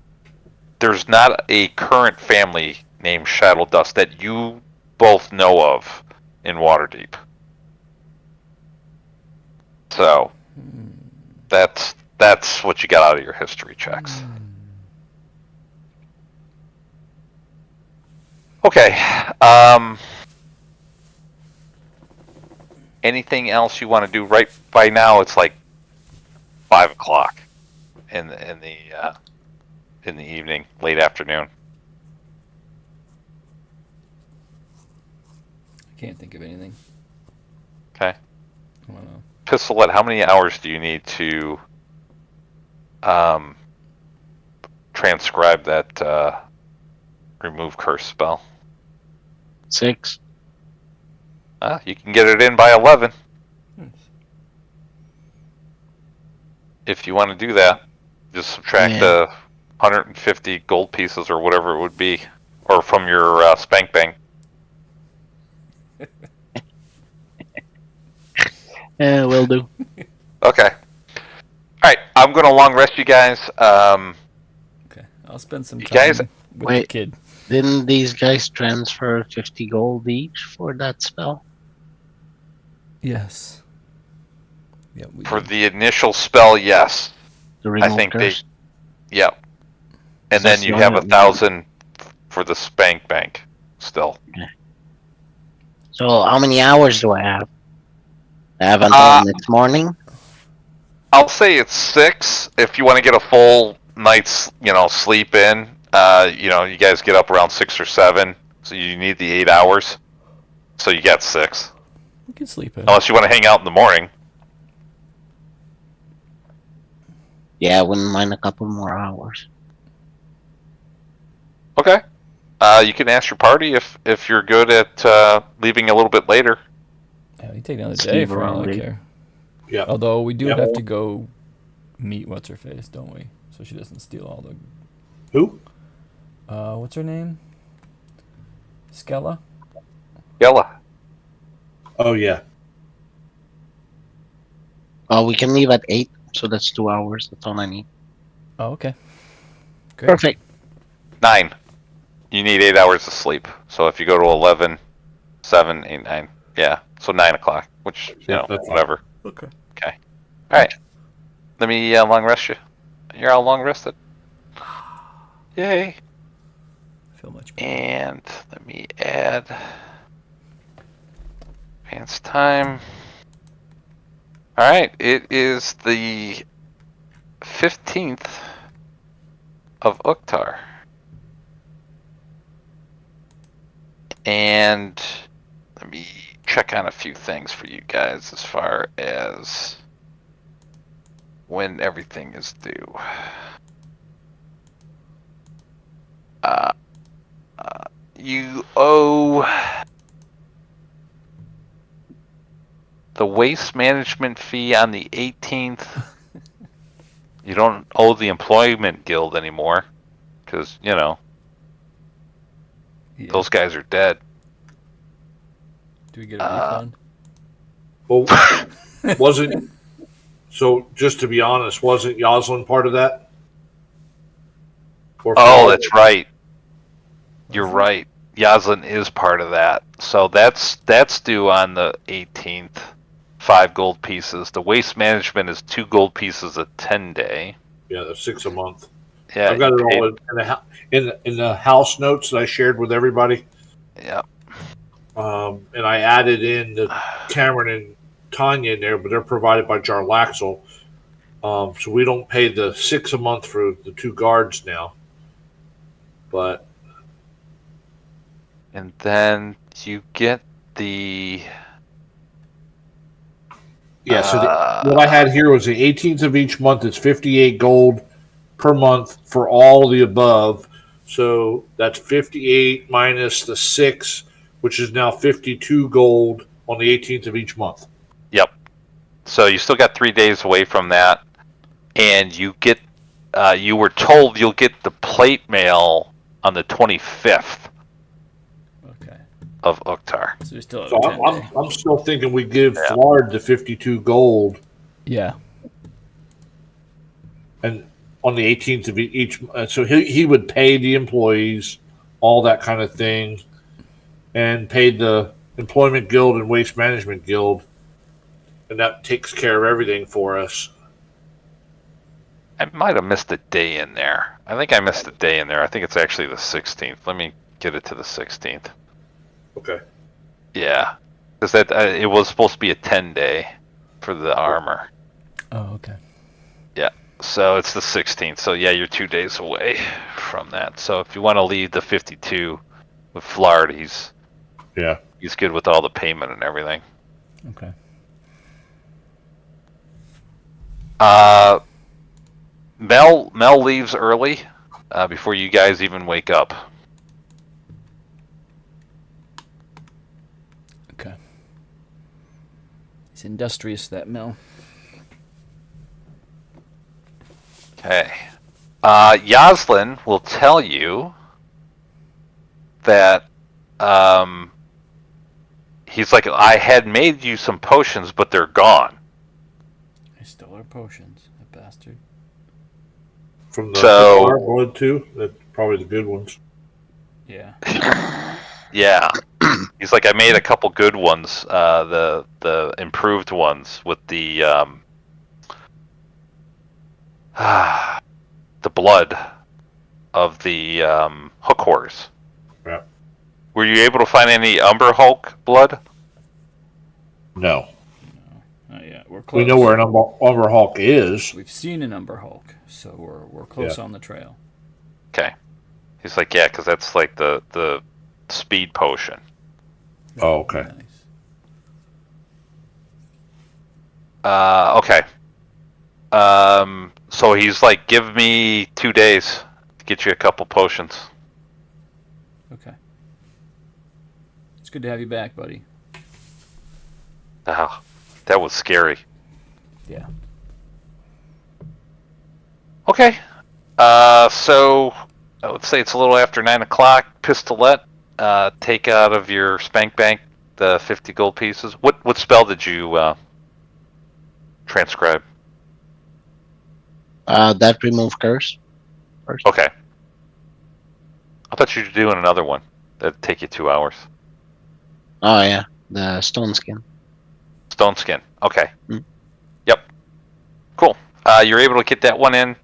There's not a current family named Shadow Dust that you both know of in Waterdeep. So that's what you got out of your history checks. Okay. Anything else you want to do? Right by now, it's like 5 o'clock in the evening, late afternoon. I can't think of anything. Okay. I don't know. Pistolette, how many hours do you need to transcribe that remove curse spell? 6. You can get it in by 11. Nice. If you want to do that. Just subtract the 150 gold pieces or whatever it would be, or from your spank bang. Yeah, will do. Okay. Alright, I'm going to long rest you guys. Okay, I'll spend some time with the kid. Didn't these guys transfer 50 gold each for that spell? Yes. Yeah, for the initial spell, yes. The I think they, remoters. yeah. And That's then you the have only- 1,000 for the spank bank still. So how many hours do I have? I have until next morning. I'll say it's 6 if you want to get a full night's, sleep in. You guys get up around 6 or 7, so you need the 8 hours. So you got 6, We can sleep in. unless you want to hang out in the morning. Yeah, I wouldn't mind a couple more hours. Okay. You can ask your party if you're good at leaving a little bit later. Yeah, we take another day Steve for all I around, care. Yeah. Although we do Yep. have to go meet what's her face, don't we? So she doesn't steal all the. Who? What's her name? Skella. Yella. Oh yeah. Oh, we can leave at 8, so that's 2 hours. That's all I need. Oh, okay. Great. Perfect. 9. You need 8 hours of sleep. So if you go to 11, 7, 8, 9. Yeah. So 9 o'clock, which, Yeah, that's fine. whatever. Okay. Okay. All right. Let me long rest you. You're all long rested. Yay. I feel much better. And let me add advance time. All right. It is the 15th of Uktar. And let me check on a few things for you guys as far as when everything is due. You owe the waste management fee on the 18th. You don't owe the employment guild anymore because, Yeah. those guys are dead. Do we get a refund? Well, wasn't so? Just to be honest, wasn't Yoslin part of that? Or Oh, Florida? that's right. You're Was it? right. Yaslin is part of that. So that's due on the 18th. 5 gold pieces. The waste management is 2 gold pieces a 10-day. Yeah, that's 6 a month. Yeah, I've got it you paid- all in the house notes that I shared with everybody. Yeah. And I added in the Cameron and Tanya in there, but they're provided by Jarlaxle. So we don't pay the 6 a month for the 2 guards now. But And then you get the yeah, so what I had here was the 18th of each month is 58 gold per month for all the above. So that's 58 minus the 6, which is now 52 gold on the 18th of each month. Yep. So you still got 3 days away from that, and you get. You were told you'll get the plate mail on the 25th Okay. of Uktar. So we still have So 10 day. I'm still thinking we give Yeah. Flard the 52 gold, Yeah. and on the 18th of each. So he would pay the employees, all that kind of thing, and paid the employment guild and waste management guild, and that takes care of everything for us. I might have missed a day in there. I think I missed a day in there. I think it's actually the 16th. Let me get it to the 16th. Okay. Yeah, because that it was supposed to be a 10-day for the armor. Oh, okay. So it's the 16th. So yeah, you're 2 days away from that. So if you want to leave the 52 with Flard, he's good with all the payment and everything. Okay. Mel leaves early before you guys even wake up. Okay. He's industrious, that Mel. Okay. Yaslin will tell you that he's like, I had made you some potions, but they're gone. I stole our potions, that bastard. From the So- Far blood too. That's probably the good ones. Yeah. Yeah. He's like, I made a couple good ones, the improved ones with the the blood of the hook horse. Yeah. Were you able to find any Umber Hulk blood? No. Not yet. We're close. We know where an Umber Hulk is. We've seen an Umber Hulk, so we're close on the trail. Okay. He's like, yeah, because that's like the speed potion. Oh, okay. Nice. Okay. So he's like, give me 2 days to get you a couple potions. Okay. It's good to have you back, buddy. Oh, that was scary. Yeah. Okay. So I would say it's a little after 9 o'clock. Pistolet. Take out of your spank bank the 50 gold pieces. What spell did you transcribe? That remove curse. First. Okay. I thought you were doing another one. That'd take you 2 hours. Oh yeah, the stone skin. Stone skin. Okay. Mm. Yep. Cool. You're able to get that one in.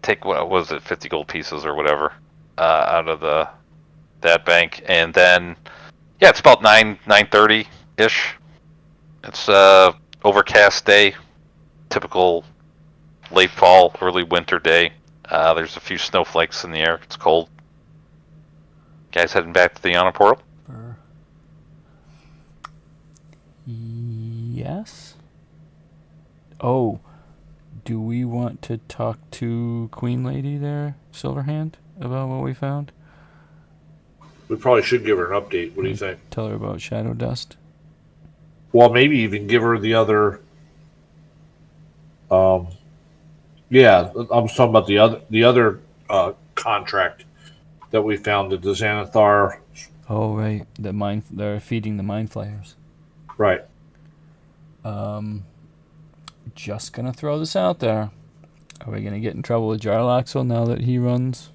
Take what was it, 50 gold pieces or whatever, out of that bank, and then it's about 9:30 ish. It's overcast day, typical late fall, early winter day. There's a few snowflakes in the air. It's cold. Guys heading back to the Yawning Portal? Yes. Oh, do we want to talk to Queen Lady there, Silverhand, about what we found? We probably should give her an update. What do you think? Tell her about Shadow Dust. Well, maybe even give her the other. I'm talking about the other contract that we found at the Xanathar. Oh right, they're feeding the mind flayers. Right. Just gonna throw this out there. Are we gonna get in trouble with Jarlaxle now that he runs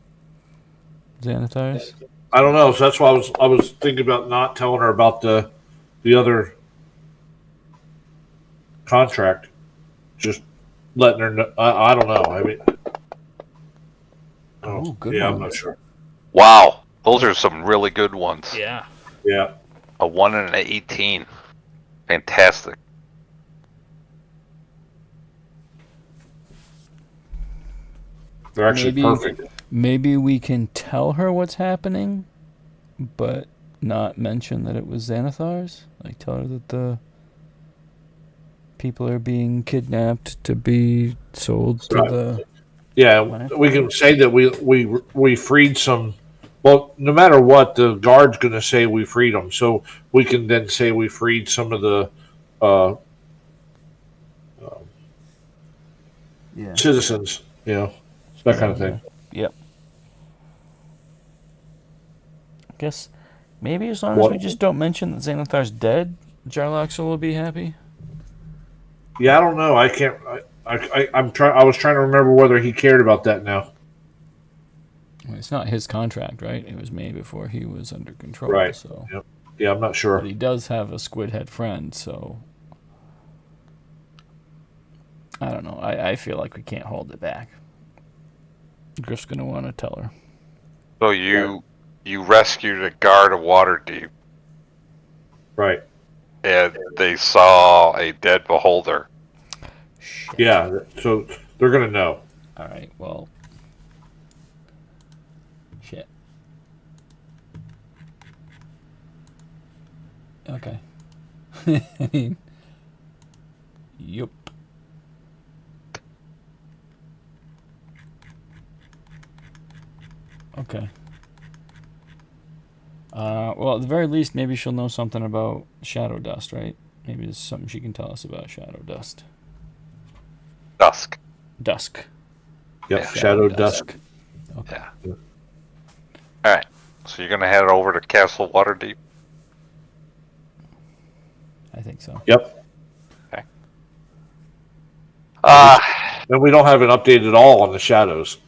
Xanathars? I don't know. So that's why I was thinking about not telling her about the other contract. Just letting her know. I don't know. I mean, Good yeah, one. I'm not sure. Wow, those are some really good ones. Yeah. Yeah. A 1 and an 18. Fantastic. They're actually perfect. Maybe we can tell her what's happening, but not mention that it was Xanathars. Like tell her that the people are being kidnapped to be sold to the. Yeah, we can say that we freed some. Well, no matter what, the guard's going to say we freed them. So we can then say we freed some of the citizens. That kind of thing. Yep. I guess maybe as long as we just don't mention that Xanathar's dead, Jarlaxle will be happy. Yeah, I don't know. I can't. I'm trying. I was trying to remember whether he cared about that now. Well, it's not his contract, right? It was made before he was under control. Right. So. Yep. Yeah, I'm not sure. But he does have a squid head friend, so I don't know. I feel like we can't hold it back. Griff's gonna want to tell her. So you rescued a guard of Waterdeep, Right. and they saw a dead beholder. Shit. Yeah. So they're gonna know. All right. Well. Shit. Okay. I mean. Yup. Okay. Well, at the very least, maybe she'll know something about Shadow Dust, right? Maybe there's something she can tell us about Shadow Dust. Dusk. Dusk. Yep. Yeah. Shadow Dusk. Okay. Yeah. All right. So you're gonna head over to Castle Waterdeep. I think so. Yep. Okay. And we don't have an update at all on the shadows.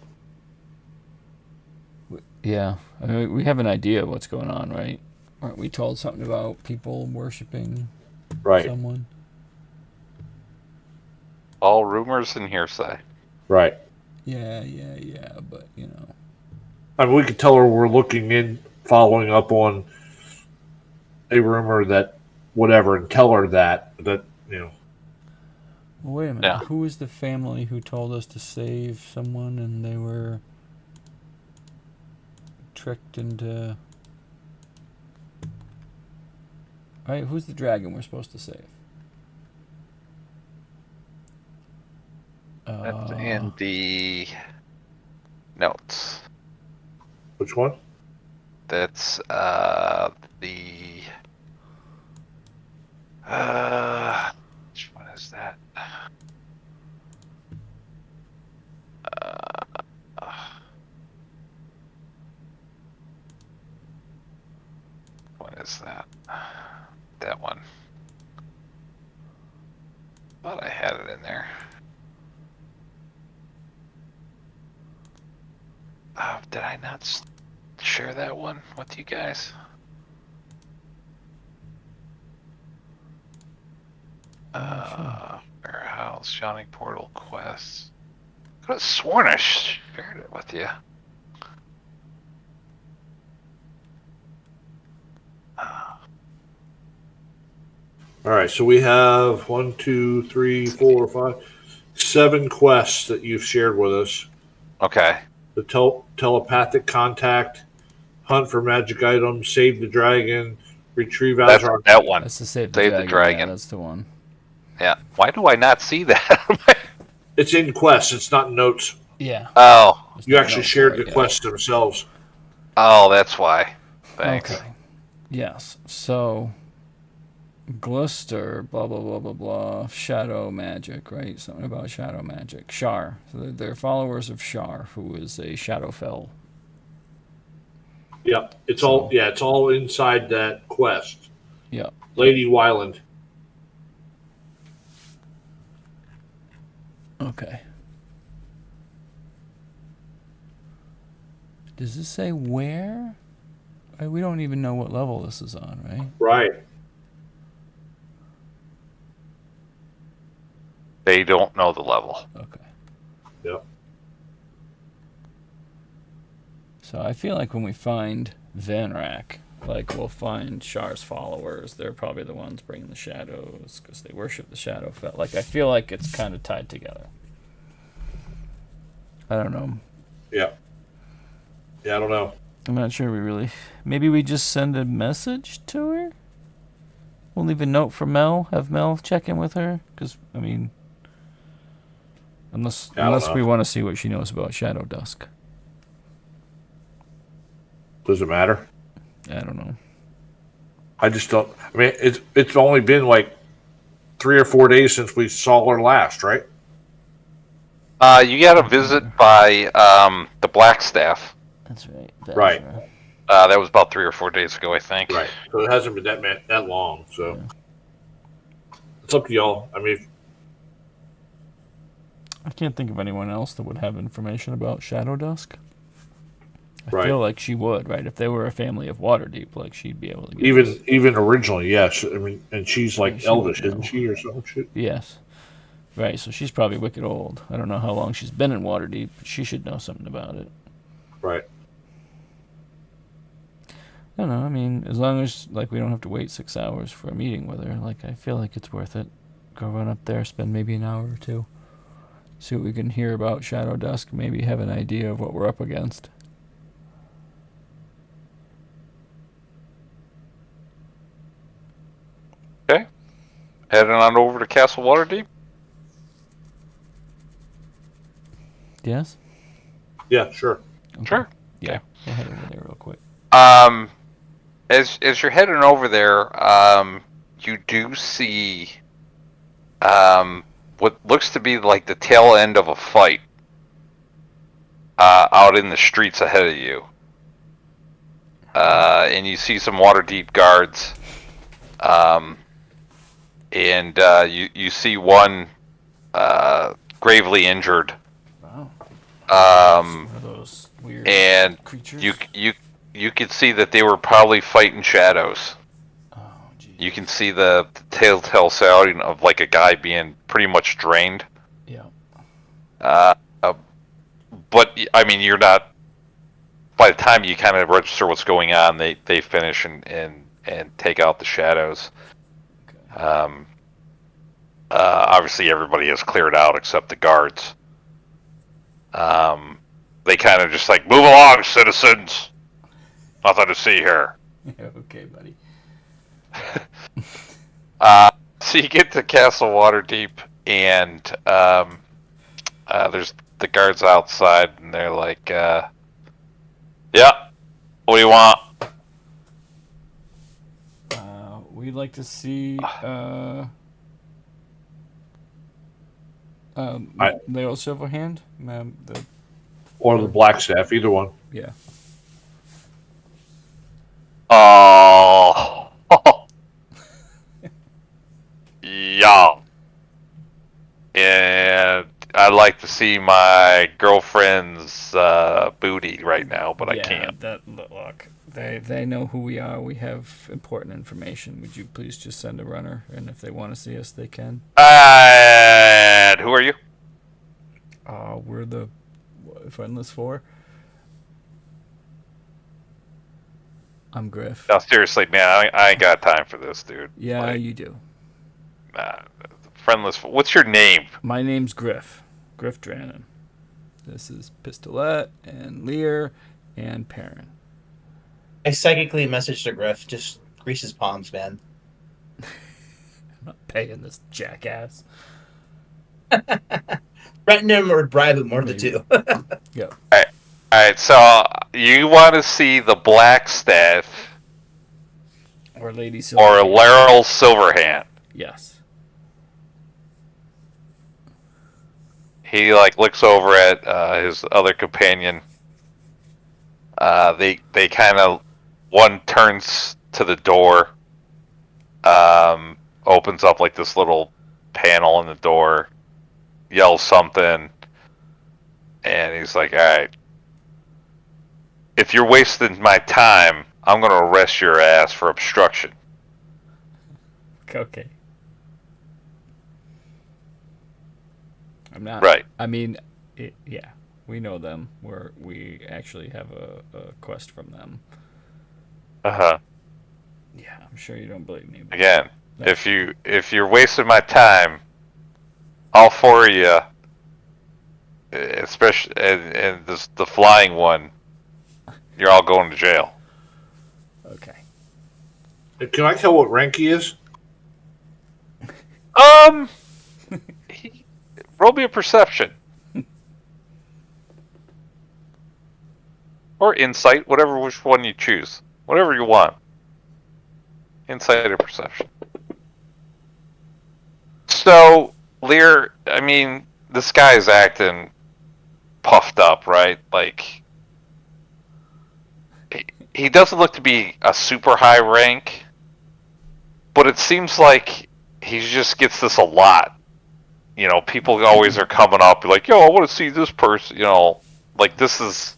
Yeah. I mean, we have an idea of what's going on, right? Aren't we told something about people worshiping Right. someone? All rumors and hearsay. Right. Yeah, but I mean, we could tell her we're looking in, following up on a rumor that whatever, and tell her that Well, wait a minute. Yeah. Who is the family who told us to save someone and they were tricked into... Right, who's the dragon we're supposed to save? That's in the notes. which one? That's the which one is that? What is that? That one. Thought I had it in there. Did I not share that one with you guys? Warehouse, Yawning Portal quests. I could have sworn I shared it with you. All right, so we have 1, 2, 3, 4, 5, 7 quests that you've shared with us. Okay. The telepathic contact, hunt for magic items, save the dragon, retrieve That's Azar. that one. That's to save Save the dragon. Yeah, that's the one. Yeah. Why do I not see that? It's in quests. It's not in notes. Yeah. Oh. You actually shared the quests themselves. Oh, that's why. Thanks. Okay. Yes. So, Gluster, blah, blah, blah, blah, blah. Shadow magic, right? Something about shadow magic. Shar. So they're followers of Shar, who is a Shadowfell. Yeah, it's all inside that quest. Yeah. Lady Wyland. Okay. Does this say where? We don't even know what level this is on, right? Right. They don't know the level. Okay. Yep. So I feel like when we find Vanrak, like we'll find Shar's followers. They're probably the ones bringing the shadows because they worship the Shadowfell. Like I feel like it's kind of tied together. I don't know. Yeah. Yeah, I don't know. I'm not sure we really... Maybe we just send a message to her? We'll leave a note for Mel. Have Mel check in with her? Because, I mean... Unless we want to see what she knows about Shadow Dusk. Does it matter? I don't know. I just don't. I mean, it's only been like 3 or 4 days since we saw her last, right? You got a visit by the Blackstaff. That's right. Right. That was about 3 or 4 days ago, I think. Right. So it hasn't been that long. So it's up to y'all. I mean, I can't think of anyone else that would have information about Shadow Dusk. I Right. feel like she would, right? If they were a family of Waterdeep, like she'd be able to get even originally, yes. I mean, and she's like she elvish, would know. isn't she, or some shit? Yes. Right, so she's probably wicked old. I don't know how long she's been in Waterdeep, but she should know something about it. Right. I don't know, I mean, as long as like we don't have to wait 6 hours for a meeting with her, like I feel like it's worth it. Go run up there, spend maybe an hour or two. See what we can hear about Shadow Dusk, maybe have an idea of what we're up against. Okay. Heading on over to Castle Waterdeep. Yes? Yeah, sure. Okay. Sure. Yeah, we'll head over there real quick. As you're heading over there, you do see what looks to be like the tail end of a fight out in the streets ahead of you. And you see some Waterdeep guards. And you see one gravely injured. Wow. Um, One of those weird and creatures. you could see that they were probably fighting shadows. Oh, geez. You can see the telltale sounding of like a guy being pretty much drained. Yeah. But I mean, you're not. By the time you kind of register what's going on, they finish and take out the shadows. Okay. Obviously, everybody has cleared out except the guards. They kind of just like, move along, citizens. Nothing to see here. Okay, buddy. So you get to Castle Waterdeep, and there's the guards outside, and they're like, "Yeah, what do you want?" We'd like to see Lady Silverhand, ma'am. Or the black staff, either one. Yeah. Oh, yeah. And I'd like to see my girlfriend's booty right now, but I can't. Look, they know who we are. We have important information. Would you please just send a runner, and if they want to see us, they can. And who are you? We're the Friendless Four. I'm Griff. No, seriously, man, I ain't got time for this, dude. Yeah, Like, you do. Friendless. What's your name? My name's Griff. Griff Durnan. This is Pistolet and Lear and Perrin. I psychically messaged to Griff. Just grease his palms, man. I'm not paying this jackass. Threaten him or bribe him, one of the two. Yep. Alright, so you want to see the Black Staff Or Lady or Silverhand. Laryl Silverhand? Yes. He like looks over at his other companion. They kind of, one turns to the door, opens up like this little panel in the door, yells something, and he's like, "All right, if you're wasting my time, I'm gonna arrest your ass for obstruction." Okay. I'm not. Right. I mean, yeah, we know them. We actually have a quest from them. Uh-huh. Yeah, I'm sure you don't believe me. But Again, that's- if you're wasting my time, all four of you, especially and the flying one, you're all going to jail. Okay. Can I tell what rank he is? Roll me a perception. Or insight, which one you choose. Whatever you want. Insight or perception. So, Lear, I mean, this guy is acting puffed up, right? Like, he doesn't look to be a super high rank, but it seems like he just gets this a lot. You know, people always are coming up, like, "Yo, I want to see this person." You know, like this is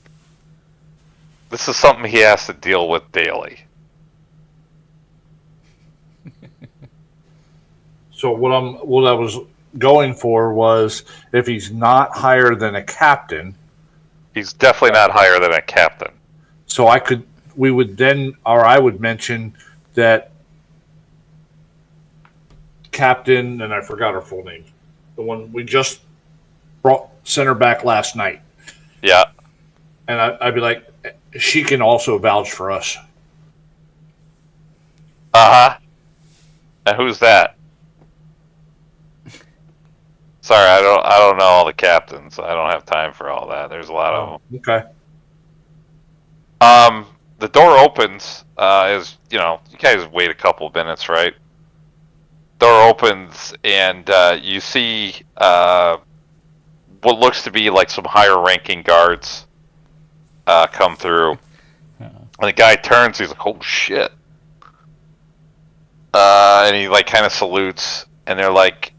something he has to deal with daily. So what I was going for was if he's not higher than a captain, He's definitely not higher than a captain. so I would mention that captain, and I forgot her full name, the one we just sent her back last night, Yeah. and I'd be like, she can also vouch for us. Uh-huh. And who's that? Sorry, I don't know all the captains. I don't have time for all that. There's a lot of them. Okay. The door opens, is, you know, you guys wait a couple of minutes, right? Door opens, and you see what looks to be like some higher ranking guards come through. And the guy turns, he's like, "Oh shit." And he like kind of salutes, and they're like,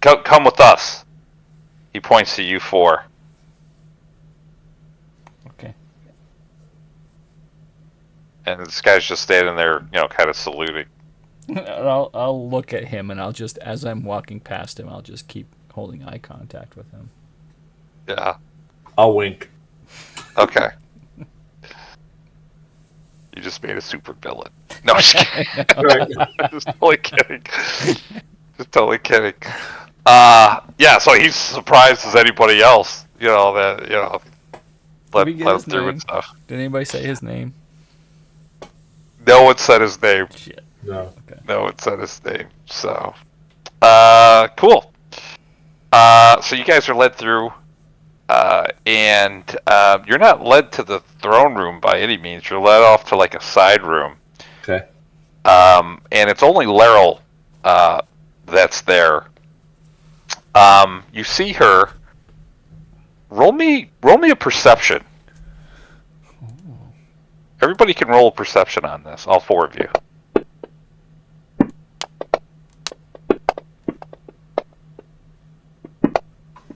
come with us." He points to you four. Okay. And this guy's just standing there, you know, kind of saluting. I'll look at him, and I'll just, as I'm walking past him, I'll just keep holding eye contact with him. Yeah. I'll wink. Okay. You just made a super villain. No, I'm just kidding. Right. Just totally kidding. Just totally kidding. Yeah, so he's surprised as anybody else, that, let we get him his through name? and stuff. Did anybody say his name? No one said his name. Shit. No. No one said his name. So, cool. So you guys are led through, and you're not led to the throne room by any means. You're led off to like a side room. Okay. And it's only Laryl that's there. You see her. Roll me a perception. Everybody can roll a perception on this. All four of you.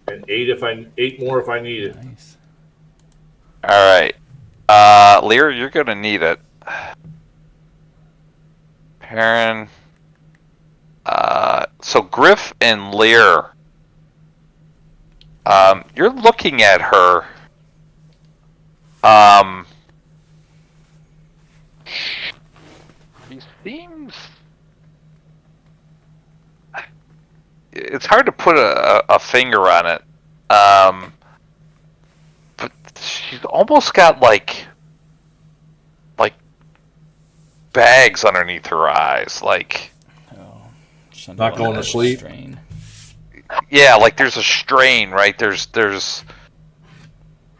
And 8 more if I need it. Nice. All right. Lear, you're gonna need it. Perrin. So Griff and Lear. You're looking at her. She seems. It's hard to put a finger on it. But she's almost got like bags underneath her eyes, like. Oh, Not going to sleep? Strain. Yeah, like there's a strain, right? There's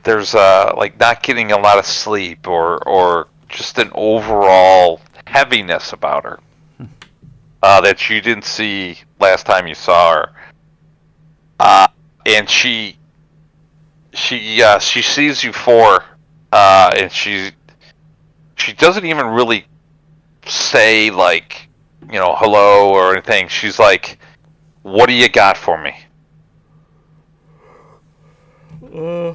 like not getting a lot of sleep or just an overall heaviness about her that you didn't see last time you saw her. And she sees you four, and she doesn't even really say like, hello or anything. She's like, what do you got for me? I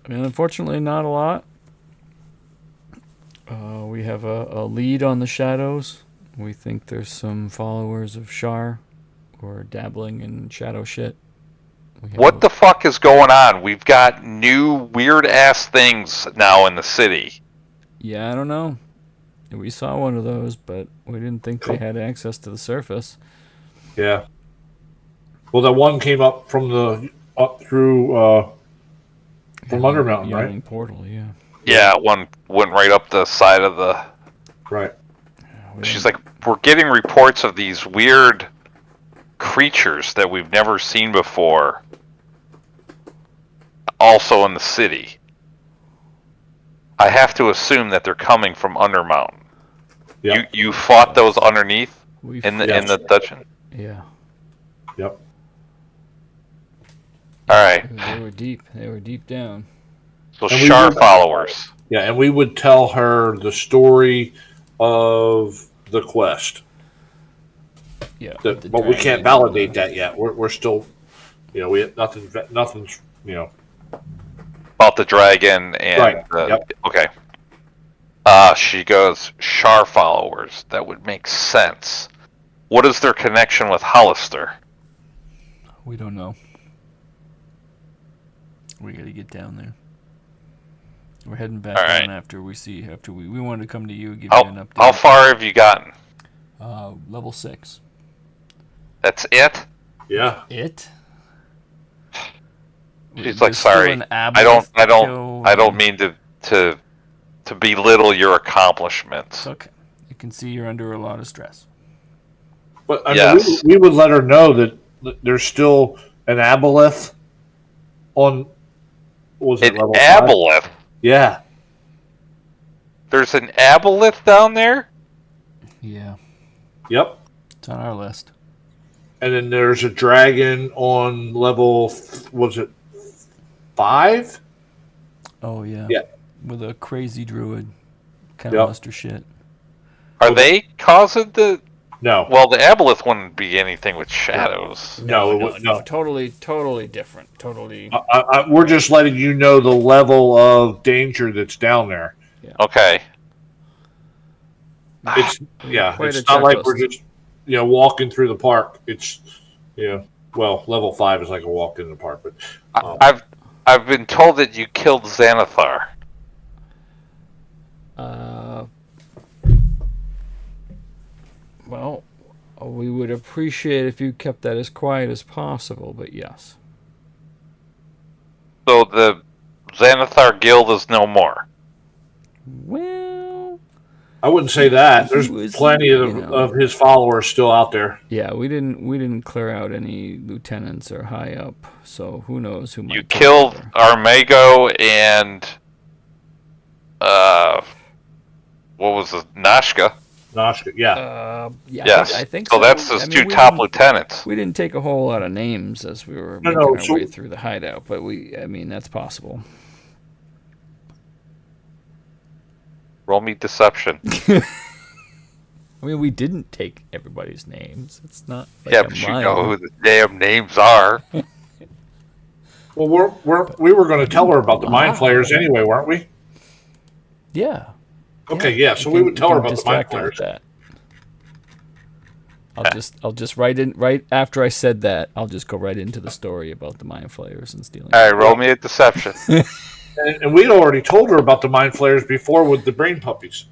mean, unfortunately, not a lot. We have a lead on the shadows. We think there's some followers of Shar who are dabbling in shadow shit. What the fuck is going on? We've got new weird ass things now in the city. Yeah, I don't know. We saw one of those, but we didn't think they had access to the surface. Yeah. Well, that one came up through from Undermountain, right? Yawning Portal, yeah. Yeah, one went right up the side of the. Right. She's like, we're getting reports of these weird creatures that we've never seen before. Also in the city. I have to assume that they're coming from Undermountain. Yep. You fought those underneath in the dungeon? Yeah. Yep. Alright. They were deep. They were deep down. So Shar followers. Yeah, and we would tell her the story of the quest. Yeah. But we can't validate that yet. We're still, we have nothing's, About the dragon and Right. Yep. Okay. She goes, Shar followers. That would make sense. What is their connection with Hollister? We don't know. We gotta get down there. We're heading back down after we wanted to come to you, give you an update. How far have you gotten? Level 6. That's it? Yeah. It? She's like, sorry. I don't mean to belittle your accomplishments. It's okay. You can see you're under a lot of stress. But I mean, we would let her know that there's still an aboleth on. What was it? Level 5? Aboleth? Yeah. There's an aboleth down there? Yeah. Yep. It's on our list. And then there's a dragon on level. Was it 5? Oh yeah. Yeah. With a crazy druid. Kind of monster shit. Are they causing the? No. Well, the aboleth wouldn't be anything with shadows. No. Totally different. Totally. We're just letting you know the level of danger that's down there. Yeah. Okay. It's Quite it's a not like we're checklist. just walking through the park. It's well, level 5 is like a walk in the park, but I've been told that you killed Xanathar. Well, we would appreciate if you kept that as quiet as possible, but yes. So the Xanathar guild is no more. Well, I wouldn't say that. he There's was, plenty of his followers still out there. Yeah, we didn't clear out any lieutenants or high up, so who knows who might You take killed over. Armago and what was it? Nashka. Noshka, yeah. Yes. I think so. so. That's his I mean, two we top didn't- lieutenants. We didn't take a whole lot of names as we were No, making no, our so- way through the hideout, but I mean, that's possible. Roll me deception. I mean, we didn't take everybody's names. It's not like Yeah, I'm but you lying. know who the damn names are. Well, we were going to tell her about the mind flayers anyway, weren't we? Yeah. Okay, yeah. So we would tell her about the mind distract her with flayers. that. I'll just right after I said that, I'll just go right into the story about the mind flayers and stealing. All right, roll me a deception. And we'd already told her about the mind flayers before with the brain puppies.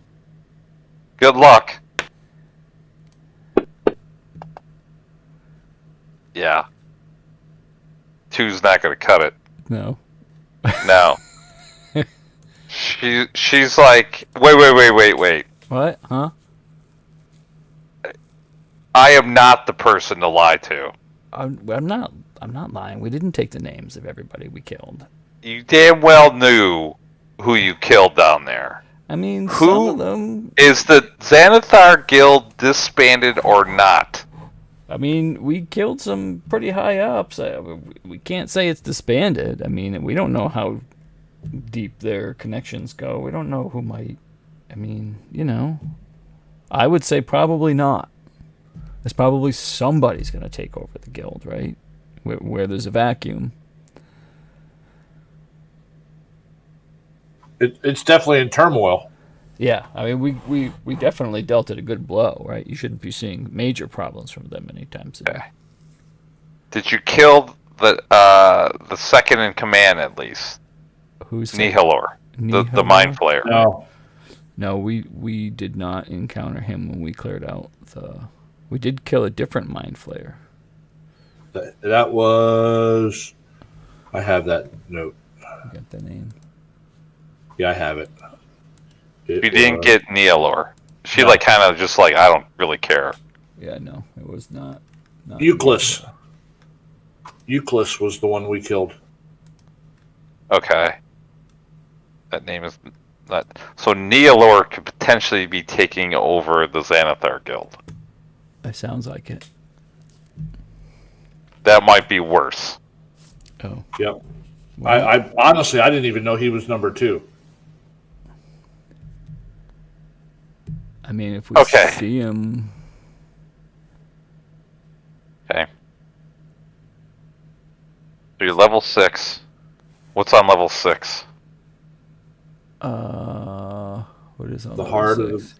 Good luck. Yeah. 2's not going to cut it. No. No. She's like, wait. What? Huh? I am not the person to lie to. I'm not lying. We didn't take the names of everybody we killed. You damn well knew who you killed down there. I mean, Who some of them. Is the Xanathar guild disbanded or not? I mean, we killed some pretty high ups. We can't say it's disbanded. I mean, we don't know how deep their connections go. We don't know who might. I mean, I would say probably not. There's probably somebody's going to take over the guild, right? Where there's a vacuum. It's definitely in turmoil. Yeah, I mean, we definitely dealt it a good blow, right? You shouldn't be seeing major problems from them anytime soon. Okay. Did you kill the second in command at least? Who's Nihilor, the mind flayer. No, we did not encounter him when we cleared out the. We did kill a different mind flayer. That was. I have that note. You got the name. Yeah, I have it. You didn't get Nihilor. She kind of just I don't really care. Yeah, no, it was not Euclid. Euclid was the one we killed. Okay. That name is not. So Nihilor could potentially be taking over the Xanathar guild. That sounds like it. That might be worse. Oh. Yep. I honestly, I didn't even know he was number 2. I mean, if we see him. Okay. So you're level 6. What's on level 6? What is on The level heart 6?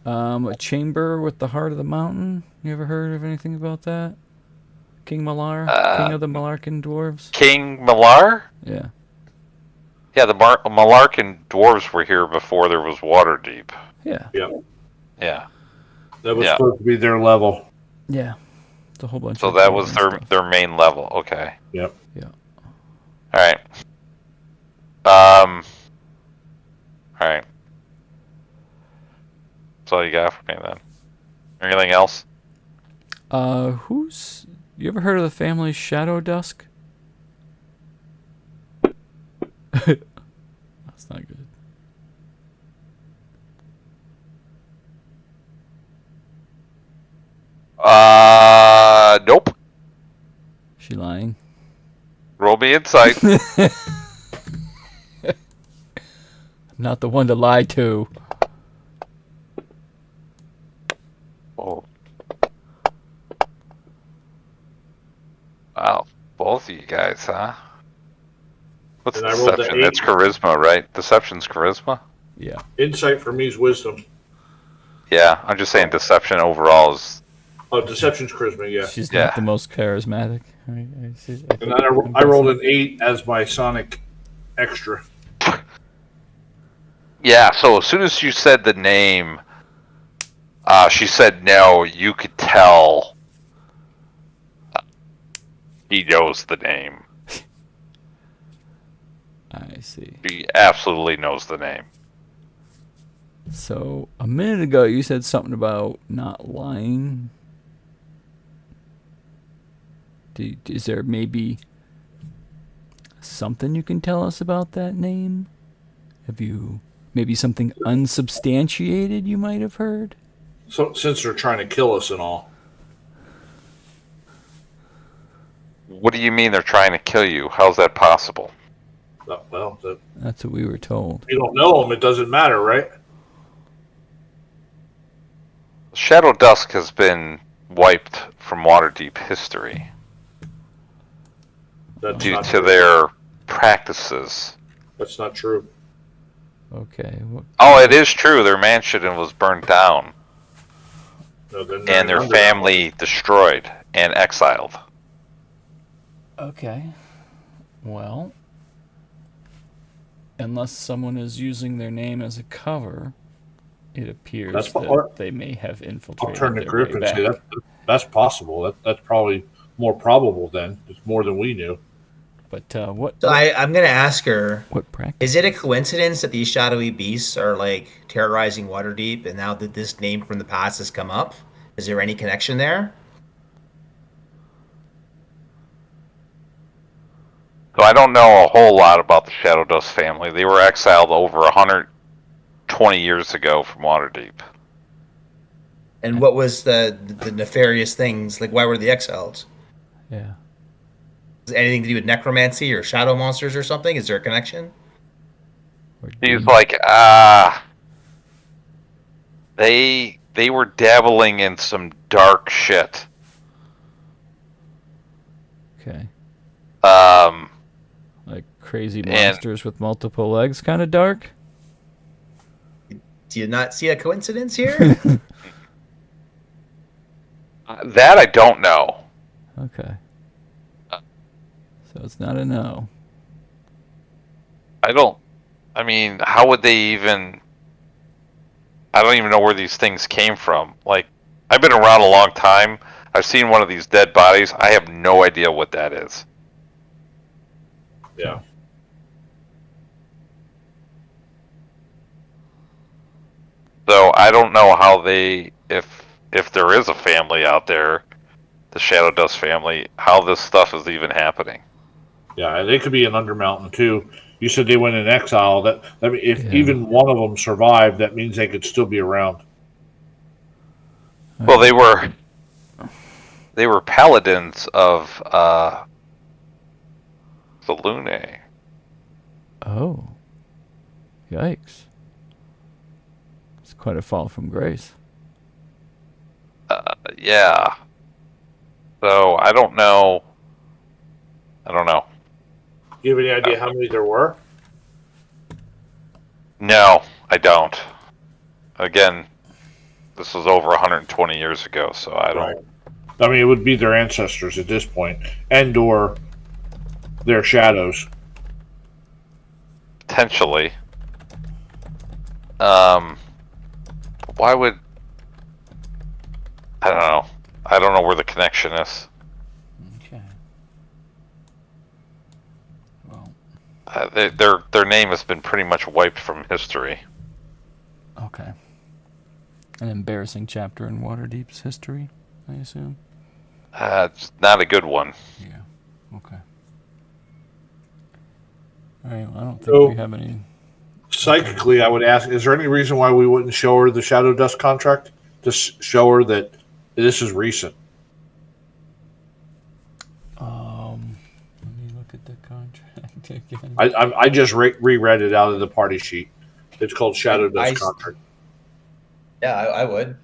A chamber with the heart of the mountain. You ever heard of anything about that? King Malar? King of the Malarkin dwarves? King Malar? Yeah. Yeah, the Malarkin dwarves were here before there was Waterdeep. Yeah. Yeah. That was supposed to be their level. Yeah. It's a whole bunch So of that was stuff. their main level. Okay. Yep. Yeah. All right. All right. That's all you got for me then. Anything else? You ever heard of the family Shadow Dusk? That's not good. Nope. She lying? Roll me insight. I'm not the one to lie to. Oh. Wow, both of you guys, huh? What's And I rolled the deception? 8. That's charisma, right? Deception's charisma? Yeah. Insight for me is wisdom. Yeah, I'm just saying deception overall is. Oh, deception's charisma, yeah. She's Yeah. not the most charismatic. I see. And then I rolled an 8 as my sonic extra. Yeah, so as soon as you said the name, she said no. You could tell he knows the name. I see. He absolutely knows the name. So a minute ago, you said something about not lying. Is there maybe something you can tell us about that name? Have you maybe something unsubstantiated you might have heard? So since they're trying to kill us and all. What do you mean they're trying to kill you? How's that possible? Well, That's what we were told. you don't know them, it doesn't matter, right? Shadow Dusk has been wiped from Waterdeep history That's due not to true. their practices. That's not true. Okay. Oh, it is true. Their mansion was burned down No, then and their family destroyed and exiled. Okay. Well, unless someone is using their name as a cover, it appears That's that what- they may have I'll infiltrated turn to their Griff way and back. say that's possible. That's probably more probable then. It's more than we knew. But what? So I'm gonna ask her: What practice? is it a coincidence that these shadowy beasts are like terrorizing Waterdeep, and now that this name from the past has come up, is there any connection there? So I don't know a whole lot about the Shadow Dust family. They were exiled over 120 years ago from Waterdeep. And what was the nefarious things? Like, why were they exiled? Yeah. Is it anything to do with necromancy or shadow monsters or something? Is there a connection? Or He's demons? like, they were dabbling in some dark shit. Okay. Um, Like crazy And- monsters with multiple legs, kind of dark. Do you not see a coincidence here? that I don't know. Okay. So it's not a no. I mean, how would they even? I don't even know where these things came from. Like, I've been around a long time. I've seen one of these dead bodies. I have no idea what that is. Yeah. So I don't know how they, if there is a family out there, the Shadow Dust family, how this stuff is even happening. Yeah, they could be in Undermountain too. You said they went in exile. That if Yeah. even one of them survived, that means they could still be around. Well, they were paladins of the Lune. Oh. Yikes. It's quite a fall from grace. Yeah. So I don't know. Do you have any idea how many there were? No, I don't. Again, this was over 120 years ago, so I don't. Right. I mean, it would be their ancestors at this point, and/or their shadows. Potentially. Why would? I don't know. I don't know where the connection is. Okay. Well, Their name has been pretty much wiped from history. okay. An embarrassing chapter in Waterdeep's history, I assume. It's not a good one. Yeah. Okay. All right. Well, I don't think So- we have any. Psychically, I would ask: is there any reason why we wouldn't show her the Shadow Dust contract? Just show her that this is recent. Let me look at the contract again. I just reread it out of the party sheet. It's called Shadow Dust I- contract. Yeah, I would.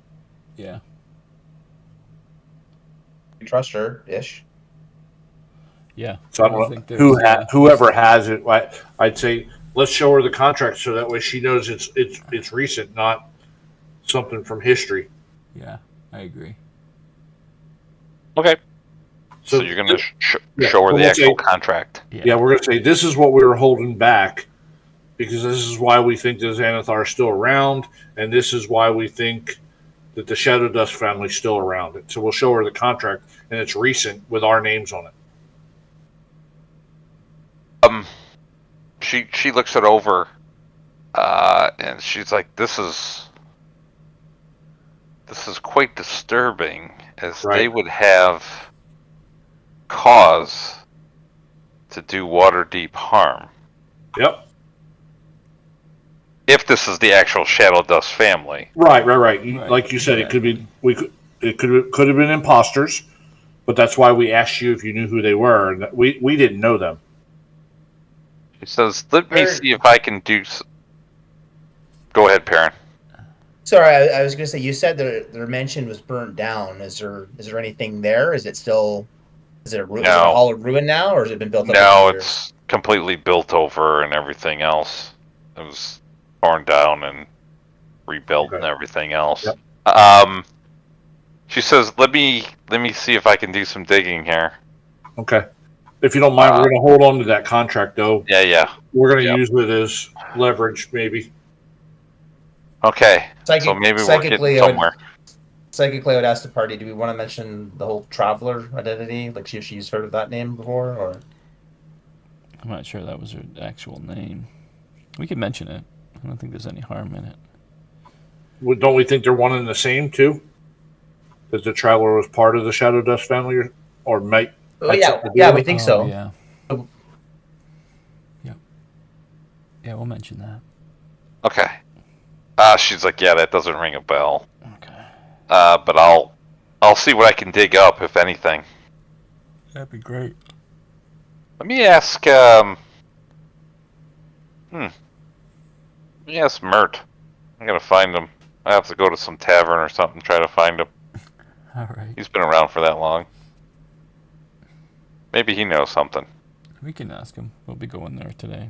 Yeah. You trust her, ish. Yeah. So I don't think know there's, whoever has it. I'd say let's show her the contract so that way she knows it's recent, not something from history. Yeah, I agree. Okay. So So you're going to yeah, show her so the we'll actual say- contract. Yeah, we're going to say this is what we were holding back because this is why we think the Xanathar is still around, and this is why we think that the Shadow Dust family is still around. It. So we'll show her the contract, and it's recent with our names on it. She looks it over, and she's like, "This is quite disturbing, as Right. they would have cause to do Waterdeep harm Yep. if this is the actual Shadow Dust family." Right. Right. Like you said, Yeah. it could be it could have been imposters, but that's why we asked you if you knew who they were, and we didn't know them. She says, "Let me Perrin- see if I can do." Go ahead, Perrin. Sorry, I was going to say you said their mansion was burnt down. Is there anything there? Is it still? Is it is it No. all a ruin now, or has it been built up? No, over the years? it's completely built over and everything else. It was torn down and rebuilt and Okay. everything else. Yep. She says, "Let me see if I can do some digging here." Okay. If you don't mind, we're going to hold on to that contract, though. Yeah. We're going to Yep. use it as leverage, maybe. Okay. So Psychic- maybe we're psychically, getting somewhere. Psychically, I would ask the party: do we want to mention the whole traveler identity? Like, see if she's heard of that name before, or I'm not sure that was her actual name. We could mention it. I don't think there's any harm in it. Don't we think they're one and the same, too? That the Traveler was part of the Shadow Dust family, or might oh had yeah, something to do yeah, with we it? think so. Yeah. Oh. Yeah, we'll mention that. Okay. She's like, "Yeah, that doesn't ring a bell. Okay. But I'll see what I can dig up, if anything." That'd be great. Let me ask. Let me ask Mert. I gotta find him. I have to go to some tavern or something, try to find him. All right. He's been around for that long. Maybe he knows something. We can ask him. We'll be going there today.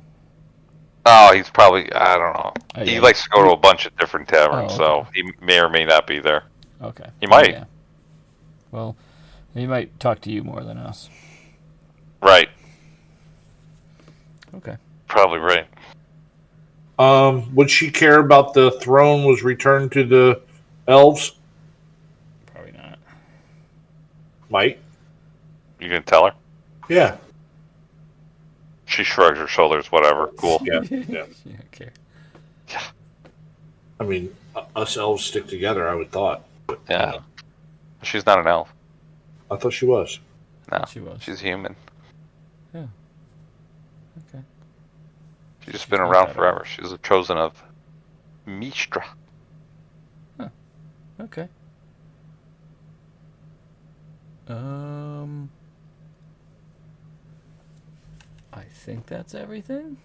Oh, he's probably, I don't know. Oh, He yeah. likes to go to a bunch of different taverns, Oh, okay. so he may or may not be there. Okay. He might. Yeah. Well, he might talk to you more than us. Right. Okay. Probably right. Would she care about the throne was returned to the elves? Probably not. Might. You gonna tell her? Yeah. She shrugs her shoulders, whatever. Cool. Yeah. Okay. I mean, us elves stick together, I would thought. But, Yeah. She's not an elf. I thought she was. No. She was. She's human. Yeah. Okay. She's just She's been not around that forever. She's a chosen of Mistra. Okay. I think that's everything.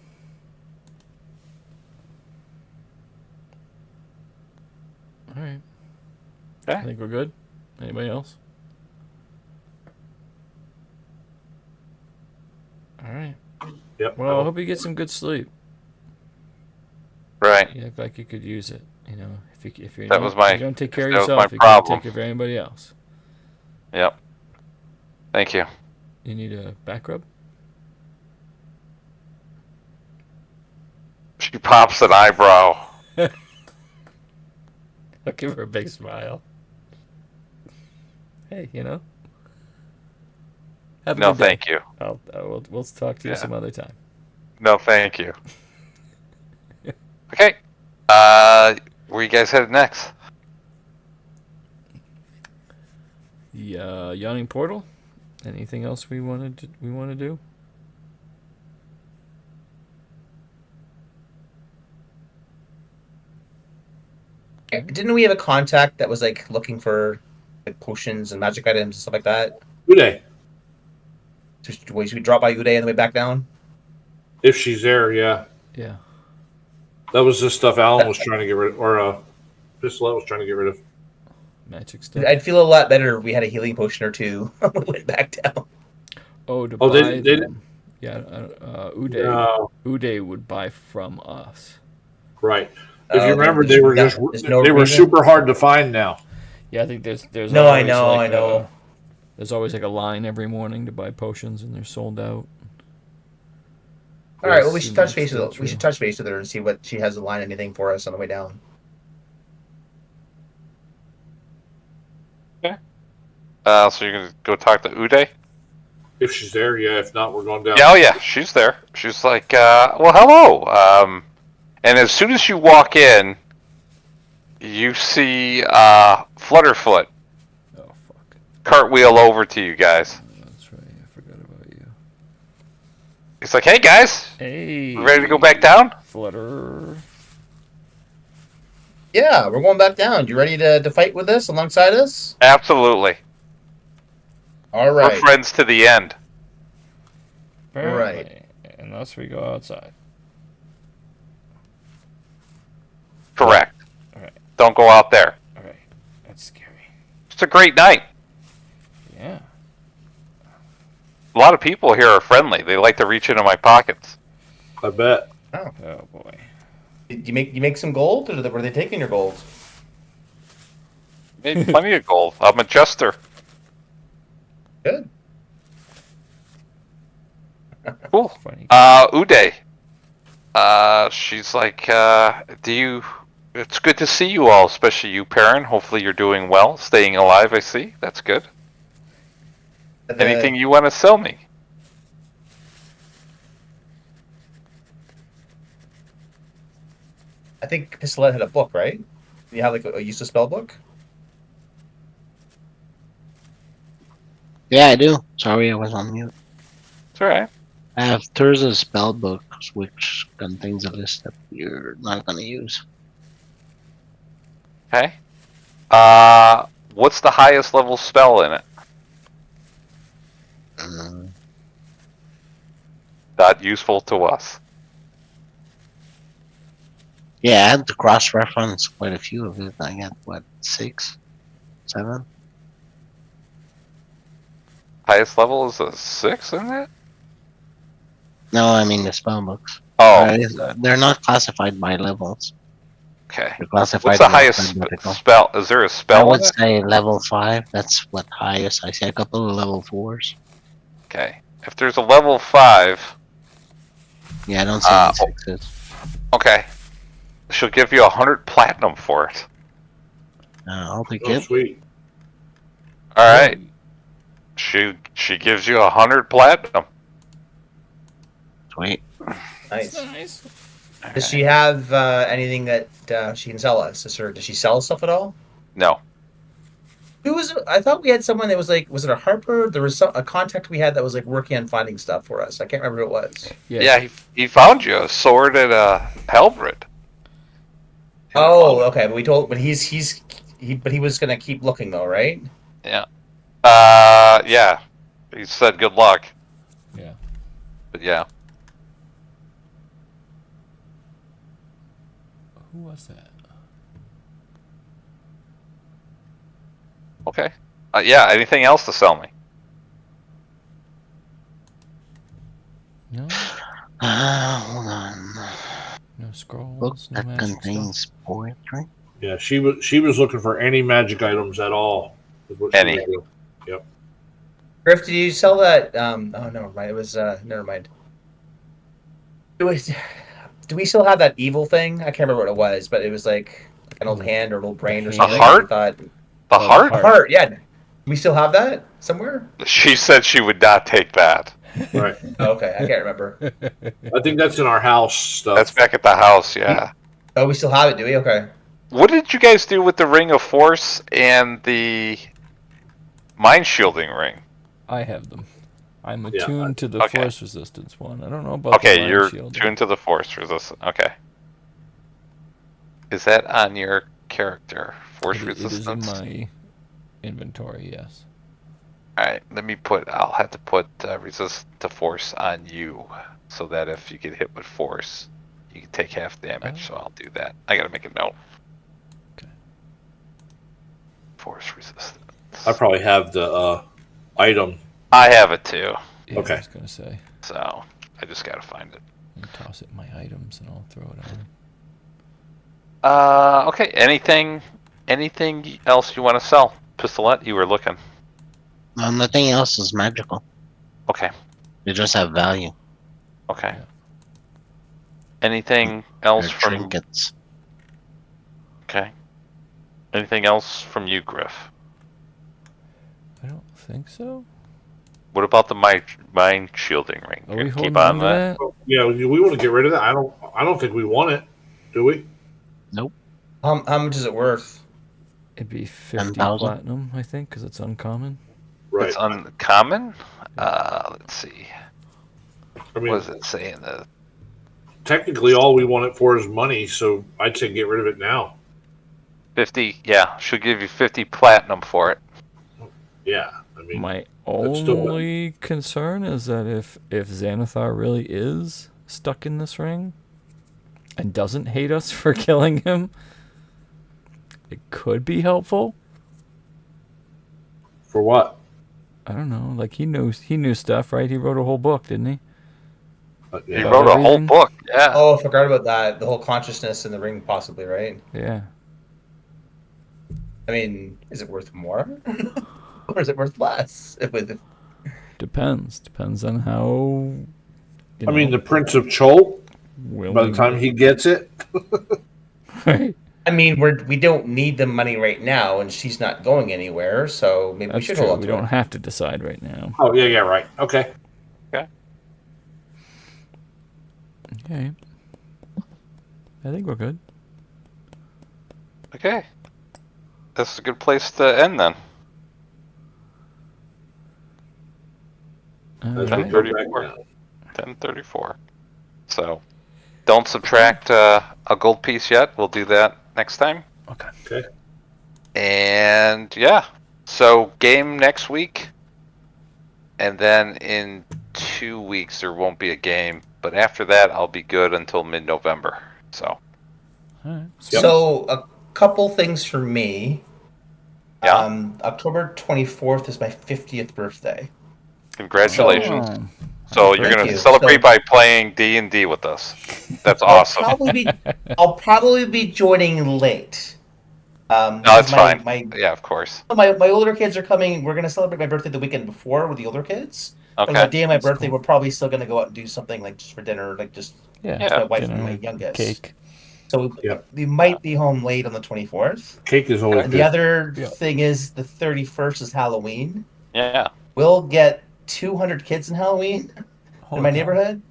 All right. Okay. I think we're good. Anybody else? All right. Yep. Well, I hope you get some good sleep. Right. You look like you could use it. You know, if you're That was my- you don't take care of that was my yourself, you can't problem. take care of anybody else. Yep. Thank you. You need a back rub. She pops an eyebrow. I'll give her a big smile. Hey, you know. Have a No, good day. thank you. We'll talk to you Yeah. some other time. No, thank you. Okay. Where you guys headed next? The Yawning Portal. Anything else we want to do? Didn't we have a contact that was like looking for like potions and magic items and stuff like that? Uday. So should we drop by Uday on the way back down? If she's there, yeah. Yeah. That was the stuff Alan was trying to get rid of, or Pistolette was trying to get rid of. Magic stuff. I'd feel a lot better if we had a healing potion or two when we went back down. Oh, to Oh, buy they them. Yeah. Uday. No. Uday would buy from us. Right. If you remember, there's no they were reason. super hard to find now. Yeah, I think there's No, I always know, like I know. there's always like a line every morning to buy potions, and they're sold out. All right. Well, we Yes, should and touch that's base still with her. We should true. touch base with her and see what she has to line anything for us on the way down. So you're gonna go talk to Uday? If she's there, yeah. If not, we're going down. Yeah, oh yeah, she's there. She's like, well, hello. And as soon as you walk in, you see Flutterfoot Oh fuck. cartwheel over to you guys. That's right. I forgot about you. He's like, hey guys, Hey. ready to go back down? Flutter. Yeah, we're going back down. You ready to fight with us alongside us? Absolutely. All We're right. friends to the end. Apparently. Unless we go outside. Correct. Alright. Don't go out there. Alright. That's scary. It's a great night. Yeah. A lot of people here are friendly. They like to reach into my pockets. I bet. Oh boy. Did you make some gold, or were they taking your gold? Made plenty of gold. I'm a jester. Good. Cool. Funny. Uday. She's like, it's good to see you all, especially you, Perrin. Hopefully you're doing well, staying alive, I see. That's good. Anything you want to sell me? I think Pistolette had a book, right? You have like a use of spell book? Yeah, I do. Sorry, I was on mute. It's alright. I have Thurza's spell book, which contains a list that you're not gonna use. Okay. What's the highest level spell in it? Not useful to us. Yeah, I had to cross-reference quite a few of it. I got, what, 6? 7? Highest level is a 6 in it? No, I mean the spell books. Oh, They're not classified by levels. okay. They're classified What's the by highest alphabetical. spell? Is there a I spell in would it? say level 5. That's what highest. I see a couple of level 4s. Okay. If there's a level 5, Yeah, I don't see any 6s. okay. She'll give you 100 platinum for it. I'll take Oh, it. sweet. Alright. She gives you 100 platinum. Sweet. Nice. Nice. Does she have anything that she can sell us? Does she sell stuff at all? No. Who was? I thought we had someone that was like, was it a Harper? There was a contact we had that was like working on finding stuff for us. I can't remember who it was. Yeah, he found you a sword and a halberd. Oh, okay. But but he was gonna keep looking though, right? Yeah. Yeah. He said good luck. Yeah. But yeah. Who was that? Okay. Yeah, anything else to sell me? No. Hold on. No scrolls. Book No that magic contains stuff. poetry. Yeah, she was looking for any magic items at all. Is what she Any. was doing. Yep. Griff, did you sell that? Oh, never mind. It was never mind. Do we still have that evil thing? I can't remember what it was, but it was like an old hand or an old brain or something. heart? We thought, The heart? a heart, yeah. Do we still have that somewhere? She said she would not take that. Right. Oh, okay, I can't remember. I think that's in our house stuff. That's back at the house, yeah. Oh, we still have it, do we? Okay. What did you guys do with the Ring of Force and the Mind Shielding Ring? I have them. I'm Yeah, attuned to the okay. force resistance one. I don't know about the Okay, mind you're shielding. tuned to the Force resistance. Okay. Is that on your character? Force It is resistance? in my inventory, yes. Alright, I'll have to put resist to Force on you. So that if you get hit with Force, you can take half damage. So I'll do that. I gotta make a note. Okay. Force resistance. I probably have the item. I have it too. Yeah, Okay. I was gonna say. So I just gotta find it. And toss it in my items and I'll throw it on. Okay. Anything else you want to sell? Pistolette, you were looking. Nothing else is magical. Okay. They just have value. Okay. Yeah. Anything else They're from? trinkets. Okay. Anything else from you, Griff? I don't think so. What about the mind shielding ring? Are You're we gonna keep holding on on to that? that? Yeah, we want to get rid of that. I don't think we want it. Do we? Nope. How much is it worth? It'd be 50 10,000? platinum, I think, because it's uncommon. Right. It's uncommon. Let's see. I mean, What does it say in the? technically, all we want it for is money. So I'd say get rid of it now. 50. Yeah, she'll give you 50 platinum for it. Yeah. I mean, My that's still only concern is that if Xanathar really is stuck in this ring and doesn't hate us for killing him, it could be helpful. for what? I don't know. Like he knew stuff, right? He wrote a whole book, didn't he? He Yeah. wrote a whole everything? book. Yeah. Oh, I forgot about that. The whole consciousness in the ring, possibly, right? Yeah. I mean, is it worth more, or is it worth less? Depends on how. I mean, the Prince of Chol. willing. By the time he gets it, Right. I mean, we don't need the money right now, and she's not going anywhere, so maybe we That's should true. hold on We to don't it. have to decide right now. oh yeah, right, okay. Okay. I think we're good. Okay. That's a good place to end then. All As right. we go back 10:34. now. 10:34. So, don't subtract a gold piece yet. We'll do that next time. Okay. Okay. And yeah, so game next week, and then in 2 weeks there won't be a game. But after that, I'll be good until mid-November. So, All right. Yep. So, a couple things for me. yeah, October 24th is my 50th birthday. congratulations. Oh, So you're Thank gonna you. celebrate So- by playing D&D with us. That's awesome. I'll probably be joining late. No, that's fine. My Yeah, of course. my older kids are coming. We're gonna celebrate my birthday the weekend before with the older kids. But on the Okay. day of my That's birthday, cool. we're probably still gonna go out and do something like just for dinner, like just Yeah. Yeah. my wife Dinner, and my youngest. cake. So Yep. we might be home late on the 24th. Cake is always And the good. other Yeah. thing is the 31st is Halloween. Yeah. We'll get 200 kids in Halloween in my neighborhood.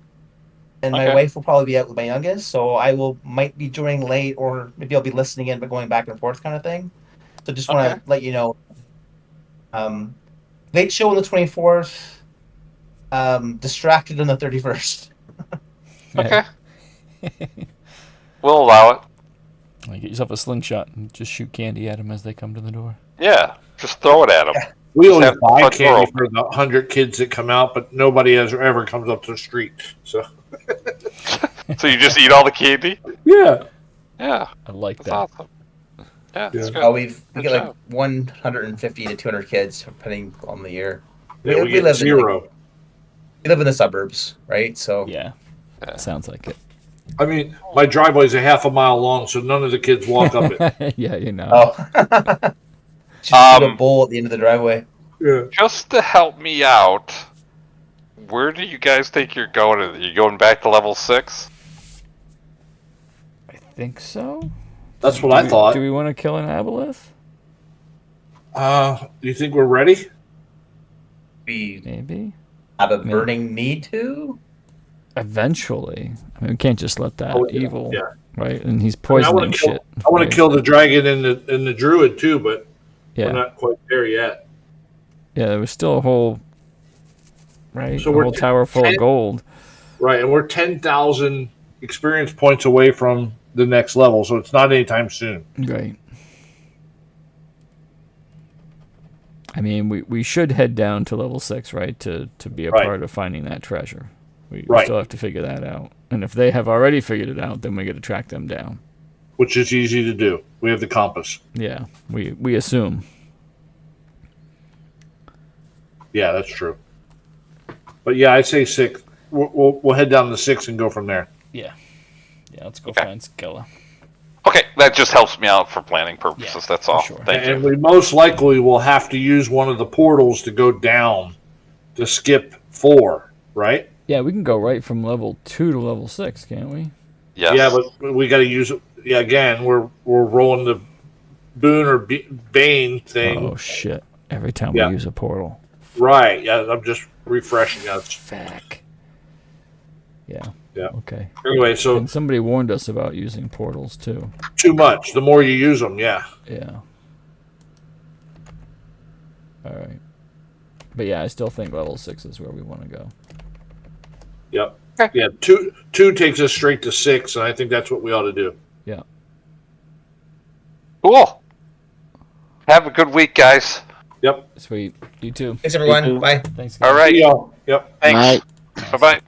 And my Okay. wife will probably be out with my youngest, so I might be joining late, or maybe I'll be listening in but going back and forth kind of thing. So just want Okay. to let you know. Late show on the 24th. Distracted on the 31st. Okay. We'll allow it. Like, get yourself a slingshot and just shoot candy at them as they come to the door. Yeah. Just throw it at them. We Just always have buy fun candy world. for the 100 kids that come out, but nobody ever comes up to the street. So So you just eat all the candy? yeah, Yeah. I like That's that. awesome. Yeah, that's Yeah. good. Oh, we Good get like job. 150 to 200 kids depending on the year. yeah, we get live zero. we live in the suburbs, right? So Yeah. Yeah. Sounds like it. I mean, my driveway's a half a mile long, so none of the kids walk up it. Yeah, you know. oh, just put a Um, bowl at the end of the driveway. Yeah. Just to help me out, where do you guys think you're going? Are you going back to level 6? I think so. That's what I thought. Do we want to kill an aboleth? Do you think we're ready? We Maybe. have a Maybe. burning need to. Eventually. I mean, we can't just let that Oh, yeah, evil, yeah. right? And he's I wanna poisoning kill- shit. I want right? to kill the dragon and the druid too, but Yeah. we're not quite there yet. Yeah, there was still a whole, right? So a we're whole tower full of 10 gold. Right, and we're 10,000 experience points away from the next level, so it's not anytime soon. Right. I mean, we should head down to level 6, right? To be a Right. part of finding that treasure. We Right. still have to figure that out. And if they have already figured it out, then we got to track them down. Which is easy to do. We have the compass. Yeah, we assume. Yeah, that's true. But yeah, I'd say 6. We'll head down to 6 and go from there. Yeah. Yeah, let's go Okay. find Skella. Okay, that just helps me out for planning purposes. Yeah, That's for all. sure. Thank you. And we most likely will have to use one of the portals to go down to skip 4, right? Yeah, we can go right from level 2 to level 6, can't we? Yes. Yeah, but we got to use it. Yeah, again, we're rolling the boon or bane thing. Oh shit! Every time Yeah. we use a portal. Right. Yeah, I'm just refreshing us. Fuck. Yeah. Yeah. Okay. Anyway, so And somebody warned us about using portals too. too much. The more you use them, yeah. Yeah. All right. But yeah, I still think level 6 is where we want to go. Yep. Okay. Yeah, two takes us straight to 6, and I think that's what we ought to do. Yeah. Cool. Have a good week, guys. Yep. Sweet. You too. Thanks, everyone. too. Bye. Thanks, guys. All right. See y'all. Yep. Thanks. Bye. Bye-bye.